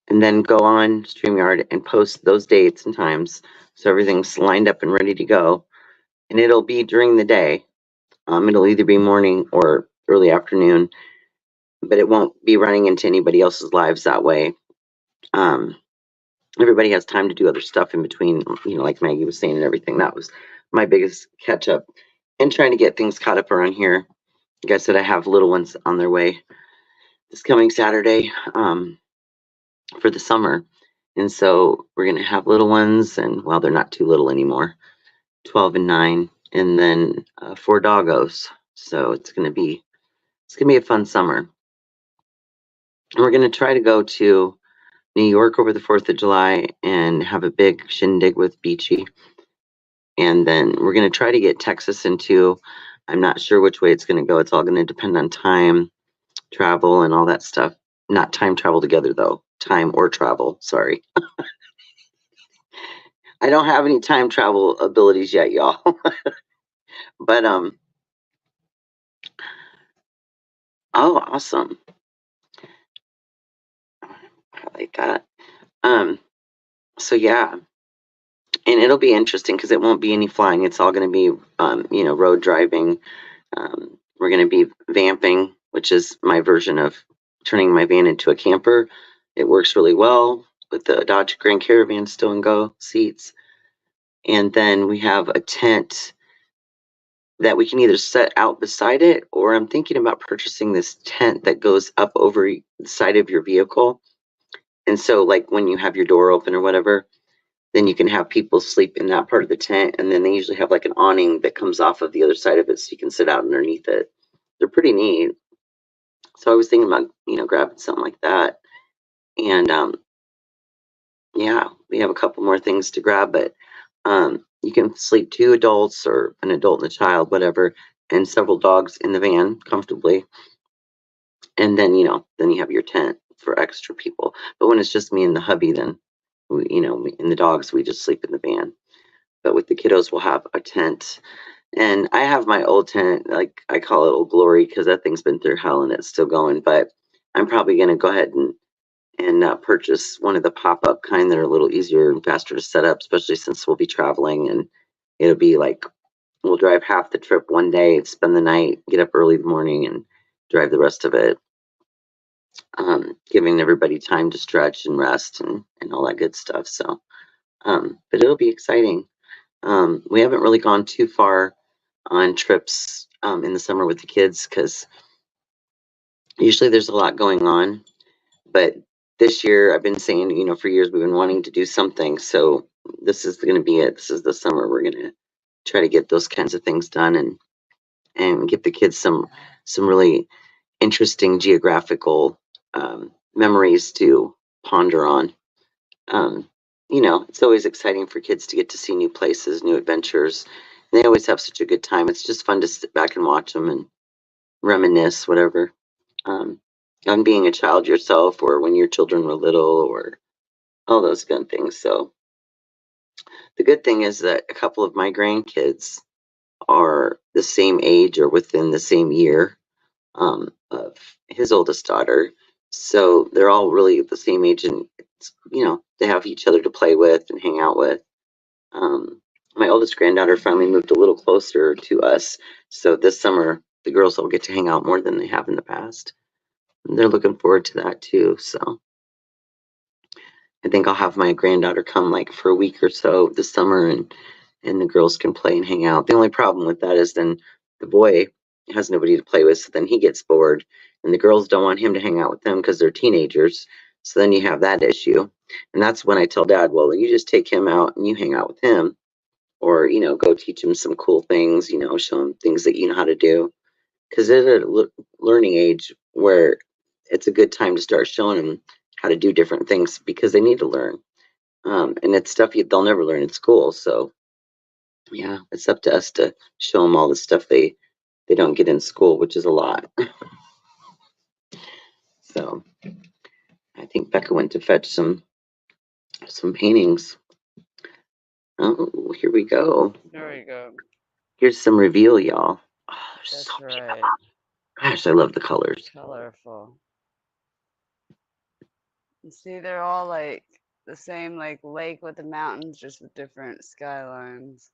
and then go on StreamYard and post those dates and times so everything's lined up and ready to go. And it'll be during the day. It'll either be morning or early afternoon, but it won't be running into anybody else's lives that way. Um, Everybody has time to do other stuff in between, like Maggie was saying and everything. That was my biggest catch up and trying to get things caught up around here. Like I said, I have little ones on their way this coming Saturday for the summer. And so we're going to have little ones, and well, they're not too little anymore, 12 and 9, and then 4 doggos. So it's going to be a fun summer. And we're going to try to go to New York over the 4th of July and have a big shindig with Beachy. And then we're going to try to get Texas into. I'm not sure which way it's going to go. It's all going to depend on time, travel, and all that stuff. Not time travel together, though. Time or travel. Sorry. I don't have any time travel abilities yet, y'all. But, oh, awesome. I like that. Um, so, yeah. And it'll be interesting because it won't be any flying. It's all going to be, road driving. We're going to be vamping, which is my version of turning my van into a camper. It works really well with the Dodge Grand Caravan stow and go seats. And then we have a tent that we can either set out beside it, or I'm thinking about purchasing this tent that goes up over the side of your vehicle. And so, like, when you have your door open or whatever, then you can have people sleep in that part of the tent. And then they usually have like an awning that comes off of the other side of it so you can sit out underneath it. They're pretty neat. So I was thinking about, grabbing something like that. And yeah, we have a couple more things to grab, but you can sleep 2 adults or an adult and a child, whatever, and several dogs in the van comfortably. And then, then you have your tent for extra people. But when it's just me and the hubby, then, me and the dogs, we just sleep in the van. But with the kiddos, we'll have a tent. And I have my old tent, like I call it Old Glory, because that thing's been through hell and it's still going. But I'm probably going to go ahead and purchase one of the pop-up kind that are a little easier and faster to set up, especially since we'll be traveling. And it'll be like we'll drive half the trip one day, spend the night, get up early in the morning, and drive the rest of it, giving everybody time to stretch and rest and all that good stuff. So, but it'll be exciting. We haven't really gone too far on trips in the summer with the kids because usually there's a lot going on. But this year, I've been saying, for years, we've been wanting to do something. So this is going to be it. This is the summer. We're going to try to get those kinds of things done. And and give the kids some really interesting geographical memories to ponder on. Um, it's always exciting for kids to get to see new places, new adventures. They always have such a good time. It's just fun to sit back and watch them and reminisce, whatever. Um, on being a child yourself, or when your children were little, or all those good things. So the good thing is that a couple of my grandkids are the same age or within the same year of his oldest daughter. So they're all really the same age, and they have each other to play with and hang out with. My oldest granddaughter finally moved a little closer to us, so this summer the girls will get to hang out more than they have in the past. And they're looking forward to that too. So I think I'll have my granddaughter come like for a week or so this summer, and the girls can play and hang out. The only problem with that is then the boy has nobody to play with, so then he gets bored, and the girls don't want him to hang out with them because they're teenagers. So then you have that issue, and that's when I tell Dad, well, you just take him out and you hang out with him, or go teach him some cool things, show him things that you know how to do, because they're at a learning age where it's a good time to start showing them how to do different things because they need to learn. And it's stuff they'll never learn in school. So yeah, it's up to us to show them all the stuff they don't get in school, which is a lot. So I think Becca went to fetch some paintings. Oh, here we go. There we go. Here's some reveal, y'all. Oh, they're That's so cute. right. Gosh, I love the colors. Colorful. You see, they're all like the same, like lake with the mountains, just with different skylines.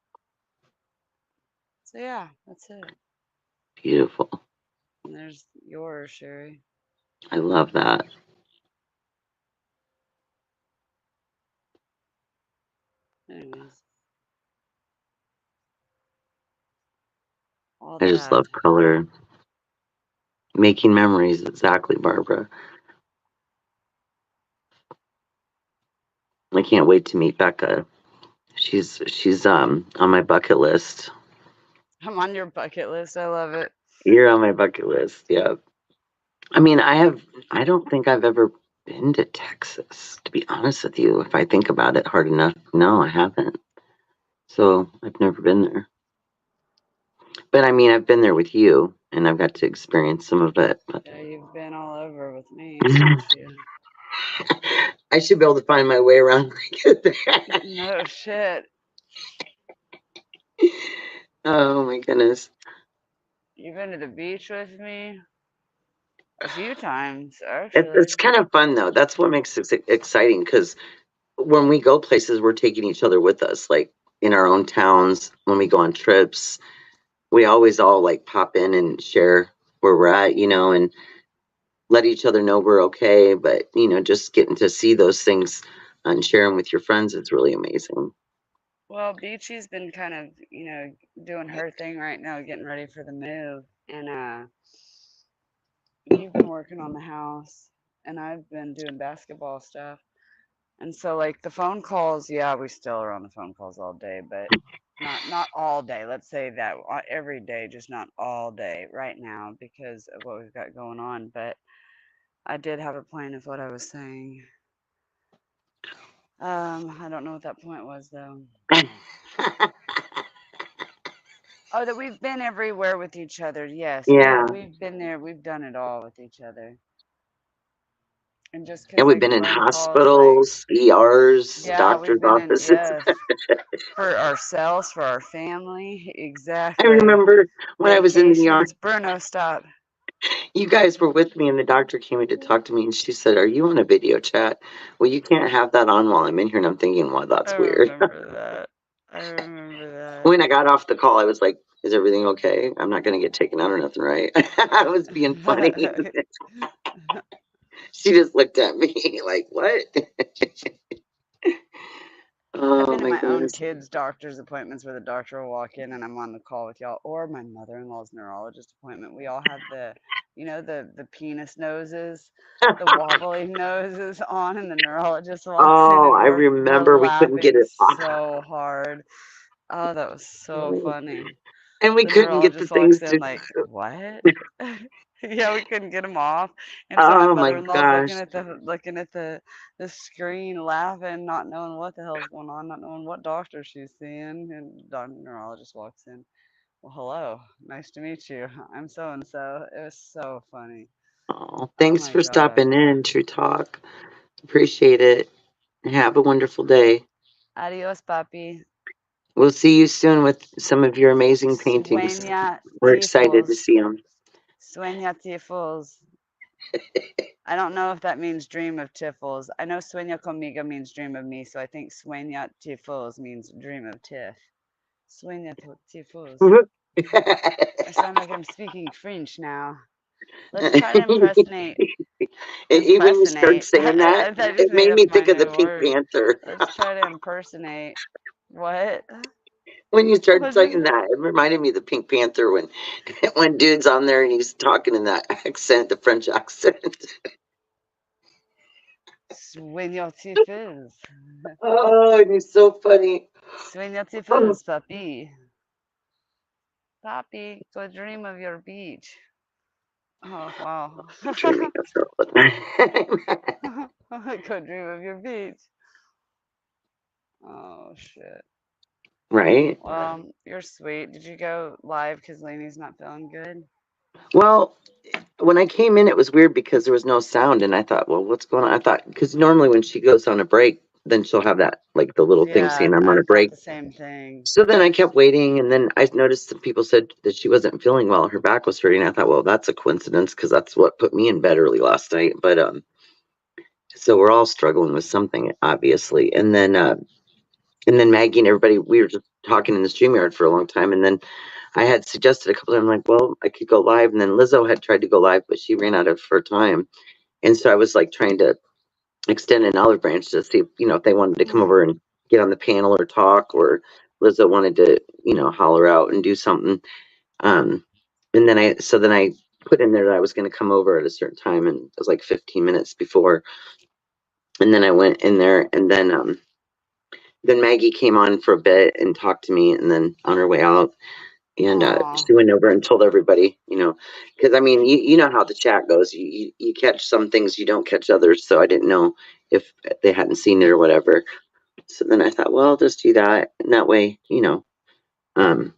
So yeah, that's it. Beautiful. And there's yours, Sherry. I love that. Anyways, all I just that. love color. Making memories, exactly, Barbara. I can't wait to meet Becca. She's on my bucket list. I'm on your bucket list. I love it. You're on my bucket list. Yeah. I mean, I don't think I've ever been to Texas, to be honest with you. If I think about it hard enough, no, I haven't. So I've never been there. But I mean, I've been there with you, and I've got to experience some of it. But Yeah, you've been all over with me, haven't you? I should be able to find my way around No shit. Oh my goodness. You've been to the beach with me a few times, It's actually. kind of fun though. That's what makes it exciting because when we go places, we're taking each other with us. Like in our own towns, when we go on trips, we always all like pop in and share where we're at, and let each other know we're okay. But just getting to see those things and share them with your friends is really amazing. Well, Beachy's been kind of, doing her thing right now, getting ready for the move. And you've been working on the house, and I've been doing basketball stuff. And so like the phone calls, yeah, we still are on the phone calls all day, but not all day. Let's say that every day, just not all day right now because of what we've got going on. But I did have a point of what I was saying. I don't know what that point was though. Oh, that we've been everywhere with each other. Yes, Yeah. we've been there. We've done it all with each other. And just Yeah, because we've like been in phone calls, like hospitals, ERs, yeah, we've doctor's been in offices. yes for ourselves, for our family, I exactly. remember when I was in the ER, Vacations, Bruno, stop. you guys were with me, and the doctor came in to talk to me, and she said, "Are you on a video chat?" Well, you can't have that on while I'm in here, and I'm thinking, well, I that's weird. remember that. I remember that. When I got off the call, I was like, "Is everything okay? I'm not going to get taken out or nothing, right?" I was being funny. She just looked at me like, "What?" I've Oh been at my my own goodness. kids' doctor's appointments where the doctor will walk in and I'm on the call with y'all, or my mother-in-law's neurologist appointment. We all have the penis noses, the wobbly noses on, and the neurologist walks in Oh, and I we're remember we couldn't get laughing it off. so hard. Oh, that was so funny. And we The couldn't get the neurologist walks things in to. like, "What?" Yeah, we couldn't get them off, and so my Oh my mother-in-law's gosh. looking at the screen, laughing, not knowing what the hell's going on, not knowing what doctor she's seeing, and the neurologist walks in. Well, hello, nice to meet you. I'm so and so. It was so funny. Oh, Oh thanks my for god. stopping in, True Talk. Appreciate it. Have a wonderful day. Adios, papi. We'll see you soon with some of your amazing paintings. Sueña We're excited to tifos. see them. Sueña tifos. I don't know if that means dream of tiffles. I know sueña conmigo means dream of me, so I think sueña tifos means dream of Tiff. Sueña tifos. I sound like I'm speaking French now. Let's try to impersonate. When you start Impersonate. saying that, I just it made made up me my think of the new Pink word. Panther. Let's try to impersonate. What? When you started What'd you saying say? that, it reminded me of the Pink Panther when when dude's on there and he's talking in that accent, the French accent. Sueño tifos. Oh, and he's so funny. Sueño Oh, tifos, papi. Papi, go dream of your beach. Oh, wow. dreaming of her all the time. Go dream of your beach. Oh, shit. Right? Well, you're sweet. Did you go live because Lainey's not feeling good? Well, when I came in, it was weird because there was no sound, and I thought, well, what's going on? I thought because normally when she goes on a break, then she'll have that like the little thing Yeah, saying I'm on I a thought break. the same thing. So then I kept waiting, and then I noticed some people said that she wasn't feeling well. Her back was hurting. I thought, well, that's a coincidence because that's what put me in bed early last night. But so we're all struggling with something, obviously. And then Maggie and everybody, we were just talking in the StreamYard for a long time, and then I had suggested a couple times, I'm like, well, I could go live, and then Lizzo had tried to go live, but she ran out of her time, and so I was like trying to extend an olive branch to see, if they wanted to come over Hmm. and get on the panel or talk, or Lizzo wanted to, holler out and do something. Um, and then I put in there that I was going to come over at a certain time, and it was like 15 minutes before. And then I went in there, and then Maggie came on for a bit and talked to me, and then on her way out, and Aw. she went over and told everybody, because I mean, you know how the chat goes. You catch some things, you don't catch others. So I didn't know if they hadn't seen it or whatever. So then I thought, well, I'll just do that, and that way, Um,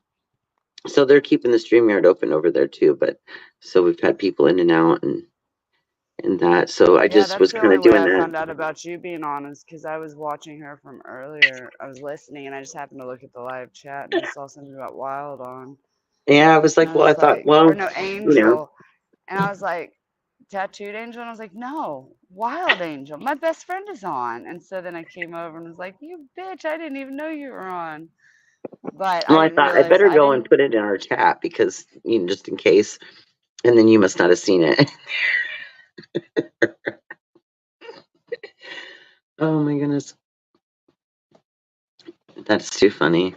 so they're keeping the StreamYard open over there too, but so we've had people in and out and that. So I Yeah, just that's was the kind only of way doing I that. found out about you being on is because I was watching her from earlier. I was listening and I just happened to look at the live chat and I saw something about Wild on. Yeah, I was And like, I well, I was thought, like, or well, no, you know, Angel. And I was like, Tattooed Angel? And I was like, no, Wild Angel. My best friend is on. And so then I came over and was like, you bitch, I didn't even know you were on. But well, I I didn't thought I realize, better I go and didn't, put it in our chat because just in case. And then you must not have seen it. Oh my goodness, that's too funny.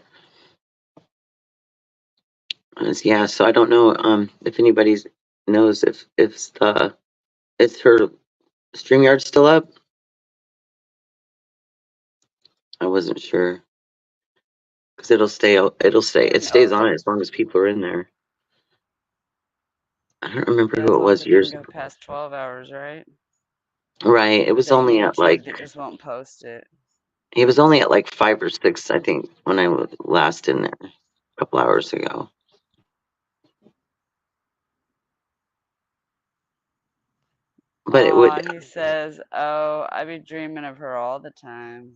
Yeah, so I don't know if anybody knows if the is her StreamYard still up. I wasn't sure because I it don't know stays if on it, as long as people are in there. I don't remember yeah, who as it long as was it doesn't years. go past 12 hours, right? Right, it Or is was that only at YouTube like that just won't post it? he was only at like 5 or 6, I think, when I was last in there a couple hours ago. But it would. Aw, he says, oh, I be dreaming of her all the time.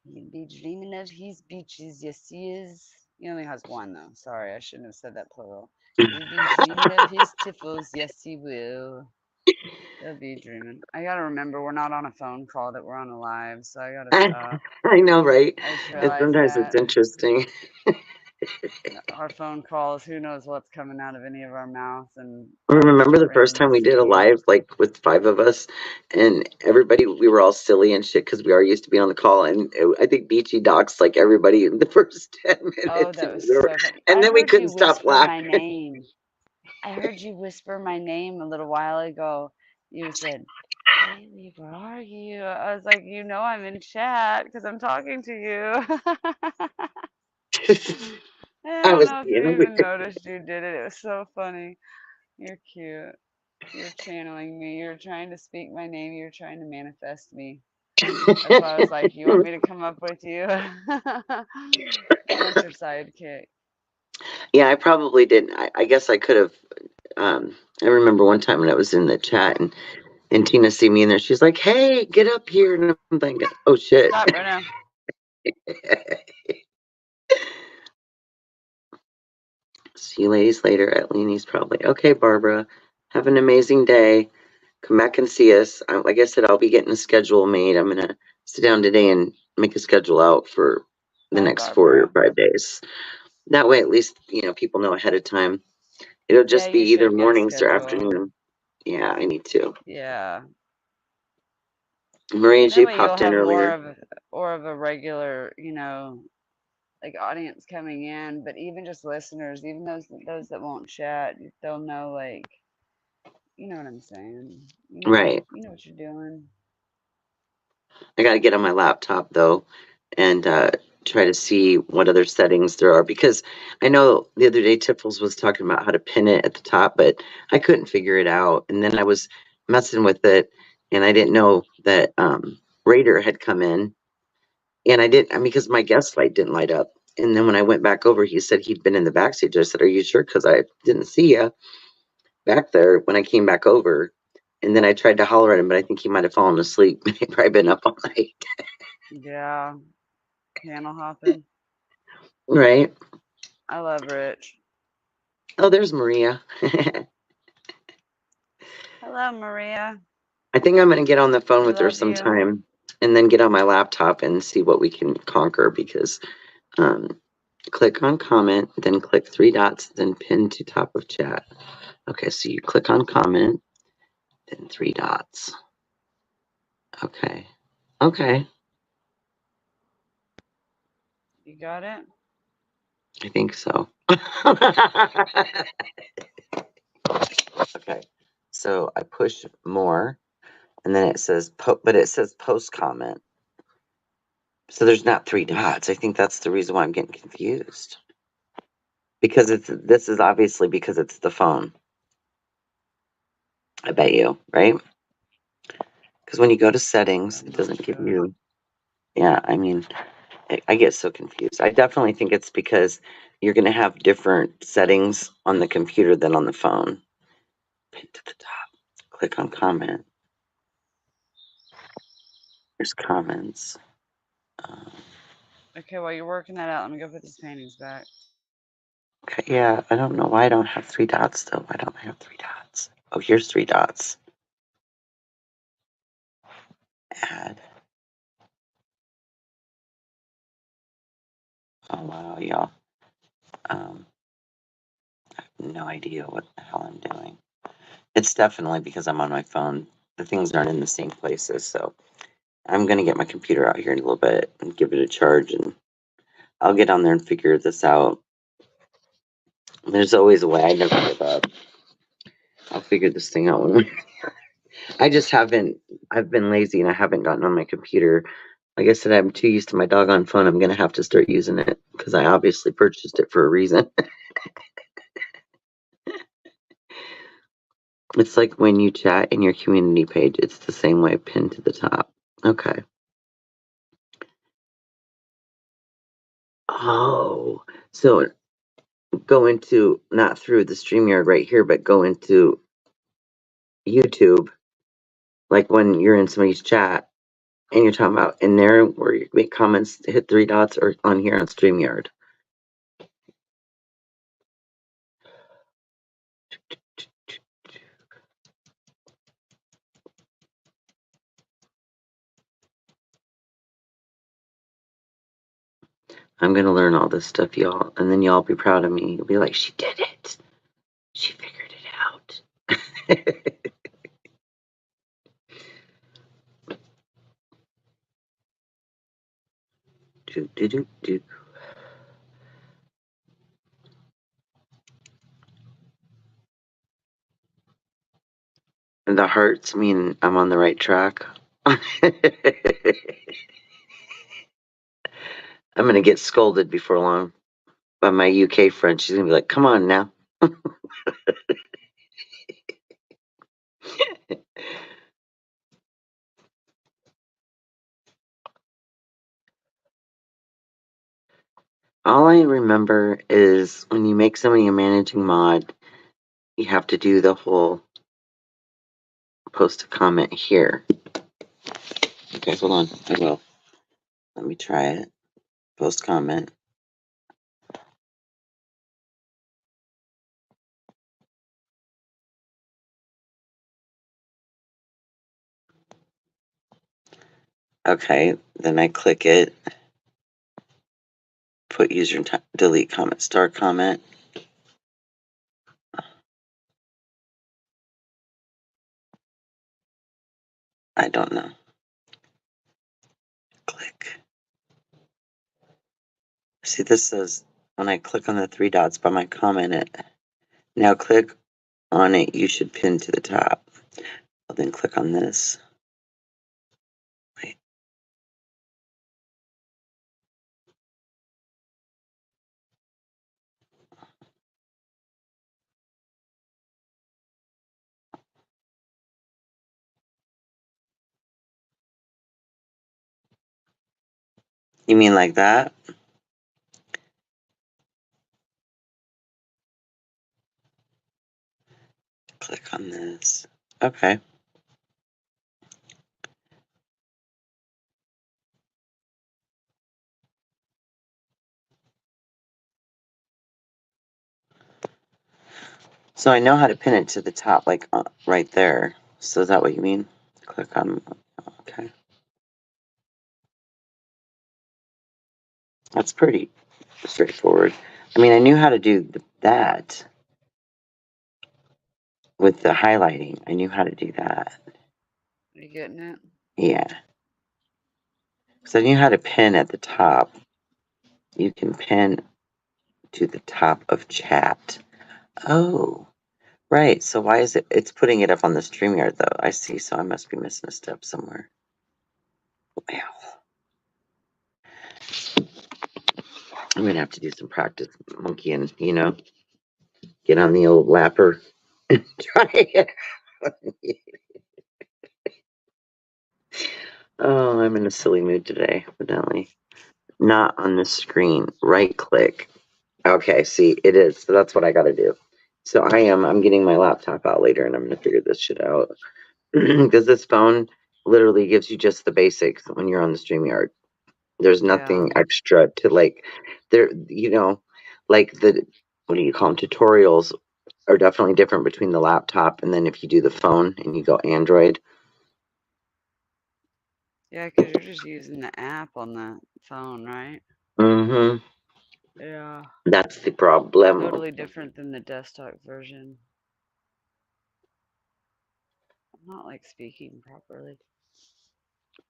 You be dreaming of his beaches, yes he is. He only has one though. Sorry, I shouldn't have said that plural. He'll be dreaming of his tiffles, yes he will. He'll be dreaming. I gotta remember we're not on a phone call, that we're on a live, so I gotta stop. I know, right? I just And realized sometimes it's that interesting. our phone calls, who knows what's coming out of any of our mouths, and I'll just Remember start the first time randomly we did a speaking. live, like with 5 of us, and everybody, we were all silly and shit because we are used to being on the call. And I think Beachy docs like everybody in the first 10 Oh, minutes, that was we were, so funny. and I then we heard couldn't you stop whisper my laughing. name. I heard you whisper my name a little while ago. You said, Haley, where are you? I was like, you know, I'm in chat because I'm talking to you. I I don't was know if being you weird. even noticed you did it. It was so funny. You're cute. You're channeling me. You're trying to speak my name. You're trying to manifest me. That's why I was like, you want me to come up with you? I want your sidekick. Yeah, I probably didn't. I guess I could have. I remember one time when I was in the chat and Tina see me in there. She's like, "Hey, get up here!" And I'm thinking, "Oh shit." Stop right now. See you ladies later at Leanie's probably. Okay, Barbara. Have an amazing day. Come back and see us. Like I said, I'll be getting a schedule made. I'm gonna sit down today and make a schedule out for the Bye, next 4 or Barbara. 5 days. That way, at least people know ahead of time. It'll Yeah, just be you either should get a mornings or schedule. afternoon. Yeah, I need to. Yeah. Maria That J way you'll popped in have more earlier. of a regular, like audience coming in, but even just listeners, even those that won't chat, they'll know like you know what I'm saying. Right. You know what you're doing. I got to get on my laptop though and try to see what other settings there are because I know the other day Tiffles was talking about how to pin it at the top, but I couldn't figure it out. And then I was messing with it and I didn't know that Raider had come in and I mean, because my guest light didn't light up. And then when I went back over, he said he'd been in the backstage. I said, "Are you sure?" Because I didn't see you back there when I came back over. And then I tried to holler at him, but I think he might have fallen asleep. He'd probably been up all night. Yeah, panel hopping. Right. I love Rich. Oh, there's Maria. I Hello, Maria. think I'm going to get on the phone We with her love you. sometime and then get on my laptop and see what we can conquer because um, click on comment, then click three dots, then pin to top of chat. Okay, so you click on comment, then three dots. Okay. Okay. You got it? I think so. Okay. So I push more and then it says, but it says post comment. So there's not three dots. I think that's the reason why I'm getting confused. Because this is obviously because it's the phone. I bet you, right? Because when you go to settings, I'm it not doesn't give sure. you. Yeah, I mean, I get so confused. I definitely think it's because you're going to have different settings on the computer than on the phone. Pin to the top. Click on comment. There's comments. Um, Okay, while you're working that out, let me go put these paintings back. okay, yeah, I don't know why I don't have three dots though. Why don't I have three dots? Oh, here's three dots. Add. Oh wow, y'all. Um, no idea what the hell I'm doing. It's definitely because I'm on my phone. The things aren't in the same places, so I'm gonna get my computer out here in a little bit and give it a charge, and I'll get on there and figure this out. There's always a way. I never give up. I'll figure this thing out. I just haven't. I've been lazy and I haven't gotten on my computer. Like I said, I'm too used to my doggone phone. I'm gonna have to start using it because I obviously purchased it for a reason. It's like when you chat in your community page. It's the same way, pinned to the top. Okay. Oh, so go into not through the StreamYard right here, but go into YouTube, like when you're in somebody's chat and you're talking about in there where you make comments, hit three dots, or on here on StreamYard. I'm gonna learn all this stuff, y'all, and then y'all be proud of me. You'll be like, she did it. She figured it out. do, do, do, do. And the hearts mean I'm on the right track. I'm gonna get scolded before long. by my UK friend. She's gonna be like, "Come on now." All I remember is when you make somebody a managing mod, you have to do the whole post a comment here. Okay, hold on. I will. Let me try it. Post comment. Okay, then I click it. Put user delete comment, start comment. I don't know. Click. See, this says when I click on the 3 dots by my comment, it now click on it. You should pin to the top. I'll then click on this. Wait. You mean like that? Click on this. Okay. So I know how to pin it to the top, like right there. So is that what you mean? Click on, okay. That's pretty straightforward. I mean, I knew how to do that with the highlighting. I knew how to do that. Are you getting it? Yeah. Because I knew how to pin at the top. You can pin to the top of chat. Oh, right. So why is it's putting it up on the StreamYard though? I see. So I must be missing a step somewhere. Wow. I'm going to have to do some practice monkeying, get on the old lapper and try it. Oh, I'm in a silly mood today, evidently. Not on the screen. Right click. Okay, see, it is. So that's what I got to do. So I'm getting my laptop out later and I'm going to figure this shit out. Because this phone literally gives you just the basics when you're on the StreamYard. There's nothing extra to like, there, like what do you call them? Tutorials are definitely different between the laptop and then if you do the phone and you go Android. Yeah, because you're just using the app on the phone, right? Mm-hmm. Yeah. That's the problem. Totally different than the desktop version. I'm not like speaking properly.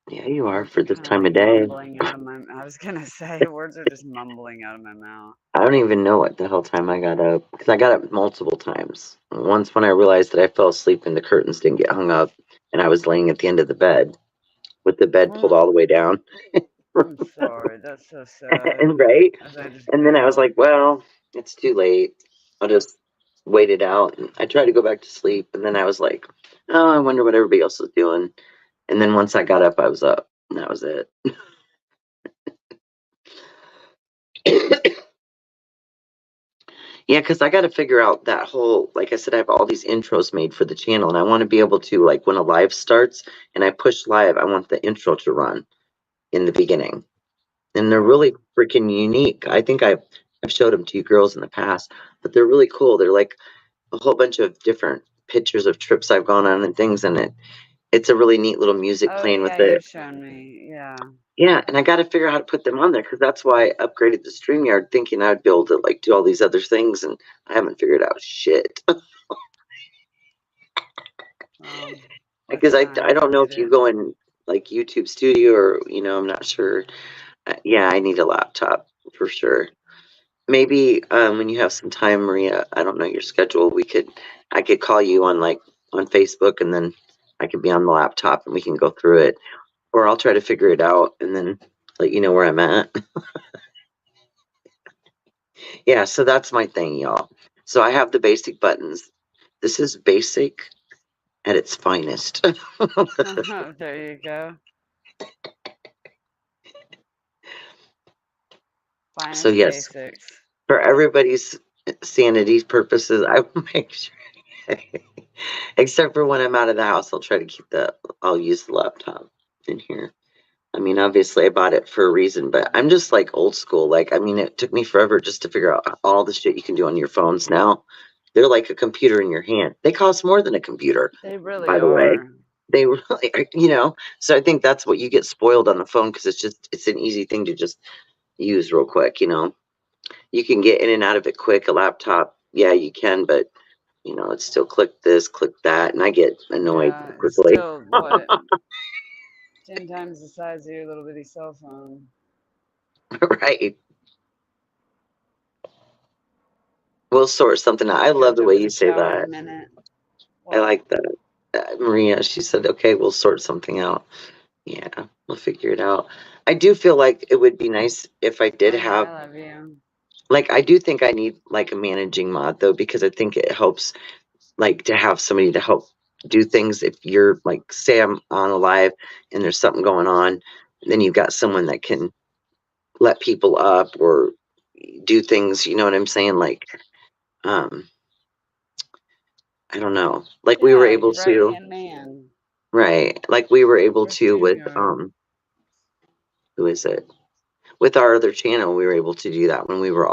Yeah, you are Words are for this kind of time like of day. mumbling out of my. I was gonna say words are just mumbling out of my mouth. I don't even know what the hell time I got up because I got up multiple times. Once when I realized that I fell asleep and the curtains didn't get hung up and I was laying at the end of the bed with the bed pulled all the way down. I'm sorry, that's so sad. And right. As I just And then I was giggled. like, well, it's too late. I'll just wait it out. And I tried to go back to sleep. And then I was like, oh, I wonder what everybody else is doing. And then once I got up, I was up. And that was it. Yeah, because I got to figure out that whole, like I said, I have all these intros made for the channel. And I want to be able to, like, when a live starts and I push live, I want the intro to run in the beginning. And they're really freaking unique. I think I've showed them to you girls in the past, but they're really cool. They're like a whole bunch of different pictures of trips I've gone on and things, and it's a really neat little music Oh playing yeah, with it. you've shown me. Yeah. Yeah, and I got to figure out how to put them on there because that's why I upgraded the StreamYard, thinking I'd be able to like do all these other things, and I haven't figured out shit. Because It's I time to don't know get if you it. go in like YouTube Studio or I'm not sure. Yeah, I need a laptop for sure. Maybe when you have some time, Maria, I don't know your schedule. I could call you on Facebook, and then I could be on the laptop, and we can go through it. Or I'll try to figure it out, and then let you know where I'm at. Yeah, so that's my thing, y'all. So I have the basic buttons. This is basic at its finest. There you go. So Finest yes, basics. for everybody's sanity purposes, I will make sure. Except for when I'm out of the house, I'll use the laptop in here. I mean, obviously I bought it for a reason, but I'm just like old school. Like, I mean, it took me forever just to figure out all the shit you can do on your phones now. They're like a computer in your hand. They cost more than a computer, They really by the way. are. They really, so I think that's what you get spoiled on the phone because it's an easy thing to just use real quick. You can get in and out of it quick. A laptop, yeah, you can, but it's still click this, click that, and I get annoyed Yeah, it's quickly. still what 10 times the size of your little bitty cell phone. Right. We'll sort something out. I I gotta love the jump way in you the say shower in a that. minute. I What? like that. Maria, she said, okay, we'll sort something out. Yeah, we'll figure it out. I do feel like it would be nice if I did Honey, have, I love you. like, I do think I need like a managing mod though, because I think it helps like to have somebody to help do things. If you're like, say I'm on a live and there's something going on, then you've got someone that can let people up or do things, you know what I'm saying? Like, um, I don't know. Like we were Yeah, able your right to, hand man right. Like we were able for to with, StreamYard. who is it? With our other channel, we were able to do that when we were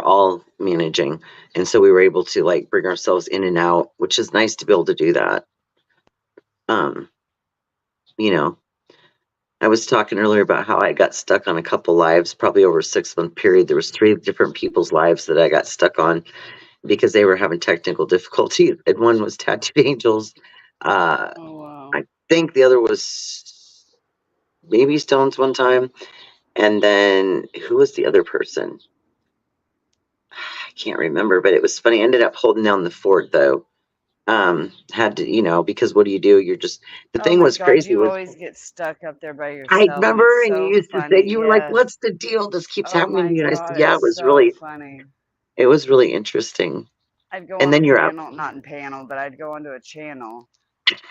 all managing. And so we were able to like bring ourselves in and out, which is nice to be able to do that. Um, you know, I was talking earlier about how I got stuck on a couple lives, probably over a 6 month period. There was 3 different people's lives that I got stuck on because they were having technical difficulties. And one was Tattooed Angels. Uh, Oh wow. I think the other was Baby Stones one time. And then who was the other person? I can't remember, but it was funny. I ended up holding down the fort though. Had to, because what do you do? You're just the Oh thing my was God, crazy you was always get stuck up there by I yourself, and remember it's and you so used to say funny. you were like, Yes. "What's the deal? This keeps Oh happening to my me." And I said, God, "Yeah, it's so funny. it was really interesting." I'd go And on a then you're out. panel, not in panel, but I'd go onto a channel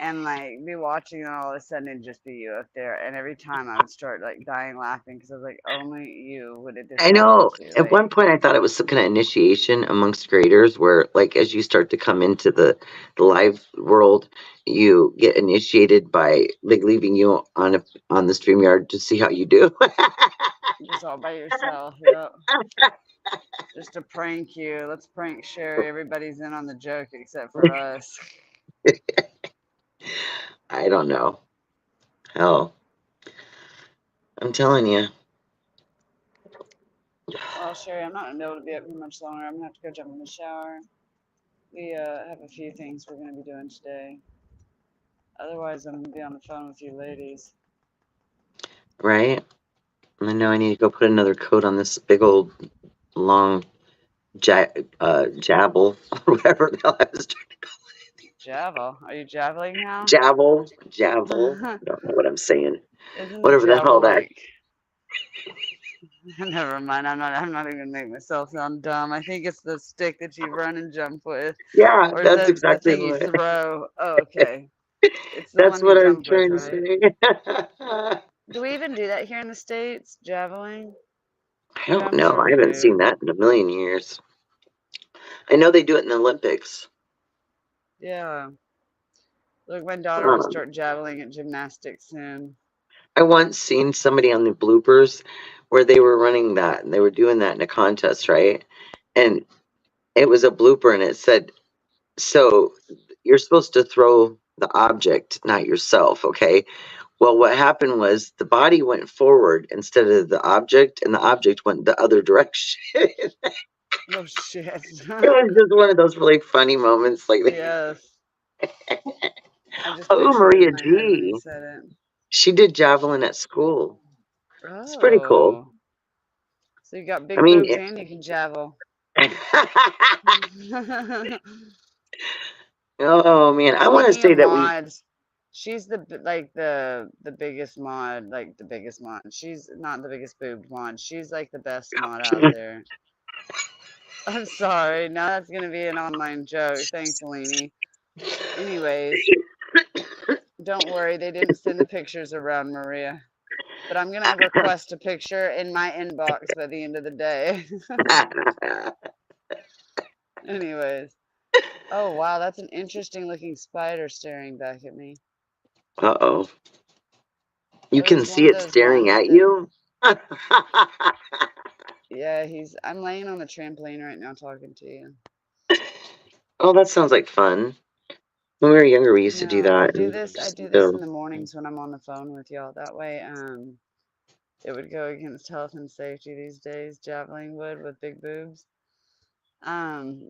and like be watching, and all of a sudden it'd just be you up there. And every time I would start like dying laughing because I was like, only you would this I happen know. to. At one Like, point, I thought it was some kind of initiation amongst creators, where, like, as you start to come into the live world, you get initiated by like leaving you on the StreamYard to see how you do. just all by yourself. Yep. Just to prank you. Let's prank Sherry. Everybody's in on the joke except for us. I don't know. Hell, I'm telling you. Well, Sherry, I'm not gonna be able to be up here much longer. I'm gonna have to go jump in the shower. We have a few things we're gonna be doing today. Otherwise, I'm gonna be on the phone with you ladies. Right? I know I need to go put another coat on this big old long jabble or whatever the hell I was trying to Javel, are you javeling now? javel. I don't know what I'm saying. Isn't a Whatever the hell javel that. like? Never mind. I'm not even gonna make myself sound dumb. I think it's the stick that you run and jump with, Yeah, or is that's that the exactly thing you what. throw? Oh, okay. It's the That's one you what I'm jump with, trying to right? say. Do we even do that here in the States? Javeling? I Yeah, don't I'm know. sure I we haven't seen do. that in a million years. I know they do it in the Olympics. Yeah. Look, my daughter will Um, start javeling at gymnastics soon. I once seen somebody on the bloopers where they were running that and they were doing that in a contest, right? And it was a blooper and it said, so you're supposed to throw the object, not yourself, okay? Well, what happened was the body went forward instead of the object, and the object went the other direction. It Oh shit. was just one of those really funny moments. Like, Yes. I just oh, pictured it in Maria my head when you G. said it. She did javelin at school. It's pretty cool. Oh. So you got I big mean, boobs and you can javel. oh man, I We want to need a say that we mod. She's the biggest mod, like the biggest mod. She's not the biggest boobed mod. She's like the best mod out there. I'm sorry. Now that's gonna be an online joke. Thanks, Lainey. Anyways, don't worry. They didn't send the pictures around, Maria. But I'm gonna request a picture in my inbox by the end of the day. Anyways. Oh wow, that's an interesting looking spider staring back at me. Uh-oh. You It can was one see of it those staring ones at that, you? yeah, I'm laying on the trampoline right now talking to you. Oh, that sounds like fun. When we were younger, we used to do No, I that. do And this. I just do this in go. the mornings when I'm on the phone with y'all. That way, it would go against health and safety these days. Javelin would with big boobs. Um,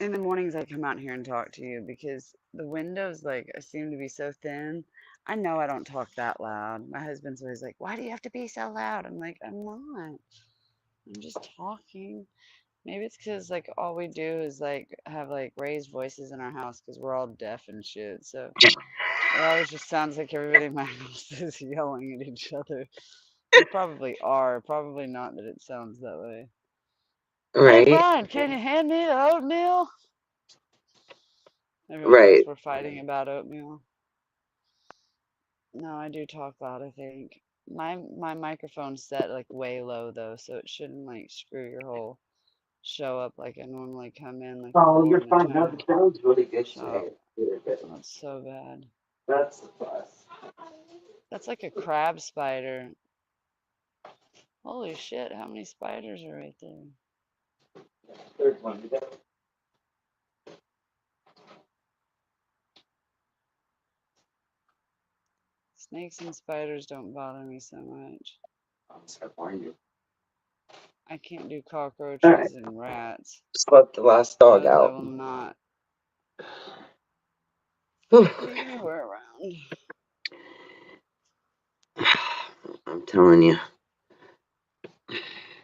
in the mornings I come out here and talk to you because the windows like seem to be so thin. I know I don't talk that loud. My husband's always like, "Why do you have to be so loud?" I'm like, "I'm not. I'm just talking." Maybe it's because like all we do is like have like raised voices in our house because we're all deaf and shit. So it always just sounds like everybody in my house is yelling at each other. We probably are. Probably not that it sounds that way. Hey Right? Brian, can you hand me the oatmeal? Everyone thinks Right. we're fighting about oatmeal. No, I do talk loud, I think. My microphone's set like way low though, so it shouldn't like screw your whole show up like I normally come in like a Oh, bull you're in a fine. No, china the sound's really good shop. today. Really good. Oh, it's so bad. That's the plus. That's like a crab spider. Holy shit, how many spiders are right there? Third one. Snakes and spiders don't bother me so much. I'll start warning you. I can't do All right. cockroaches and rats. Just let the last dog Those I out. will not Whew. be anywhere around. I'm telling you.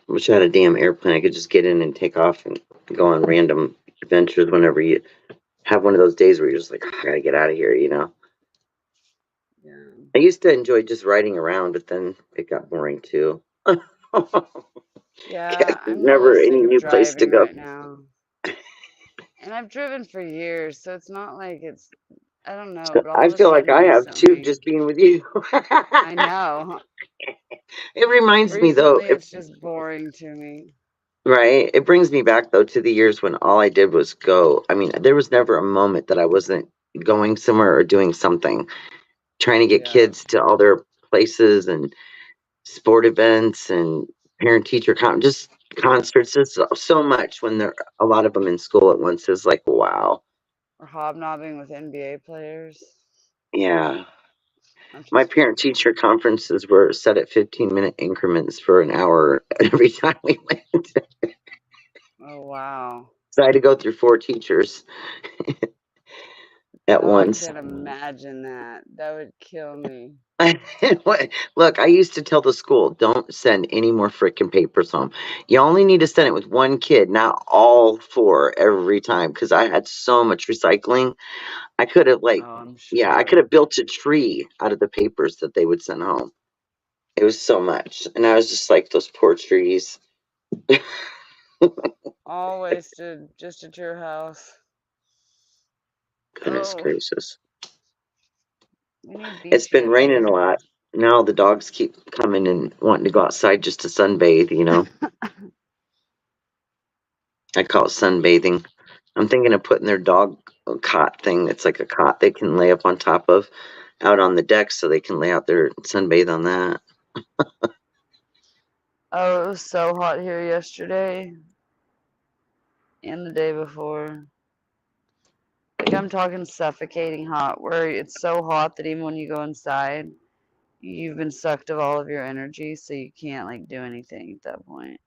Wish I had a damn airplane. I could just get in and take off and go on random adventures whenever you have one of those days where you're just like, "Oh, I gotta get out of here, you know? Yeah. I used to enjoy just riding around, but then it got boring too. Yeah, I'm a little Never any sick of new place to driving go. right now. And I've driven for years, so it's not like it's, I don't know, but all I of a feel like sudden I have too, recently, just being with you. I know, It reminds me though, recently it's just boring to me. right? It brings me back though to the years when all I did was go. I mean, there was never a moment that I wasn't going somewhere or doing something, trying to get Yeah. kids to all their places and sport events and parent teacher just concerts. There's so much when there a lot of them in school at once is like, wow. Or hobnobbing with NBA players. Yeah. I'm My just parent kidding. teacher conferences were set at 15-minute increments for an hour every time we went. Oh, wow. So I had to go through 4 teachers at Oh, I once. can't imagine that. That would kill me. Look, I used to tell the school, don't send any more freaking papers home. You only need to send it with one kid, not all 4 every time, because I had so much recycling. I could have Oh, I'm yeah, I could sure. have built a tree out of the papers that they would send home. It was so much. And I was just like, those poor trees. All wasted just at your house. Goodness Oh, gracious. we need It's beach been hair raining a here. lot. Now the dogs keep coming and wanting to go outside just to sunbathe, you know. I call it sunbathing. I'm thinking of putting their dog cot thing. It's like a cot they can lay up on top of out on the deck so they can lay out there and sunbathe on that. Oh, it was so hot here yesterday and the day before. Like I'm talking suffocating hot, where it's so hot that even when you go inside, you've been sucked of all of your energy, so you can't like do anything at that point.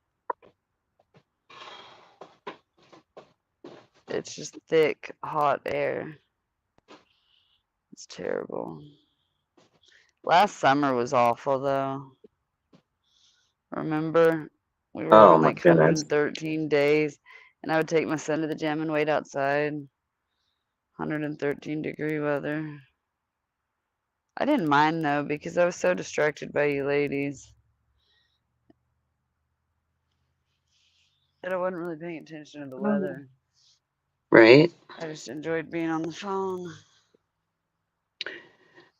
It's just thick, hot air. It's terrible. Last summer was awful though. Remember? We were Oh having my like goodness. 113 days, and I would take my son to the gym and wait outside. 113-degree weather. I didn't mind though because I was so distracted by you ladies that I wasn't really paying attention to the weather. Right? I just enjoyed being on the phone.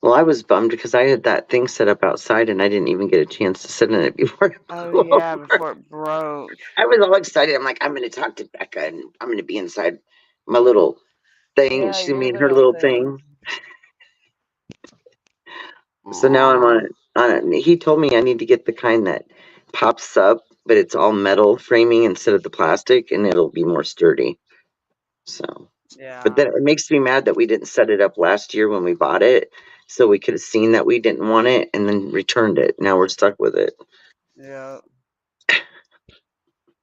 Well, I was bummed because I had that thing set up outside and I didn't even get a chance to sit in it before it Oh blew yeah, over. before it broke. I was all excited. I'm like, I'm going to talk to Becca and I'm going to be inside my little thing. Yeah, She your made her little little thing. thing. So now I'm on it. He told me I need to get the kind that pops up, but it's all metal framing instead of the plastic, and it'll be more sturdy. So, but then Yeah. it makes me mad that we didn't set it up last year when we bought it, so we could have seen that we didn't want it and then returned it. Now we're stuck with it. Yeah.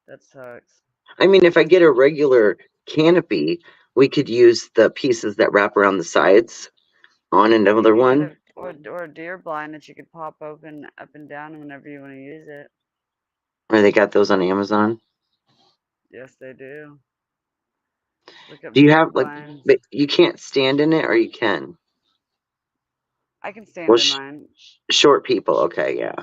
That sucks. I mean, if I get a regular canopy, we could use the pieces that wrap around the sides on another You could one. have, or a deer blind that you could pop open up and down whenever you want to use it. Or they got those on Amazon. Yes, they do. Look up Do you deer have like, blinds. but you can't stand in it, or you can? I can stand Well, in mine. short people, okay, yeah.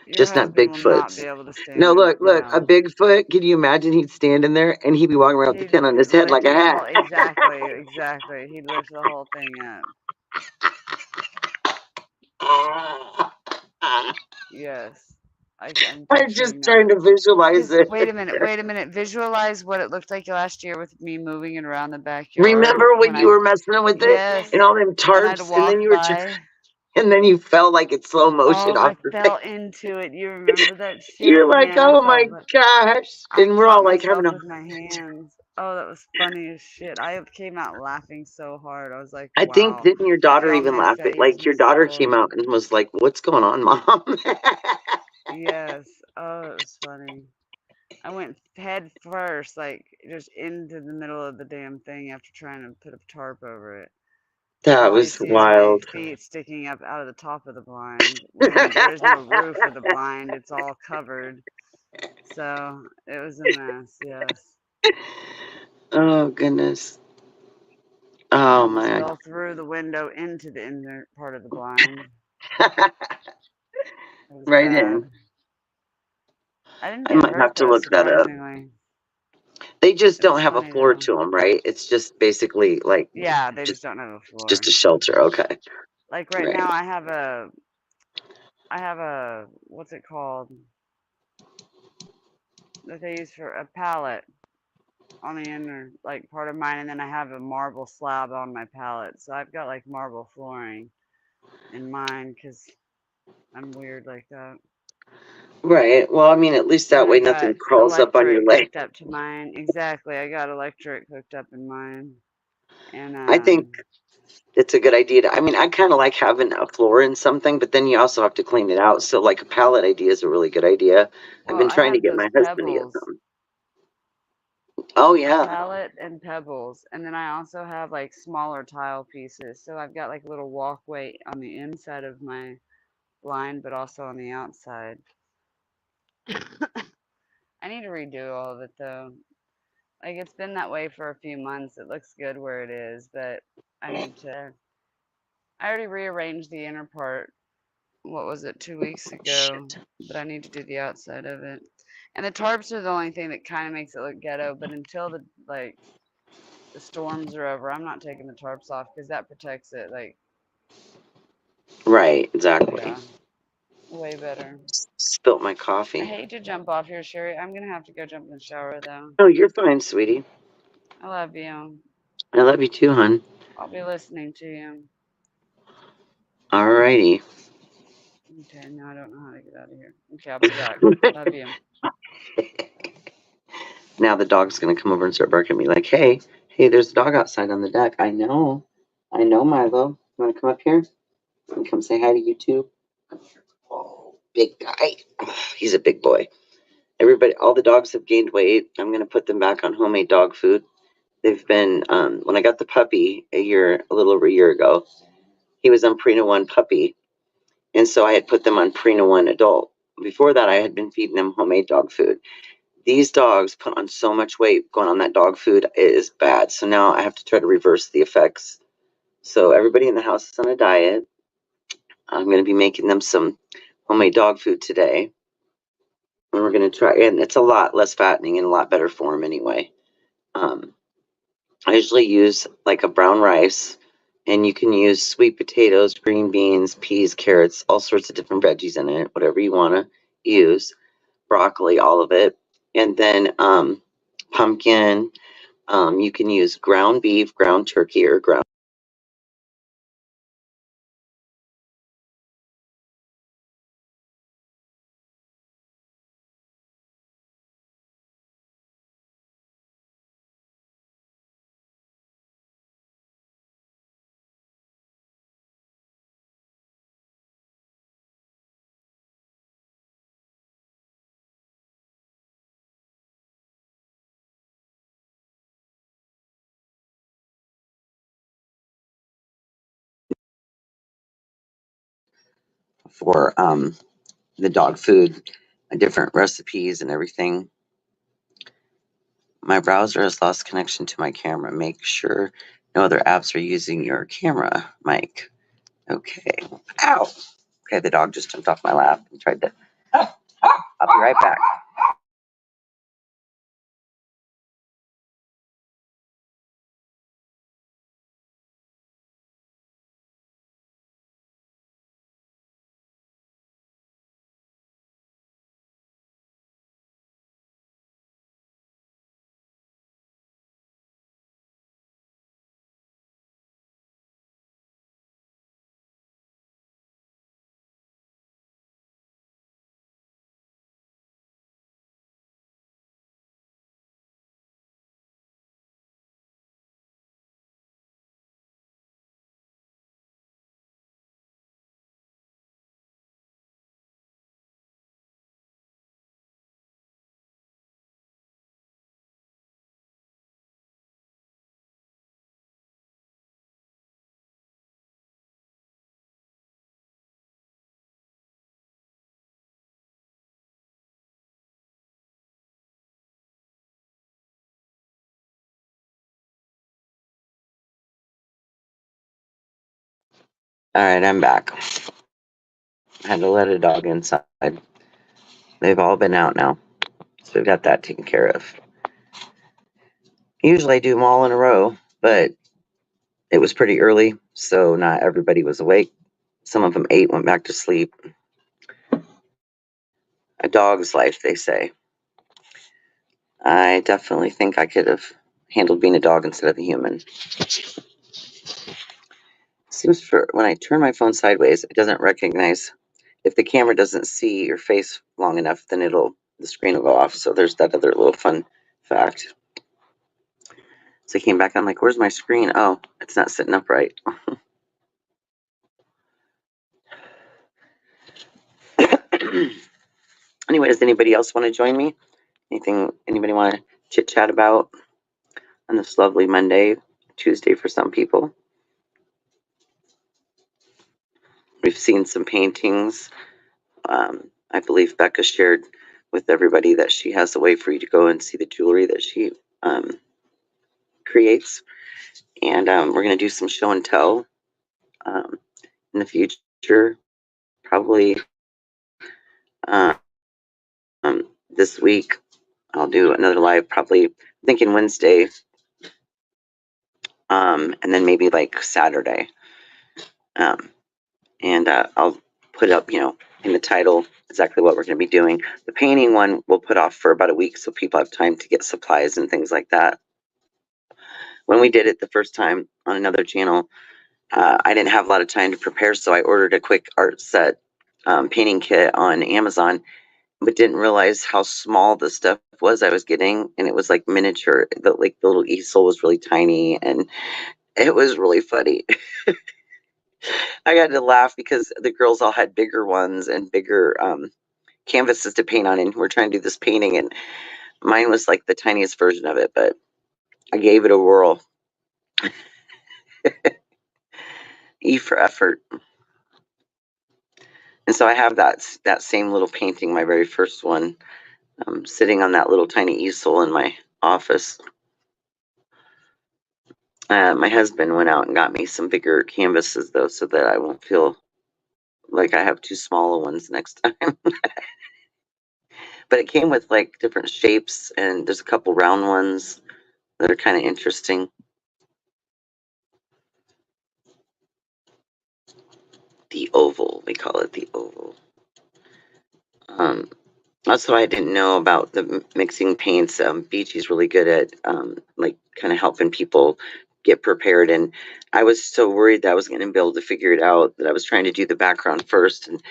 Your Just not husband will not be Bigfoots. able to stand No, in. look, a No. Bigfoot. Can you imagine he'd stand in there and he'd be walking around with the tent on his He'd head lift like a his hat? whole exactly. He'd lift the whole thing up. Yes. I'm I'm just picturing trying that. to visualize Because it. wait a minute. Visualize what it looked like last year with me moving it around the backyard Remember when when you were messing with it yes, and all them and I'd tarps, and then walk you were, by. and then you fell like in slow motion Oh, I off the thing. fell into it. You remember that shit? You're like, Man, oh my gosh, I and we're caught all like having myself a. with my hands. Oh, that was funny as shit. I came out laughing so hard. I was like, I think wow. didn't your I daughter felt even my laugh at face like your was daughter came swollen. out and was like, "What's going on, mom?" Yes. Oh, it was funny. I went head first, like just into the middle of the damn thing after trying to put a tarp over it. And That all you was see is my wild. feet sticking up out of the top of the blind when there is no roof of the blind. It's all covered. So it was a mess, yes. Oh goodness. I Oh almost my. fell through the window into the inner part of the blind. It was Right bad. in. I didn't I get might hurt have to though, look that up. surprisingly. They just It was don't have a funny floor though. to them, right? It's just basically like Yeah, they just just don't have a floor. just a shelter. Okay. Like right Right. now I have a what's it called? That they use for a pallet on the inner like part of mine, and then I have a marble slab on my pallet. So I've got like marble flooring in mine because I'm weird like that. Right. Well, I mean, at least And that then I way nothing got crawls up on your electric leg. hooked up to mine. Exactly, I got electric hooked up in mine, and I think it's a good idea to, I mean, I kind of like having a floor in something, but then you also have to clean it out. So, like, a pallet idea is a really good idea. I've well, been I trying to have get those my husband to get pebbles, some. Oh, a yeah. pallet and pebbles, and then I also have like smaller tile pieces. So I've got like a little walkway on the inside of my blind, but also on the outside. I need to redo all of it though. Like it's been that way for a few months. It looks good where it is, but I need to. I already rearranged the inner part. What was it, 2 weeks ago? Shit. But I need to do the outside of it. And the tarps are the only thing that kind of makes it look ghetto. But until the storms are over, I'm not taking the tarps off because that protects it. Like Right. Exactly. yeah, way better. Spilt my I coffee. hate to jump off here, Sherry. I'm gonna have to go jump in the shower though. Oh, you're fine, sweetie. I love you. I love you too, hon. I'll be listening to you. Alrighty. Okay, now I don't know how to get out of here. Okay, I'll be back. Love you. Now the dog's going to come over and start barking at me like, hey, there's a dog outside on the deck. I know, Milo. You want to come up here and come say hi to YouTube? Oh, big guy. Oh, he's a big boy. Everybody, all the dogs have gained weight. I'm going to put them back on homemade dog food. They've been, when I got the puppy a little over a year ago, he was on Purina One puppy. And so I had put them on Purina One adult. Before that, I had been feeding them homemade dog food. these dogs put on so much weight going on that dog food. It is bad. So now I have to try to reverse the effects. So everybody in the house is on a diet. I'm going to be making them some homemade dog food today. And we're going to try, and it's a lot less fattening and a lot better for them anyway. I usually use like a brown rice, and you can use sweet potatoes, green beans, peas, carrots, all sorts of different veggies in it, whatever you want to use, broccoli, all of it. And then pumpkin. You can use ground beef, ground turkey, or ground for the dog food, different recipes and everything. My browser has lost connection to my camera. Make sure no other apps are using your camera, Mike. Okay. Ow! Okay, the dog just jumped off my lap and tried to. I'll be right back. All right, I'm back. I had to let a dog inside. They've all been out now, so we've got that taken care of. Usually I do them all in a row, but it was pretty early, so not everybody was awake. Some of them ate, went back to sleep. A dog's life, they say. I definitely think I could have handled being a dog instead of a human. Seems for when I turn my phone sideways, it doesn't recognize. If the camera doesn't see your face long enough, then the screen will go off. So there's that other little fun fact. So I came back, I'm like, where's my screen? Oh, it's not sitting up right. Anyway, does anybody else want to join me? Anything anybody want to chit chat about on this lovely Monday, Tuesday for some people? We've seen some paintings. I believe Becca shared with everybody that she has a way for you to go and see the jewelry that she creates. And we're going to do some show and tell in the future, probably um, this week. I'll do another live, probably thinking Wednesday, and then maybe like Saturday. And I'll put up, in the title exactly what we're going to be doing. The painting one we'll put off for about a week so people have time to get supplies and things like that. When we did it the first time on another channel, I didn't have a lot of time to prepare, so I ordered a quick art set painting kit on Amazon, but didn't realize how small the stuff was I was getting, and it was like miniature. The little easel was really tiny, and it was really funny. I got to laugh because the girls all had bigger ones and bigger canvases to paint on, and we're trying to do this painting, and mine was like the tiniest version of it, but I gave it a whirl. E for effort. And so I have that same little painting, my very first one, I'm sitting on that little tiny easel in my office. My husband went out and got me some bigger canvases, though, so that I won't feel like I have too small ones next time. But it came with like different shapes, and there's a couple round ones that are kind of interesting. The oval, we call it the oval. Also, I didn't know about the mixing paints. BG's really good at like kind of helping people get prepared, and I was so worried that I was going to be able to figure it out, that I was trying to do the background first and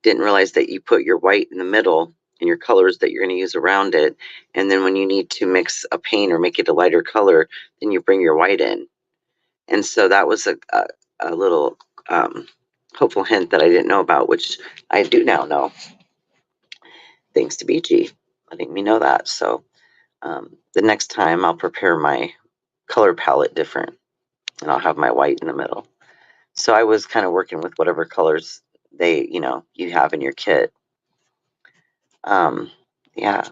didn't realize that you put your white in the middle and your colors that you're going to use around it, and then when you need to mix a paint or make it a lighter color, then you bring your white in. And so that was a little hopeful hint that I didn't know about, which I do now know, thanks to BG letting me know that. So the next time I'll prepare my color palette different, and I'll have my white in the middle. So I was kind of working with whatever colors you have in your kit. Yeah.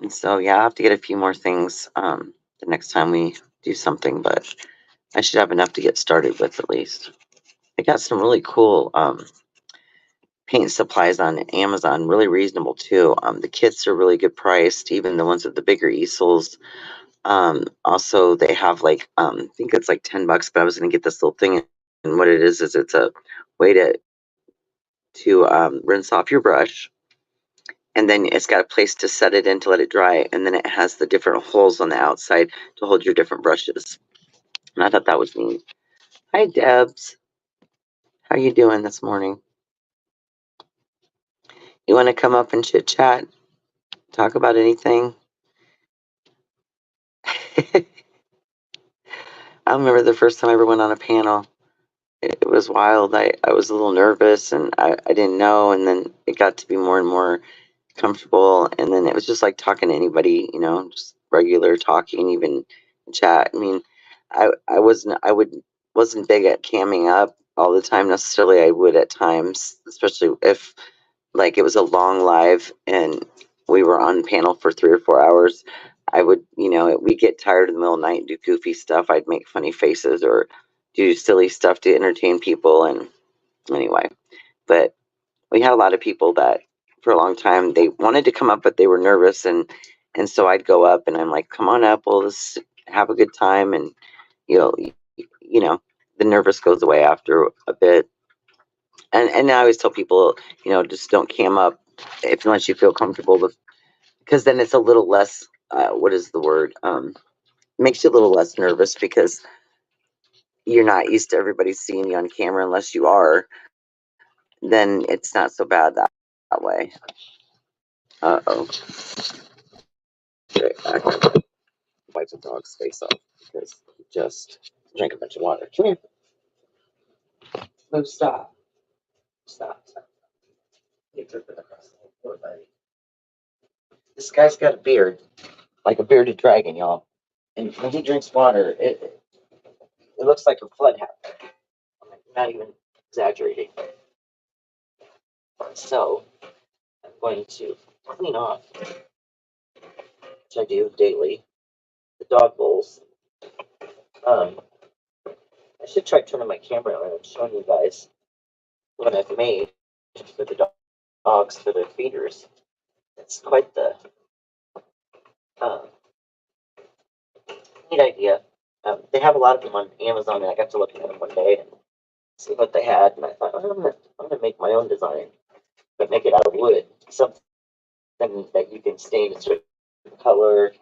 And so yeah, I'll have to get a few more things the next time we do something, but I should have enough to get started with at least. I got some really cool paint supplies on Amazon, really reasonable too. The kits are really good priced, even the ones with the bigger easels. Also, they have like I think it's like $10, but I was gonna get this little thing, and what it is it's a way to rinse off your brush, and then it's got a place to set it in to let it dry, and then it has the different holes on the outside to hold your different brushes. And I thought that was neat. Hi, Debs. How you doing this morning? You want to come up and chit chat? Talk about anything? I remember the first time I ever went on a panel. It was wild. I was a little nervous, and I didn't know, and then it got to be more and more comfortable, and then it was just like talking to anybody, just regular talking, even chat. I mean, I wasn't big at camming up all the time necessarily. I would at times, especially if like it was a long live and we were on panel for 3 or 4 hours. I would, we get tired in the middle of the night and do goofy stuff. I'd make funny faces or do silly stuff to entertain people. And anyway, but we had a lot of people that for a long time they wanted to come up, but they were nervous. And so I'd go up and I'm like, come on up, we'll just have a good time. And, you know, you know, the nervous goes away after a bit. And I always tell people, just don't cam up unless you feel comfortable with, because then it's a little less, what is the word? Makes you a little less nervous because you're not used to everybody seeing you on camera unless you are, then it's not so bad that way. Uh-oh. Okay, I gotta wipe the dog's face off because he just drank a bunch of water. Come here. No, stop. Stop. You took it across the floor, buddy. This guy's got a beard, like a bearded dragon, y'all. And when he drinks water, it looks like a flood happened. I'm not even exaggerating. So I'm going to clean off, which I do daily, the dog bowls. I should try turning my camera around and showing you guys what I've made for the dogs for their feeders. It's quite the um, neat idea. They have a lot of them on Amazon, and I got to look at them one day and see what they had, and I thought, I'm gonna make my own design, but make it out of wood, something that you can stain a certain color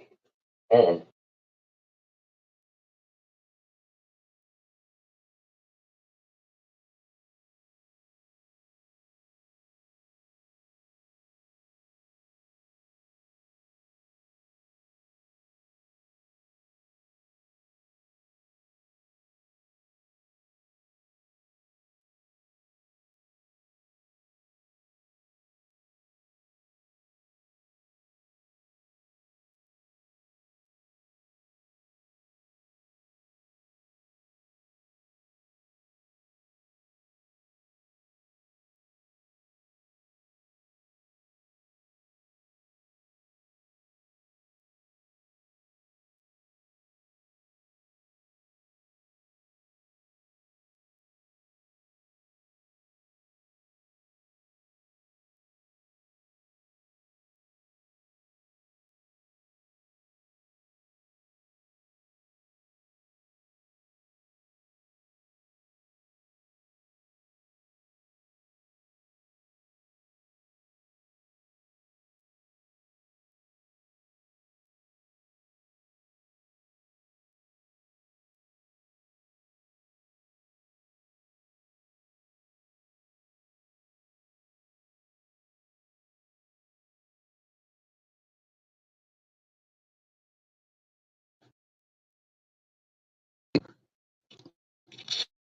and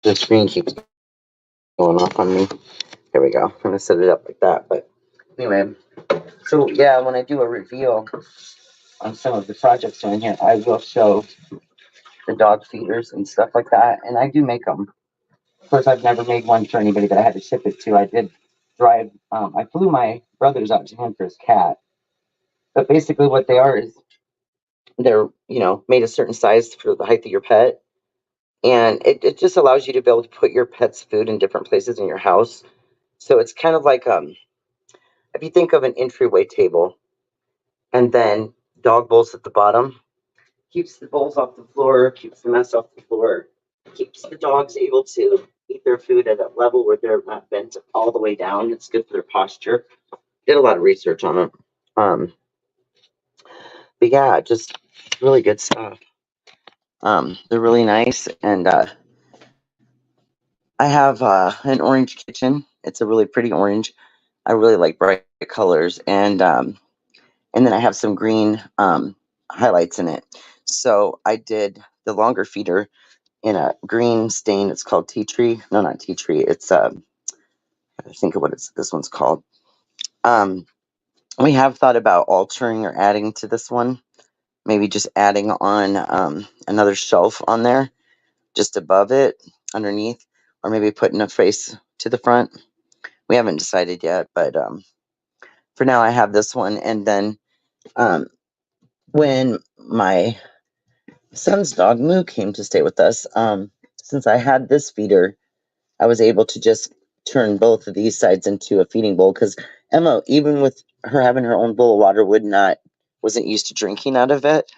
The screen keeps going off on me. There we go. I'm gonna set it up like that. But anyway, so yeah, when I do a reveal on some of the projects around here, I will show the dog feeders and stuff like that, and I do make them. Of course, I've never made one for anybody that I had to ship it to. I did drive. I flew my brothers out to him for his cat. But basically, what they are is they're made a certain size for the height of your pet, and it just allows you to be able to put your pet's food in different places in your house. So it's kind of like if you think of an entryway table, and then dog bowls at the bottom, keeps the bowls off the floor, keeps the mess off the floor, keeps the dogs able to eat their food at a level where they're not bent all the way down. It's good for their posture. Did a lot of research on it. Um, but yeah, just really good stuff. They're really nice, and I have an orange kitchen. It's a really pretty orange. I really like bright colors, and then I have some green highlights in it. So I did the longer feeder in a green stain. It's called tea tree. No, not tea tree. It's I think of what this one's called. Um, we have thought about altering or adding to this one. Maybe just adding on another shelf on there, just above it, underneath, or maybe putting a face to the front. We haven't decided yet, but for now I have this one. And then when my son's dog Moo came to stay with us, since I had this feeder, I was able to just turn both of these sides into a feeding bowl because Emma, even with her having her own bowl of water, wasn't used to drinking out of it.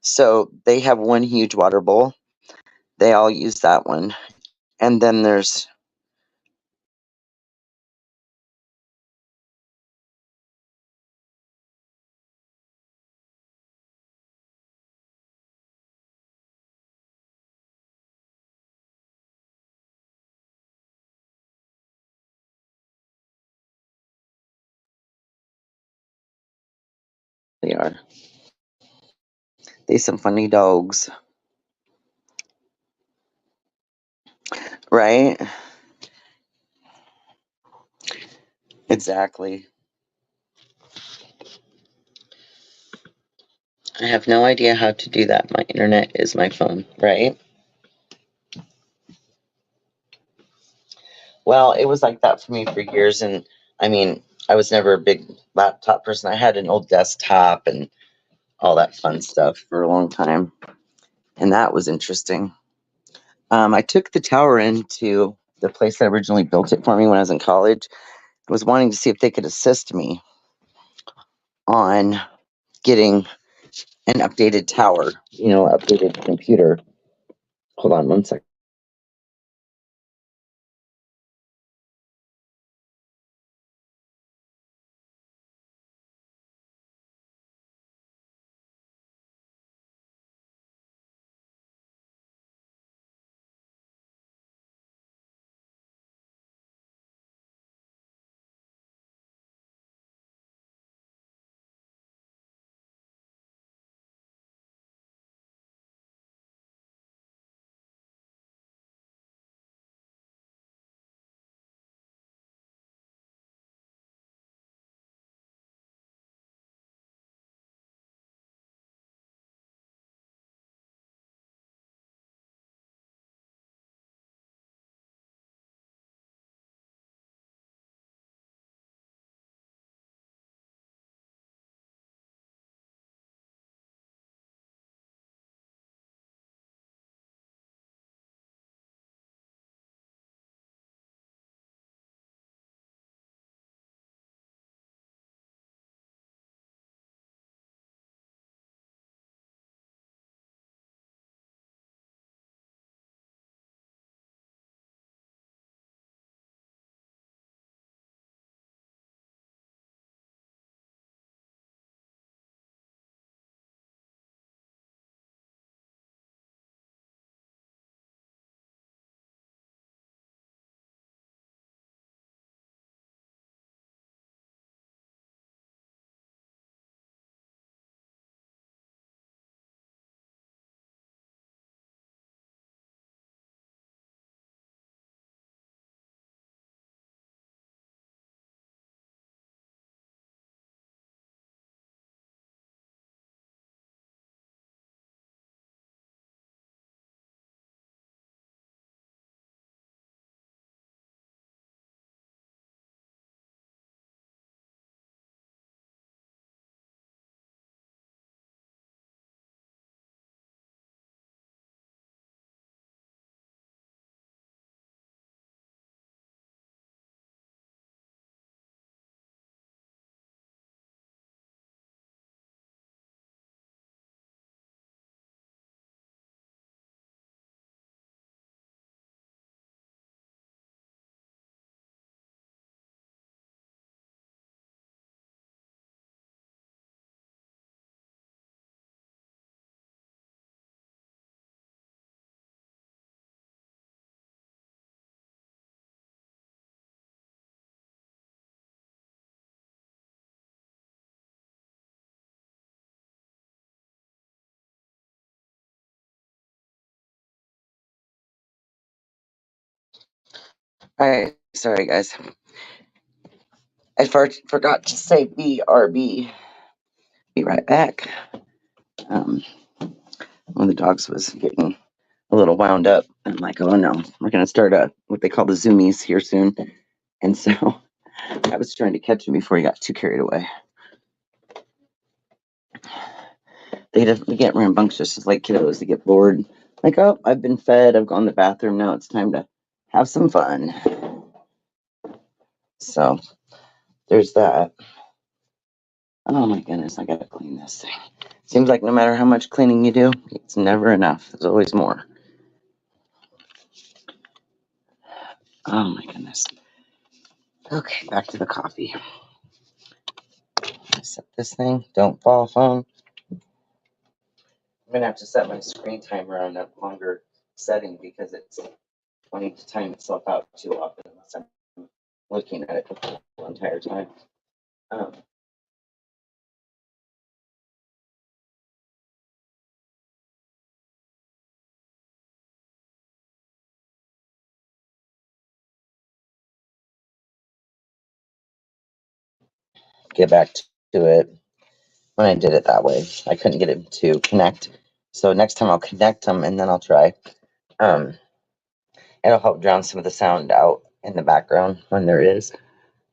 So they have one huge water bowl. They all use that one. And then there's they are. They some funny dogs, right? Exactly. I have no idea how to do that. My internet is my phone, right? Well, it was like that for me for years. And I mean, I was never a big laptop person. I had an old desktop and all that fun stuff for a long time. And that was interesting. I took the tower into the place that originally built it for me when I was in college. I was wanting to see if they could assist me on getting an updated tower, updated computer. Hold on one second. Hi, sorry guys. I forgot to say BRB. Be right back. One of the dogs was getting a little wound up. I'm like, oh no, we're gonna start what they call the zoomies here soon. And so I was trying to catch him before he got too carried away. They definitely get rambunctious, just like kiddos. They get bored. Like, oh, I've been fed. I've gone to the bathroom. Now it's time to have some fun. So there's that. Oh my goodness, I gotta clean this thing. Seems like no matter how much cleaning you do, it's never enough. There's always more. Oh my goodness. Okay, back to the coffee. Set this thing. Don't fall, phone. I'm gonna have to set my screen timer on a longer setting because it's wanting to time itself out too often unless I'm looking at it the entire time. Get back to it. When I did it that way, I couldn't get it to connect. So next time I'll connect them and then I'll try. It'll help drown some of the sound out in the background when there is.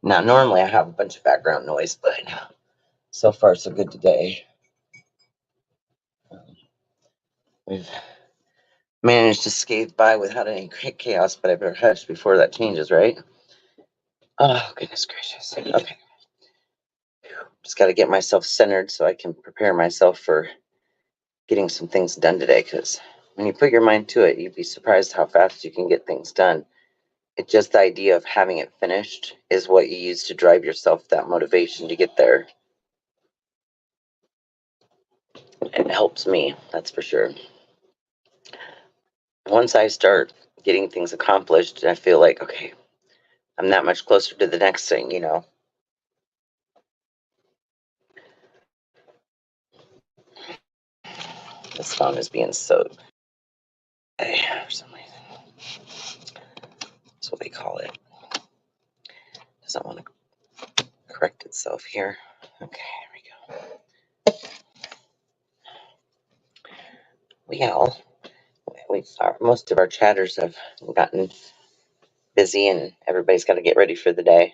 Now, normally I have a bunch of background noise, but so far so good today. We've managed to skate by without any chaos, but I better hush before that changes, right? Oh, goodness gracious. Okay. Just got to get myself centered so I can prepare myself for getting some things done today, because when you put your mind to it, you'd be surprised how fast you can get things done. It's just the idea of having it finished is what you use to drive yourself that motivation to get there. It helps me, that's for sure. Once I start getting things accomplished, I feel like, okay, I'm that much closer to the next thing, you know. This phone is being so for some reason. That's what they call it. Doesn't want to correct itself here. Okay, here we go. Most of our chatters have gotten busy, and everybody's got to get ready for the day.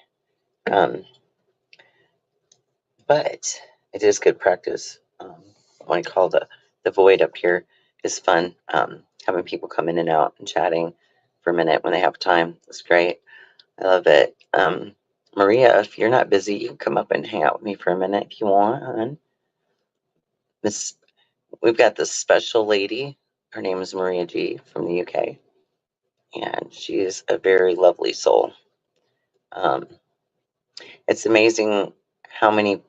But it is good practice. What I call the void up here is fun. Having people come in and out and chatting for a minute when they have time. It's great. I love it. Maria, if you're not busy, you can come up and hang out with me for a minute if you want. Miss, we've got this special lady. Her name is Maria G from the UK, and she is a very lovely soul. It's amazing how many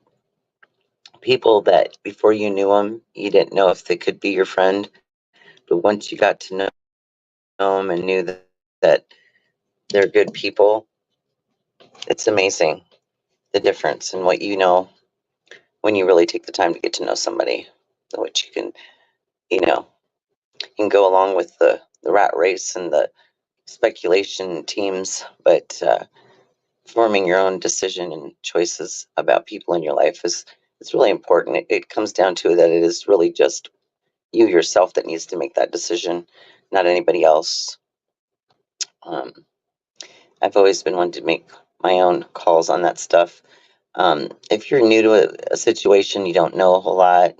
people that before you knew them, you didn't know if they could be your friend, but once you got to know them and knew that they're good people, it's amazing the difference in what you know when you really take the time to get to know somebody, which you can, you know, you can go along with the rat race and the speculation teams, but forming your own decision and choices about people in your life is it's really important. It comes down to that it is really just you yourself that needs to make that decision, not anybody else. Um, I've always been one to make my own calls on that stuff. If you're new to a situation, you don't know a whole lot,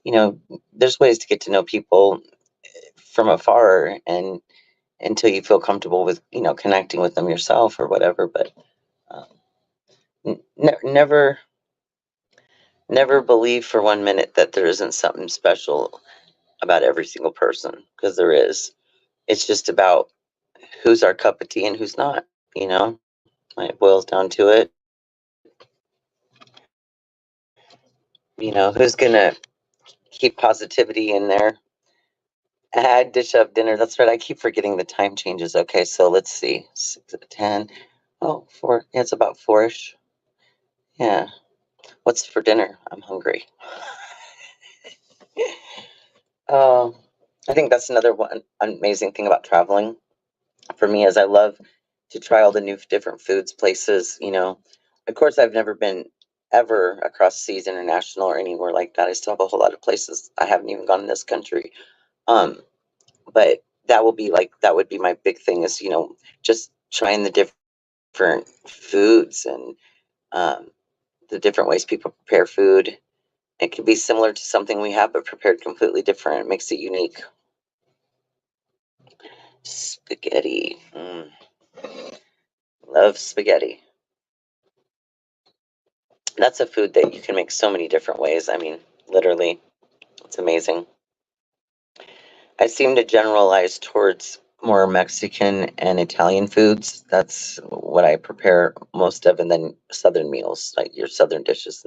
you know, there's ways to get to know people from afar and until you feel comfortable with, you know, connecting with them yourself or whatever. But um, never, never believe for 1 minute that there isn't something special about every single person, because there is. It's just about who's our cup of tea and who's not, you know? When it boils down to it, you know, who's gonna keep positivity in there? I had dish up dinner. That's right. I keep forgetting the time changes. Okay, so let's see. 6 to 10. Oh, 4. Yeah, it's about 4ish. Yeah. What's for dinner? I'm hungry. I think that's another one amazing thing about traveling for me is I love to try all the new different foods, places. Of course, I've never been ever across seas international or anywhere like that. I still have a whole lot of places I haven't even gone in this country. Um, but that would be my big thing is, just trying the different foods and um, the different ways people prepare food. It could be similar to something we have, but prepared completely different. It makes it unique. Spaghetti. Love spaghetti. That's a food that you can make so many different ways. I mean, literally, it's amazing. I seem to generalize towards more Mexican and Italian foods. That's what I prepare most of, and then Southern meals, like your Southern dishes,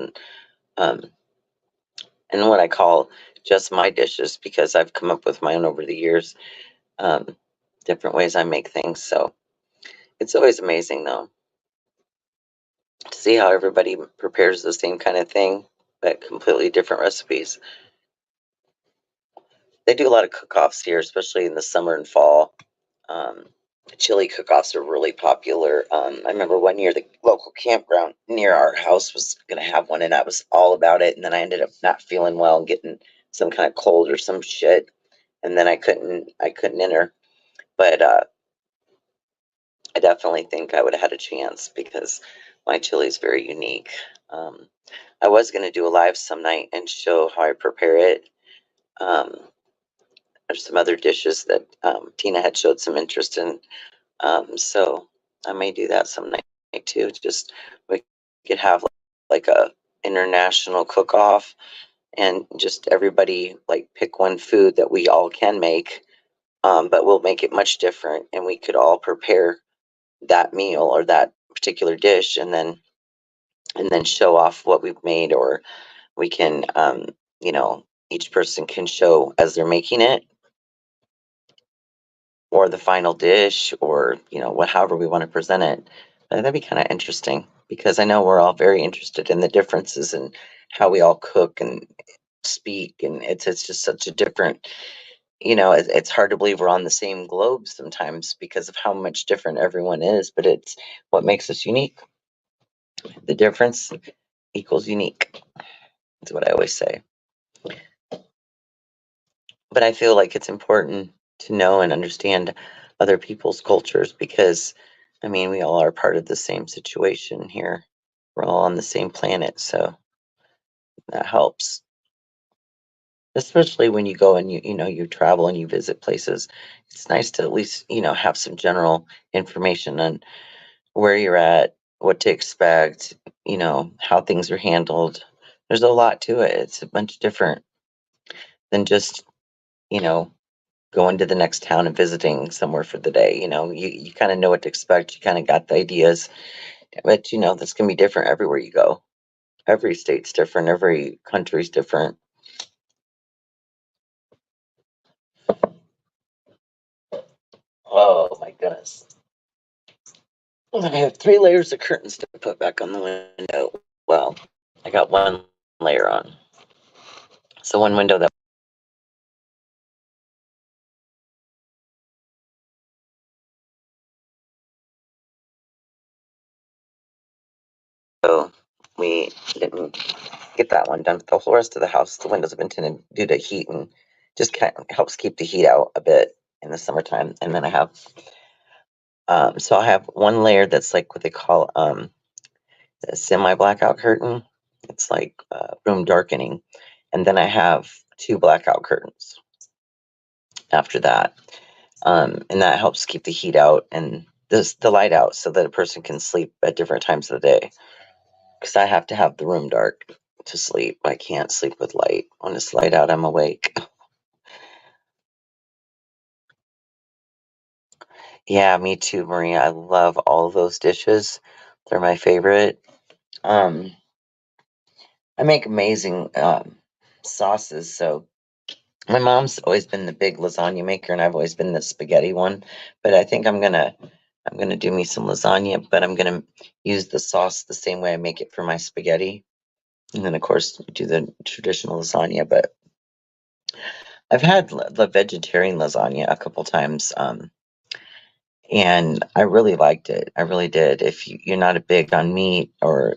um, and what I call just my dishes because I've come up with my own over the years, um, different ways I make things. So it's always amazing, though, to see how everybody prepares the same kind of thing, but completely different recipes. They do a lot of cook-offs here, especially in the summer and fall. Um, Chili cook-offs are really popular. I remember one year the local campground near our house was going to have one, and I was all about it. And then I ended up not feeling well and getting some kind of cold or some shit, and then I couldn't enter. But I definitely think I would have had a chance because my chili is very unique. Um, I was going to do a live some night and show how I prepare it. Um, there's some other dishes that Tina had showed some interest in. So I may do that some night too. Just we could have like a international cook off and just everybody like pick one food that we all can make, but we'll make it much different and we could all prepare that meal or that particular dish and then show off what we've made, or we can each person can show as they're making it or the final dish, or however we want to present it. That'd be kind of interesting because I know we're all very interested in the differences and how we all cook and speak, and it's just such a different. It's hard to believe we're on the same globe sometimes because of how much different everyone is, but it's what makes us unique. The difference equals unique. That's what I always say. But I feel like it's important to know and understand other people's cultures because, I mean, we all are part of the same situation here. We're all on the same planet, so that helps. Especially when you go and you travel and you visit places. It's nice to at least, have some general information on where you're at, what to expect, how things are handled. There's a lot to it. It's a bunch different than just, you know, going to the next town and visiting somewhere for the day. You kind of know what to expect. You kind of got the ideas, but that's gonna be different everywhere you go. Every state's different. Every country's different. Oh my goodness! I have 3 layers of curtains to put back on the window. Well, I got one layer on. So one window that so we didn't get that one done. But the whole rest of the house, the windows have been tinted due to heat and just kind of helps keep the heat out a bit in the summertime. And then I have so I have one layer that's like what they call a semi blackout curtain. It's like room darkening, and then I have 2 blackout curtains after that, and that helps keep the heat out and the light out so that a person can sleep at different times of the day. Because I have to have the room dark to sleep. I can't sleep with light. When it's light out, I'm awake. Yeah, me too, Maria. I love all of those dishes. They're my favorite. Um, I make amazing sauces. So my mom's always been the big lasagna maker, and I've always been the spaghetti one. But I think I'm gonna do me some lasagna, but I'm gonna use the sauce the same way I make it for my spaghetti, and then of course do the traditional lasagna. But I've had the vegetarian lasagna a couple times, and I really liked it. I really did. If you're not a big on meat, or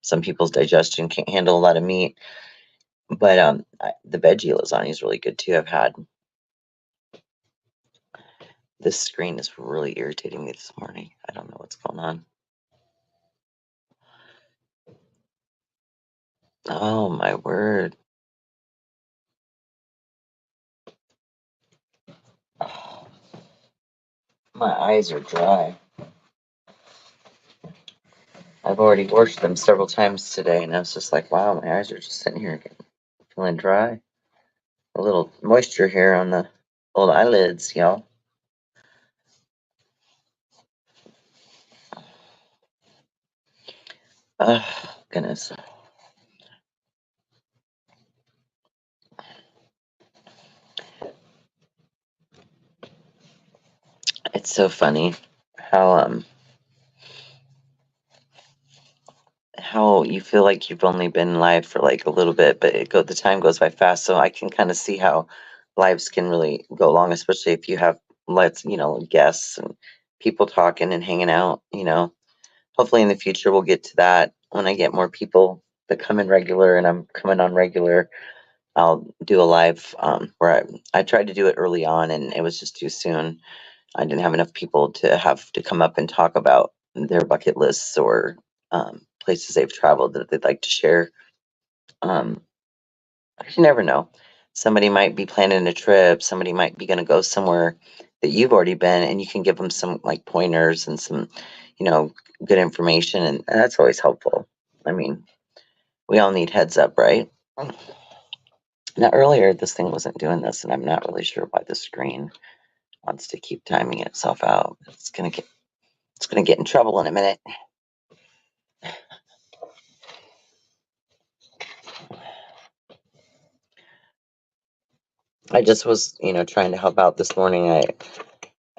some people's digestion can't handle a lot of meat, but the veggie lasagna is really good too. I've had. This screen is really irritating me this morning. I don't know what's going on. Oh my word. My eyes are dry. I've already washed them several times today, and I was just like, wow, my eyes are just sitting here feeling dry. A little moisture here on the old eyelids, y'all. Oh, goodness. It's so funny how you feel like you've only been live for like a little bit, but the time goes by fast. So I can kind of see how lives can really go long, especially if you have guests and people talking and hanging out. Hopefully in the future we'll get to that when I get more people that come in regular, and I'm coming on regular. I'll do a live where I tried to do it early on, and it was just too soon. I didn't have enough people to have to come up and talk about their bucket lists, or places they've traveled that they'd like to share. Um, you never know. Somebody might be planning a trip. Somebody might be going to go somewhere that you've already been, and you can give them some like pointers and some, good information, and that's always helpful. I mean, we all need heads up, right? Now, earlier this thing wasn't doing this, and I'm not really sure why the screen wants to keep timing itself out. It's gonna get in trouble in a minute. I just was, trying to help out this morning. I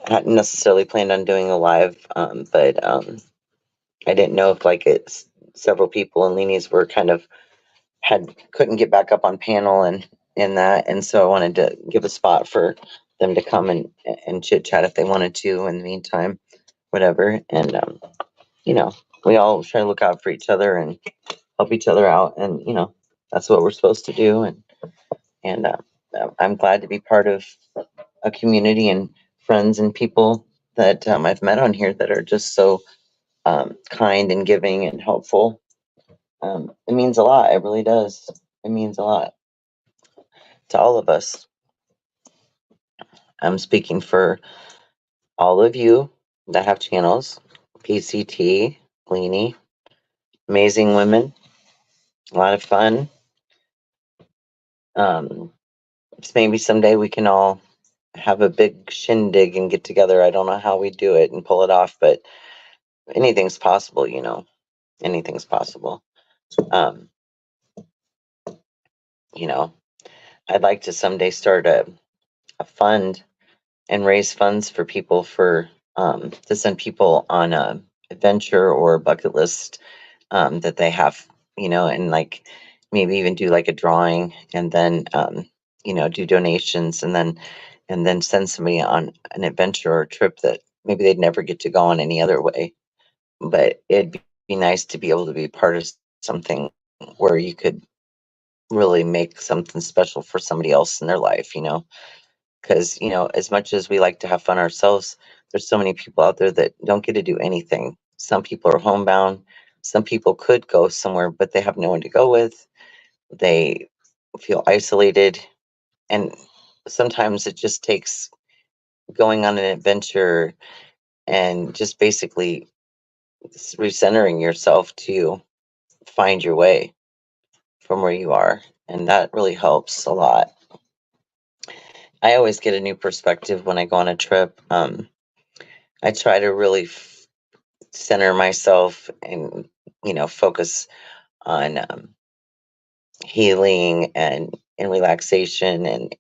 hadn't necessarily planned on doing a live, but I didn't know if like several people in Leanie's were kind of couldn't get back up on panel and that, and so I wanted to give a spot for them to come and chit chat if they wanted to in the meantime, whatever. And we all try to look out for each other and help each other out, and that's what we're supposed to do. And I'm glad to be part of a community and friends and people that I've met on here that are just so kind and giving and helpful. It means a lot. It really does. It means a lot to all of us. I'm speaking for all of you that have channels: PCT, Leanie, amazing women, a lot of fun. Maybe someday we can all have a big shindig and get together. I don't know how we do it and pull it off, but anything's possible, anything's possible. Um, you know, I'd like to someday start a fund and raise funds for people to send people on a adventure or bucket list that they have, and like maybe even do like a drawing, and then do donations, and then send somebody on an adventure or a trip that maybe they'd never get to go on any other way. But it'd be nice to be able to be part of something where you could really make something special for somebody else in their life, because as much as we like to have fun ourselves, there's so many people out there that don't get to do anything. Some people are homebound. Some people could go somewhere, but they have no one to go with. They feel isolated, and sometimes it just takes going on an adventure and just basically recentering yourself to find your way from where you are, and that really helps a lot. I always get a new perspective when I go on a trip. I try to really center myself and focus on healing and relaxation and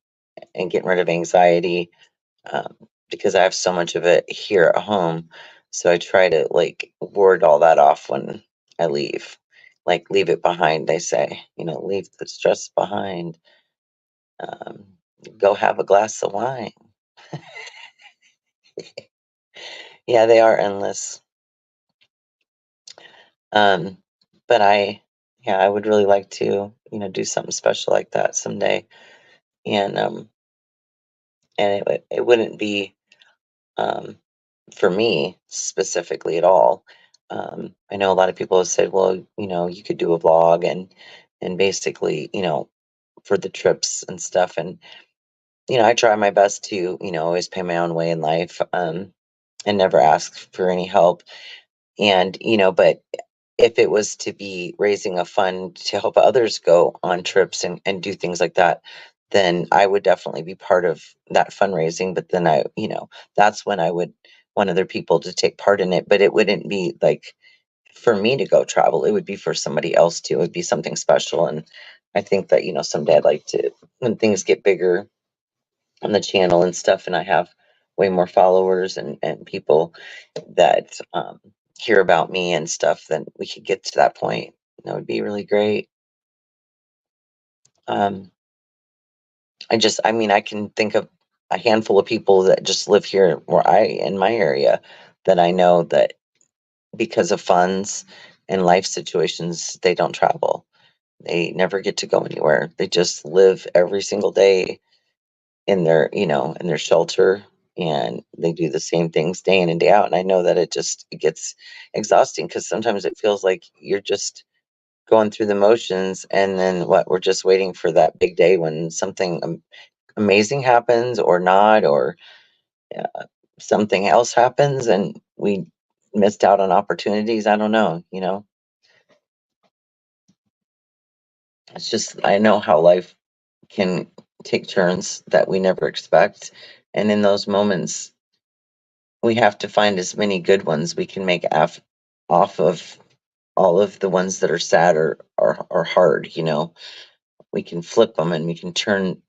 getting rid of anxiety, um, because I have so much of it here at home. So I try to like ward all that off when I leave. Like leave it behind, they say. Leave the stress behind. Um, Go have a glass of wine. Yeah, they are endless. But I would really like to, do something special like that someday. And it wouldn't be um, for me specifically at all. I know a lot of people have said, well, you could do a vlog and basically, for the trips and stuff. And I try my best to, always pay my own way in life, and never ask for any help. And but if it was to be raising a fund to help others go on trips and do things like that, then I would definitely be part of that fundraising. But then that's when I would want other people to take part in it. But it wouldn't be like for me to go travel. It would be for somebody else to. It would be something special. And I think that, someday I'd like to, when things get bigger on the channel and stuff, and I have way more followers and people that hear about me and stuff, then we could get to that point. That would be really great. um I can think of a handful of people that just live here where in my area, that I know that because of funds and life situations, they don't travel. They never get to go anywhere. They just live every single day in their shelter, and they do the same things day in and day out. And I know that it gets exhausting, because sometimes it feels like you're just going through the motions, and then we're just waiting for that big day when something amazing happens, or not, or uh, something else happens and we missed out on opportunities. I don't know, it's just, I know how life can take turns that we never expect. And in those moments, we have to find as many good ones we can make off of all of the ones that are sad or hard. We can flip them, and we can turn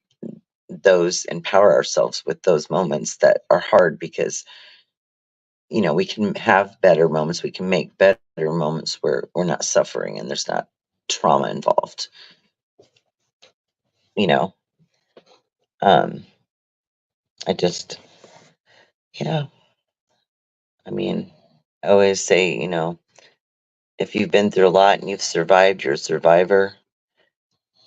those, empower ourselves with those moments that are hard, because we can have better moments. We can make better moments where we're not suffering and there's not trauma involved. you know um I just, yeah, I mean, I always say, if you've been through a lot and you've survived, you're a survivor.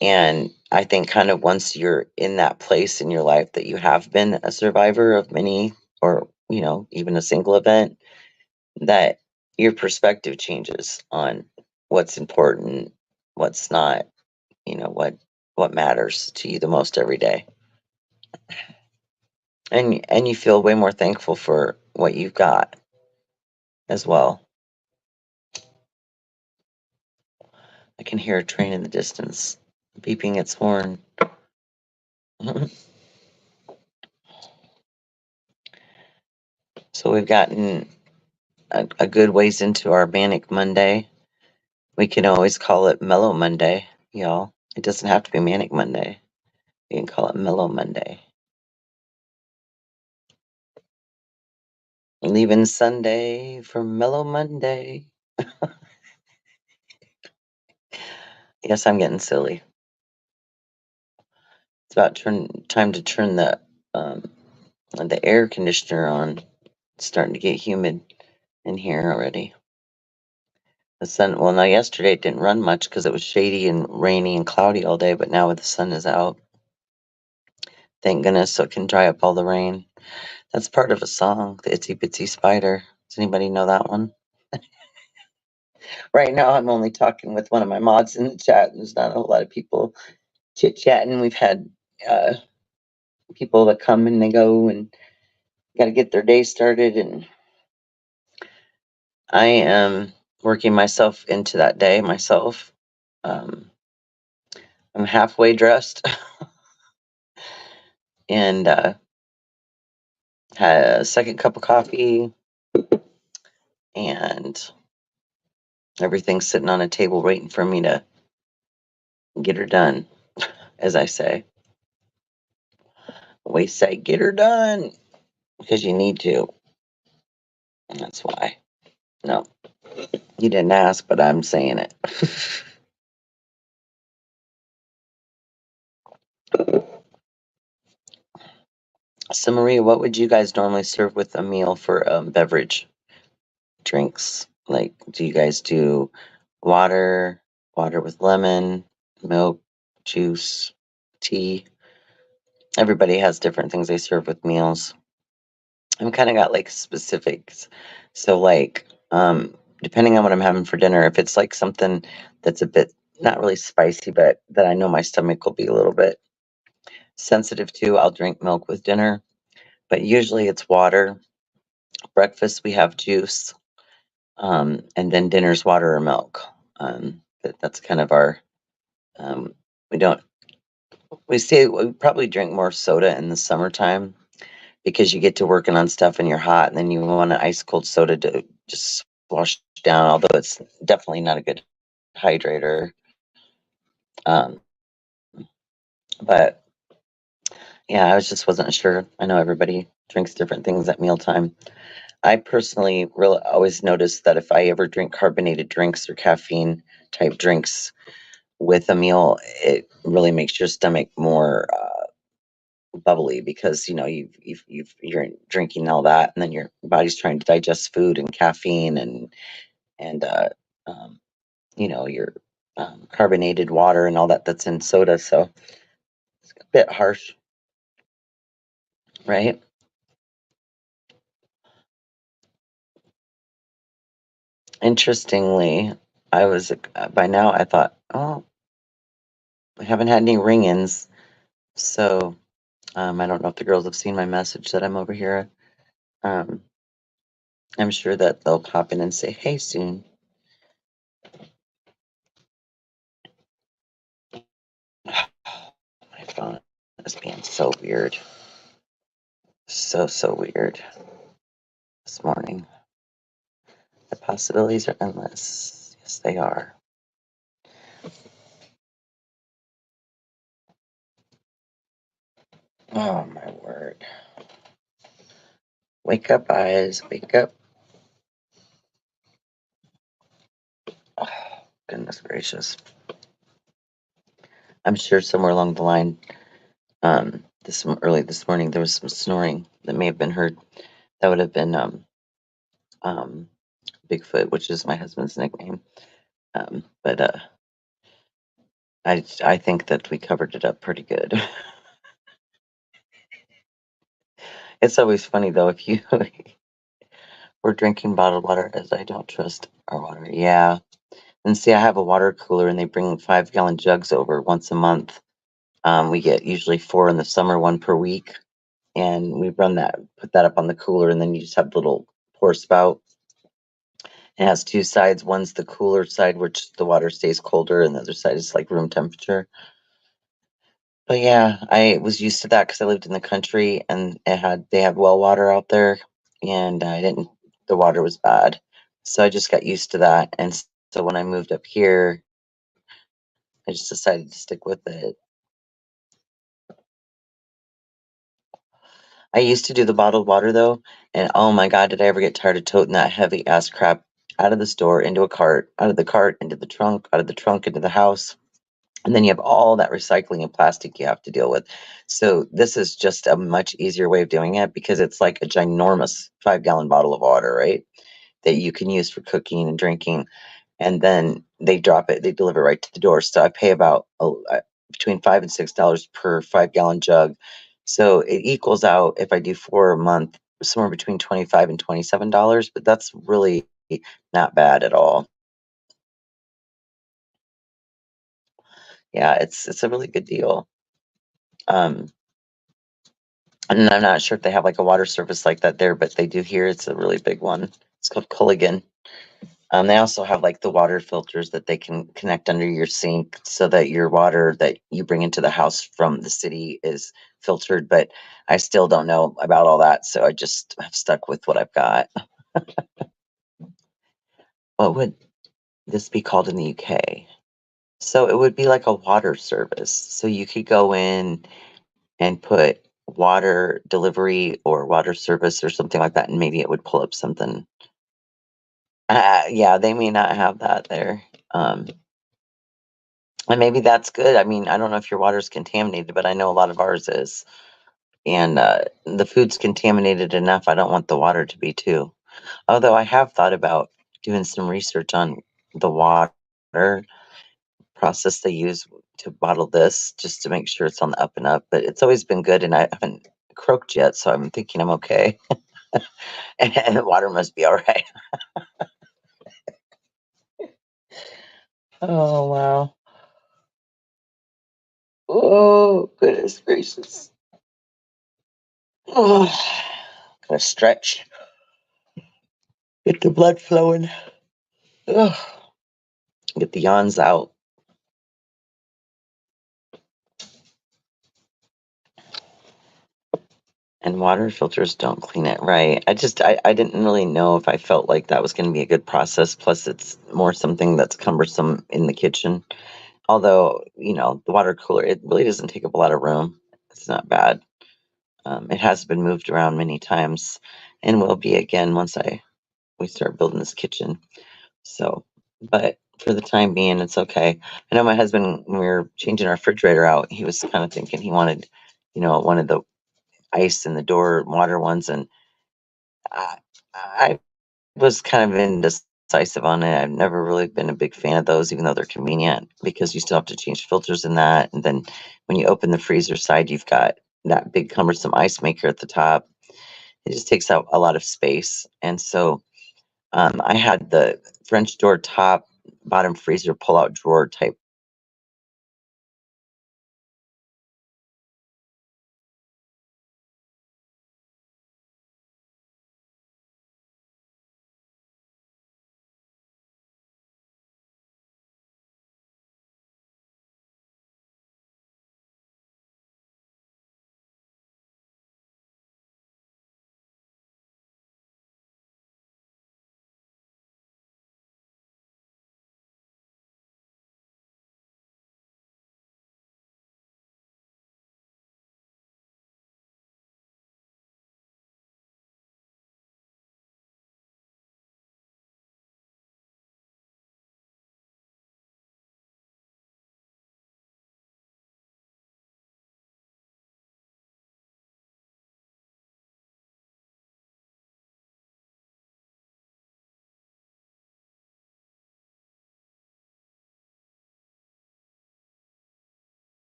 And I think kind of once you're in that place in your life that you have been a survivor of many, or even a single event, that your perspective changes on what's important, what's not, what matters to you the most every day. And you feel way more thankful for what you've got as well. I can hear a train in the distance beeping its horn. So we've gotten a good ways into our Manic Monday. We can always call it Mellow Monday, y'all. It doesn't have to be Manic Monday. We can call it Mellow Monday. Leaving Sunday for Mellow Monday. Yes, I'm getting silly. It's about time to turn the air conditioner on. It's starting to get humid in here already. The sun, well, now yesterday it didn't run much because it was shady and rainy and cloudy all day, but now the sun is out, thank goodness, so it can dry up all the rain. That's part of a song, the Itsy Bitsy Spider. Does anybody know that one? Right now I'm only talking with one of my mods in the chat, and there's not a whole lot of people chit-chatting. We've had uh, people that come and they go and got to get their day started, and I am working myself into that day myself. Um, I'm halfway dressed and had a second cup of coffee, and everything's sitting on a table waiting for me to get her done, as I say. We say, get her done, because you need to. And that's why. No, you didn't ask, but I'm saying it. So, Maria, what would you guys normally serve with a meal for beverage drinks? Like, do you guys do water, water with lemon, milk, juice, tea? Everybody has different things they serve with meals. I'm kind of got like specifics. So, like, depending on what I'm having for dinner, if it's like something that's a bit not really spicy, but that I know my stomach will be a little bit sensitive to, I'll drink milk with dinner. But usually it's water. Breakfast, we have juice. And then dinner's water or milk. That's kind of our, um, we don't, we say we probably drink more soda in the summertime because you get to working on stuff and you're hot and then you want an ice cold soda to just wash down, although it's definitely not a good hydrator. Um, but yeah, I just wasn't sure. I know everybody drinks different things at mealtime. I personally really always notice that if I ever drink carbonated drinks or caffeine type drinks with a meal, it really makes your stomach more bubbly because you're drinking all that, and then your body's trying to digest food and caffeine and um, your carbonated water and all that that's in soda. So it's a bit harsh, right? Interestingly, I was by now I thought, oh, I haven't had any ring-ins, so I don't know if the girls have seen my message that I'm over here. Um, I'm sure that they'll pop in and say hey soon. My phone is being so weird. So weird this morning. The possibilities are endless. Yes, they are. Oh, my word. Wake up, eyes. Wake up. Oh, goodness gracious. I'm sure somewhere along the line, early this morning, there was some snoring that may have been heard. That would have been um, Bigfoot, which is my husband's nickname. But I think that we covered it up pretty good. It's always funny though if you we're drinking bottled water as I don't trust our water. Yeah. And see, I have a water cooler and they bring 5-gallon jugs over once a month. We get usually 4 in the summer, 1 per week. And we put that up on the cooler, and then you just have the little pour spout. It has 2 sides. One's the cooler side, which the water stays colder, and the other side is like room temperature. But yeah, I was used to that because I lived in the country and they had well water out there, and the water was bad. So I just got used to that. And so when I moved up here, I just decided to stick with it. I used to do the bottled water though, and oh my God, did I ever get tired of toting that heavy ass crap out of the store into a cart, out of the cart into the trunk, out of the trunk into the house. And then you have all that recycling and plastic you have to deal with. So this is just a much easier way of doing it because it's like a ginormous 5-gallon bottle of water, right? That you can use for cooking and drinking. And then they deliver right to the door. So I pay about between $5 and $6 per 5-gallon jug. So it equals out if I do 4 a month, somewhere between $25 and $27. But that's really not bad at all. Yeah, it's a really good deal. Um, and I'm not sure if they have like a water service like that there, but they do here. It's a really big one. It's called Culligan. They also have like the water filters that they can connect under your sink so that your water that you bring into the house from the city is filtered. But I still don't know about all that, so I just have stuck with what I've got. What would this be called in the UK? So it would be like a water service. So you could go in and put water delivery or water service or something like that, and maybe it would pull up something. Yeah, they may not have that there. Um, and maybe that's good. I mean, I don't know if your water's contaminated, but I know a lot of ours is. and the food's contaminated enough. I don't want the water to be too. Although I have thought about doing some research on the water process they use to bottle this, just to make sure it's on the up and up. But it's always been good, and I haven't croaked yet, so I'm thinking I'm okay. And the water must be all right. Oh, wow. Oh, goodness gracious. Oh, gotta stretch, get the blood flowing. Ugh. Get the yawns out. And water filters don't clean it right. I didn't really know if I felt like that was going to be a good process. Plus, it's more something that's cumbersome in the kitchen. Although, the water cooler, it really doesn't take up a lot of room. It's not bad. It has been moved around many times and will be again once we start building this kitchen. So, but for the time being, it's okay. I know my husband, when we were changing our refrigerator out, he was kind of thinking he wanted, one of the ice in the door water ones, and I, I was kind of indecisive on it. I've never really been a big fan of those, even though they're convenient, because you still have to change filters in that. And then when you open the freezer side, you've got that big cumbersome ice maker at the top. It just takes out a lot of space. And so I had the French door top, bottom freezer pull out drawer type.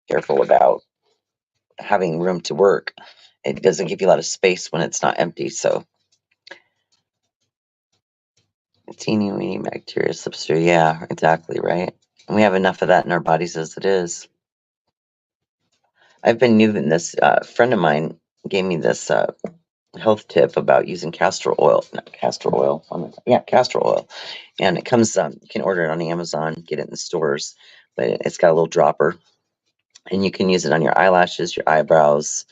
Careful about having room to work. It doesn't give you a lot of space when it's not empty. So teeny weeny bacteria slips through. Yeah, exactly right. And we have enough of that in our bodies as it is. I've been using this. Friend of mine gave me this health tip about using castor oil. Not castor oil. Yeah, castor oil. And it comes. You can order it on Amazon, get it in the stores, but it's got a little dropper, and you can use it on your eyelashes, your eyebrows.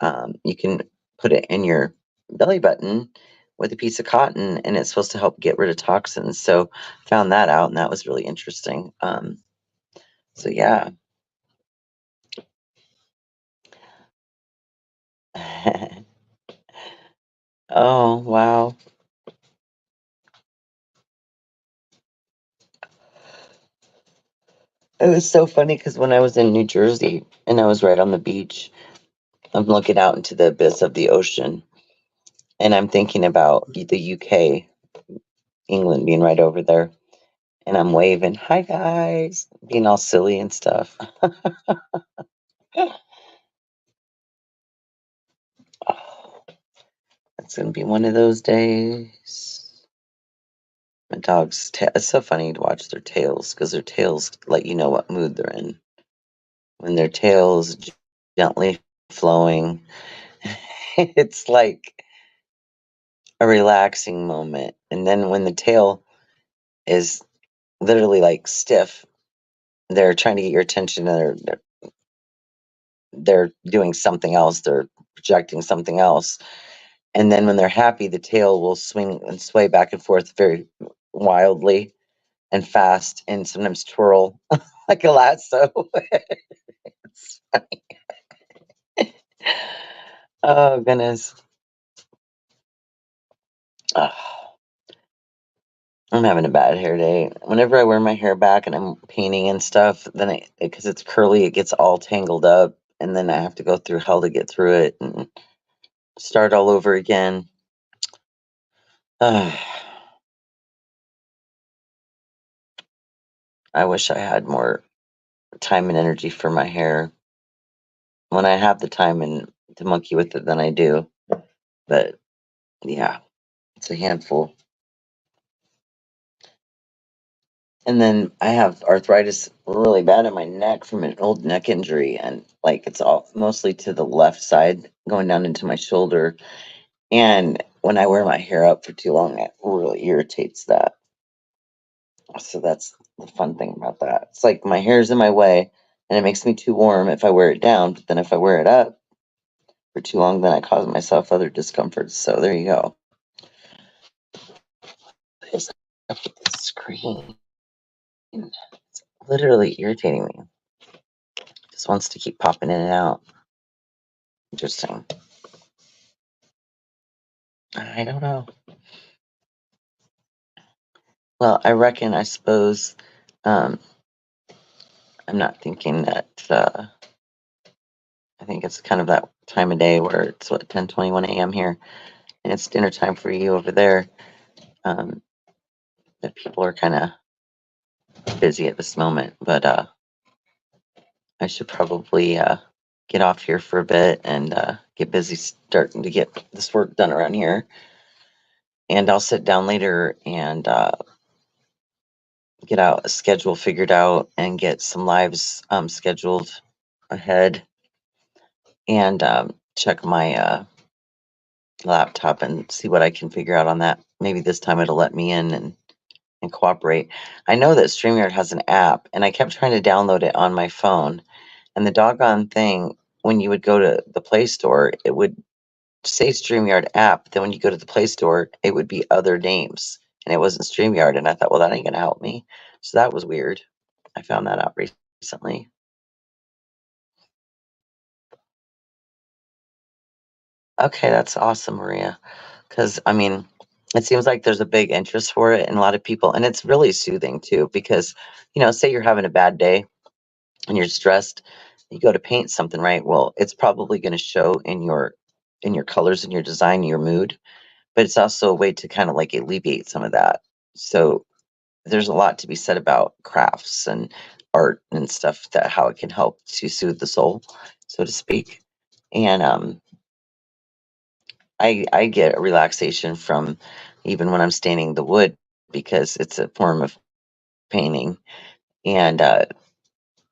You can put it in your belly button with a piece of cotton, and it's supposed to help get rid of toxins. So found that out, and that was really interesting. So yeah. Oh wow. It was so funny because when I was in New Jersey and I was right on the beach, I'm looking out into the abyss of the ocean, and I'm thinking about the UK, England being right over there, and I'm waving, "Hi guys," being all silly and stuff. Oh, it's gonna be one of those days. My it's so funny to watch their tails, because their tails let you know what mood they're in. When their tails gently flowing, it's like a relaxing moment. And then when the tail is literally like stiff, they're trying to get your attention, and they're doing something else. They're projecting something else. And then when they're happy, the tail will swing and sway back and forth very wildly and fast, and sometimes twirl like a lasso. It's funny. Oh goodness. Oh, I'm having a bad hair day. Whenever I wear my hair back and I'm painting and stuff, then because it's curly, it gets all tangled up, and then I have to go through hell to get through it and start all over again. I wish I had more time and energy for my hair. When I have the time and to monkey with it, then I do. But yeah, it's a handful. And then I have arthritis really bad in my neck from an old neck injury, and like it's all mostly to the left side, going down into my shoulder. And when I wear my hair up for too long, it really irritates that. So that's the fun thing about that. It's like my hair's in my way, and it makes me too warm if I wear it down. But then if I wear it up for too long, then I cause myself other discomforts. So there you go. What is up with this screen? It's literally irritating me. Just wants to keep popping in and out. Interesting. I don't know. Well, I suppose, um, I'm not thinking that, I think it's kind of that time of day where it's, 10:21 a.m. here, and it's dinner time for you over there, um, that people are kind of busy at this moment. But I should probably get off here for a bit and get busy starting to get this work done around here. And I'll sit down later and get out a schedule figured out and get some lives scheduled ahead, and check my laptop and see what I can figure out on that. Maybe this time it'll let me in and cooperate. I know that StreamYard has an app, and I kept trying to download it on my phone. And the doggone thing, when you would go to the Play Store, it would say StreamYard app. Then when you go to the Play Store, it would be other names, and it wasn't StreamYard. And I thought, well, that ain't gonna help me. So that was weird. I found that out recently. Okay, that's awesome, Maria. Because I mean, it seems like there's a big interest for it in a lot of people, and it's really soothing too. Because say you're having a bad day and you're stressed, you go to paint something, right? Well, it's probably going to show in your colors and your design, your mood, but it's also a way to kind of like alleviate some of that. So there's a lot to be said about crafts and art and stuff, that how it can help to soothe the soul, so to speak. And I get a relaxation from even when I'm staining the wood, because it's a form of painting, and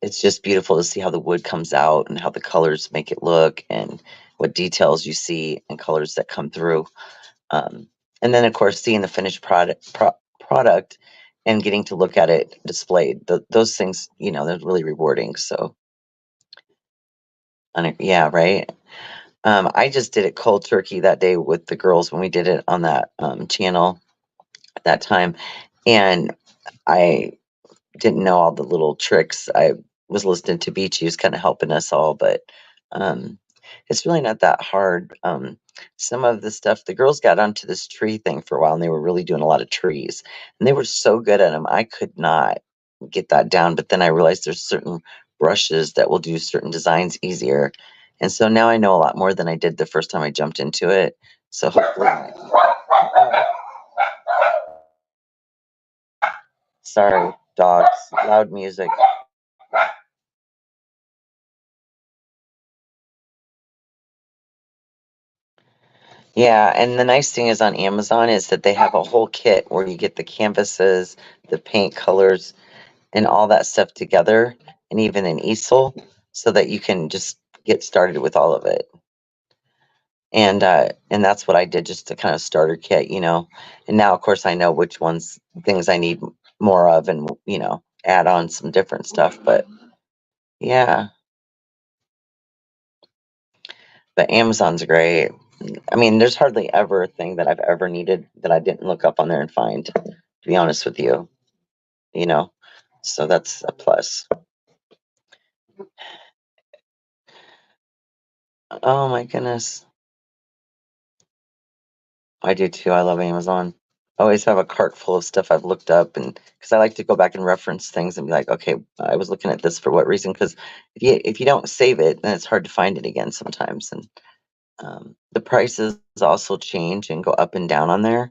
it's just beautiful to see how the wood comes out and how the colors make it look, and what details you see and colors that come through. Um, and then, of course, seeing the finished product and getting to look at it displayed. Those things, they're really rewarding. So, yeah, right. I just did it cold turkey that day with the girls when we did it on that channel at that time, and I didn't know all the little tricks. I was listening to Beach. He was kind of helping us all, but um, it's really not that hard. Some of the stuff, the girls got onto this tree thing for a while, and they were really doing a lot of trees, and they were so good at them. I could not get that down, but then I realized there's certain brushes that will do certain designs easier, and so now I know a lot more than I did the first time I jumped into it. So hopefully, sorry, dogs, loud music. Yeah, and the nice thing is on Amazon is that they have a whole kit where you get the canvases, the paint colors, and all that stuff together, and even an easel, so that you can just get started with all of it. And that's what I did, just a kind of starter kit, And now, of course, I know which things I need more of, and add on some different stuff. But yeah, but Amazon's great. I mean, there's hardly ever a thing that I've ever needed that I didn't look up on there and find, to be honest with you, you know? So that's a plus. Oh my goodness. I do too. I love Amazon. I always have a cart full of stuff I've looked up, and because I like to go back and reference things and be like, okay, I was looking at this for what reason? Because if you don't save it, then it's hard to find it again sometimes. And the prices also change and go up and down on there.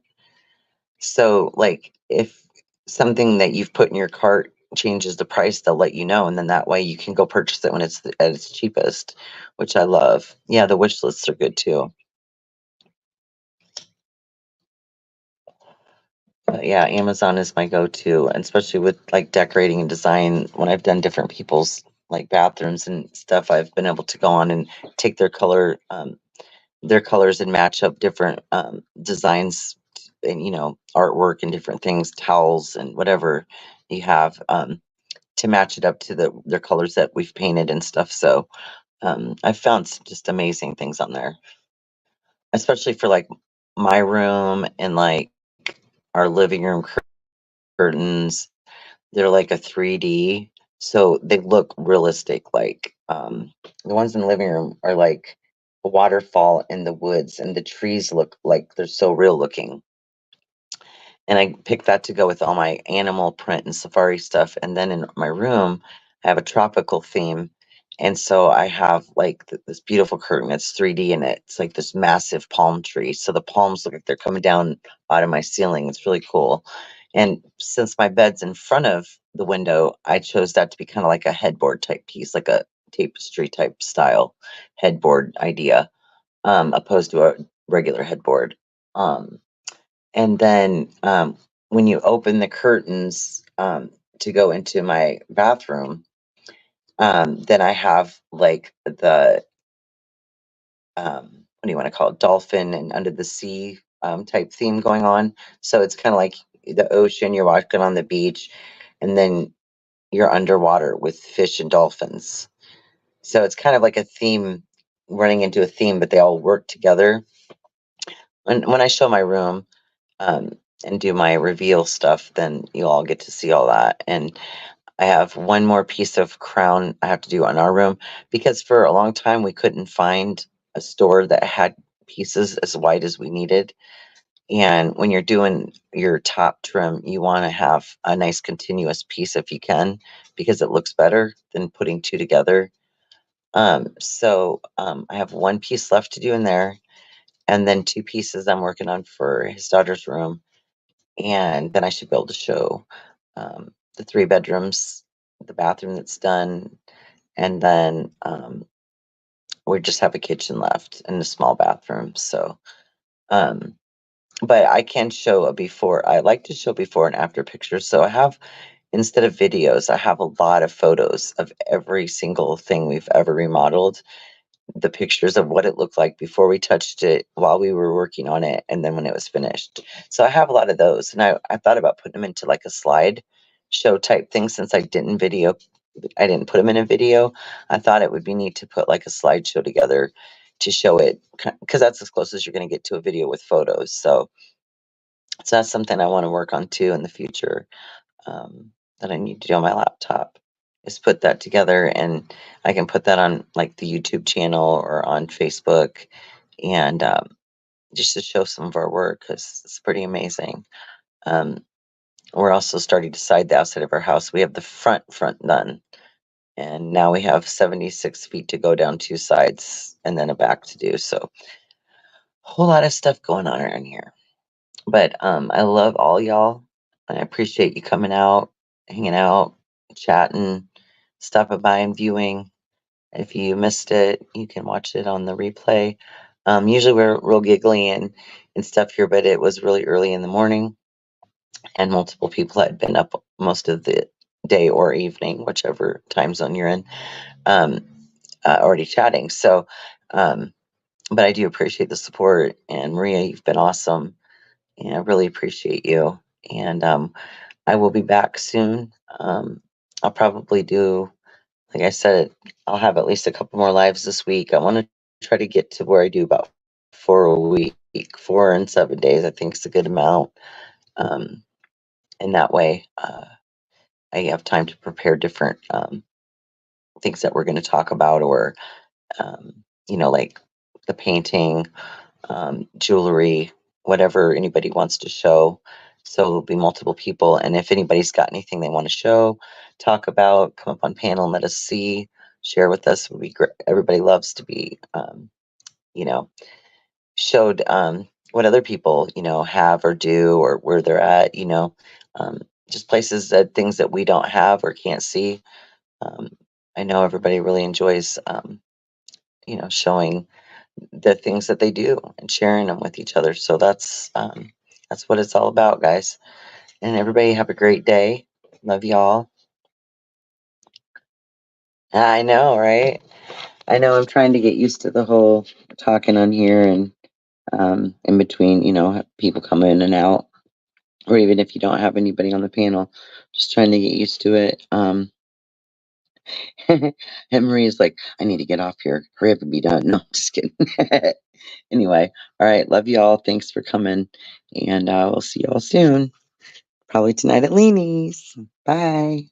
So, like, if something that you've put in your cart changes the price, they'll let you know, and then that way you can go purchase it when it's at its cheapest, which I love. Yeah, the wish lists are good too. But yeah, Amazon is my go-to, and especially with like decorating and design. When I've done different people's like bathrooms and stuff, I've been able to go on and take their colors and match up different designs and artwork and different things, towels and whatever you have, to match it up to their colors that we've painted and stuff. So I've found some just amazing things on there, especially for like my room and like our living room curtains. They're like a 3D, so they look realistic. Like the ones in the living room are like a waterfall in the woods, and the trees look like they're so real looking. And I picked that to go with all my animal print and safari stuff. And then in my room, I have a tropical theme. And so I have like this beautiful curtain that's 3D in it. It's like this massive palm tree. So the palms look like they're coming down out of my ceiling. It's really cool. And since my bed's in front of the window, I chose that to be kind of like a headboard type piece, like a tapestry type style headboard idea, opposed to a regular headboard. Um, and then when you open the curtains to go into my bathroom, then I have like the what do you want to call it? Dolphin and under the sea type theme going on. So it's kind of like the ocean, you're walking on the beach, and then you're underwater with fish and dolphins. So it's kind of like a theme running into a theme, but they all work together. And when I show my room, um, and do my reveal stuff, then you'll all get to see all that. And I have one more piece of crown I have to do on our room, because for a long time we couldn't find a store that had pieces as wide as we needed. And when you're doing your top trim, you want to have a nice continuous piece if you can, because it looks better than putting two together. So I have one piece left to do in there, and then two pieces I'm working on for his daughter's room, and then I should be able to show the three bedrooms, the bathroom that's done, and then we just have a kitchen left and a small bathroom. So, um, but I can show a before. I like to show before and after pictures. So I have, instead of videos, I have a lot of photos of every single thing we've ever remodeled, the pictures of what it looked like before we touched it, while we were working on it, and then when it was finished. So I have a lot of those, and I thought about putting them into like a slide show type thing, since I didn't put them in a video. I thought it would be neat to put like a slideshow together to show it, because that's as close as you're going to get to a video with photos. So that's something I want to work on too in the future, that I need to do on my laptop, is put that together, and I can put that on like the YouTube channel or on Facebook, and just to show some of our work, because it's pretty amazing. Um, we're also starting to side the outside of our house. We have the front done, and now we have 76 feet to go down two sides and then a back to do. So a whole lot of stuff going on around here. But I love all y'all. I appreciate you coming out, hanging out, chatting, stopping by and viewing. If you missed it, you can watch it on the replay. Usually we're real giggly and stuff here, but it was really early in the morning, and multiple people had been up most of the day or evening, whichever time zone you're in, um, already chatting. So, but I do appreciate the support, and Maria, you've been awesome, and I really appreciate you. And I will be back soon. I'll probably do, like I said, I'll have at least a couple more lives this week. I want to try to get to where I do about for a week. 4 and 7 days, I think, is a good amount. And that way, I have time to prepare different things that we're going to talk about, or like the painting, jewelry, whatever anybody wants to show. So it'll be multiple people, and if anybody's got anything they want to show, talk about, come up on panel and let us see, share with us. Would be great. Everybody loves to be, showed what other people, have or do, or where they're at. Just places that things that we don't have or can't see. Um, I know everybody really enjoys, showing the things that they do and sharing them with each other. So that's what it's all about, guys. And everybody have a great day. Love y'all. I know, right? I know. I'm trying to get used to the whole talking on here, and in between, people come in and out, or even if you don't have anybody on the panel, just trying to get used to it. And Marie's like, I need to get off here. Hurry up and be done. No, I'm just kidding. Anyway, all right. Love y'all. Thanks for coming. And we'll see y'all soon. Probably tonight at Leanie's. Bye.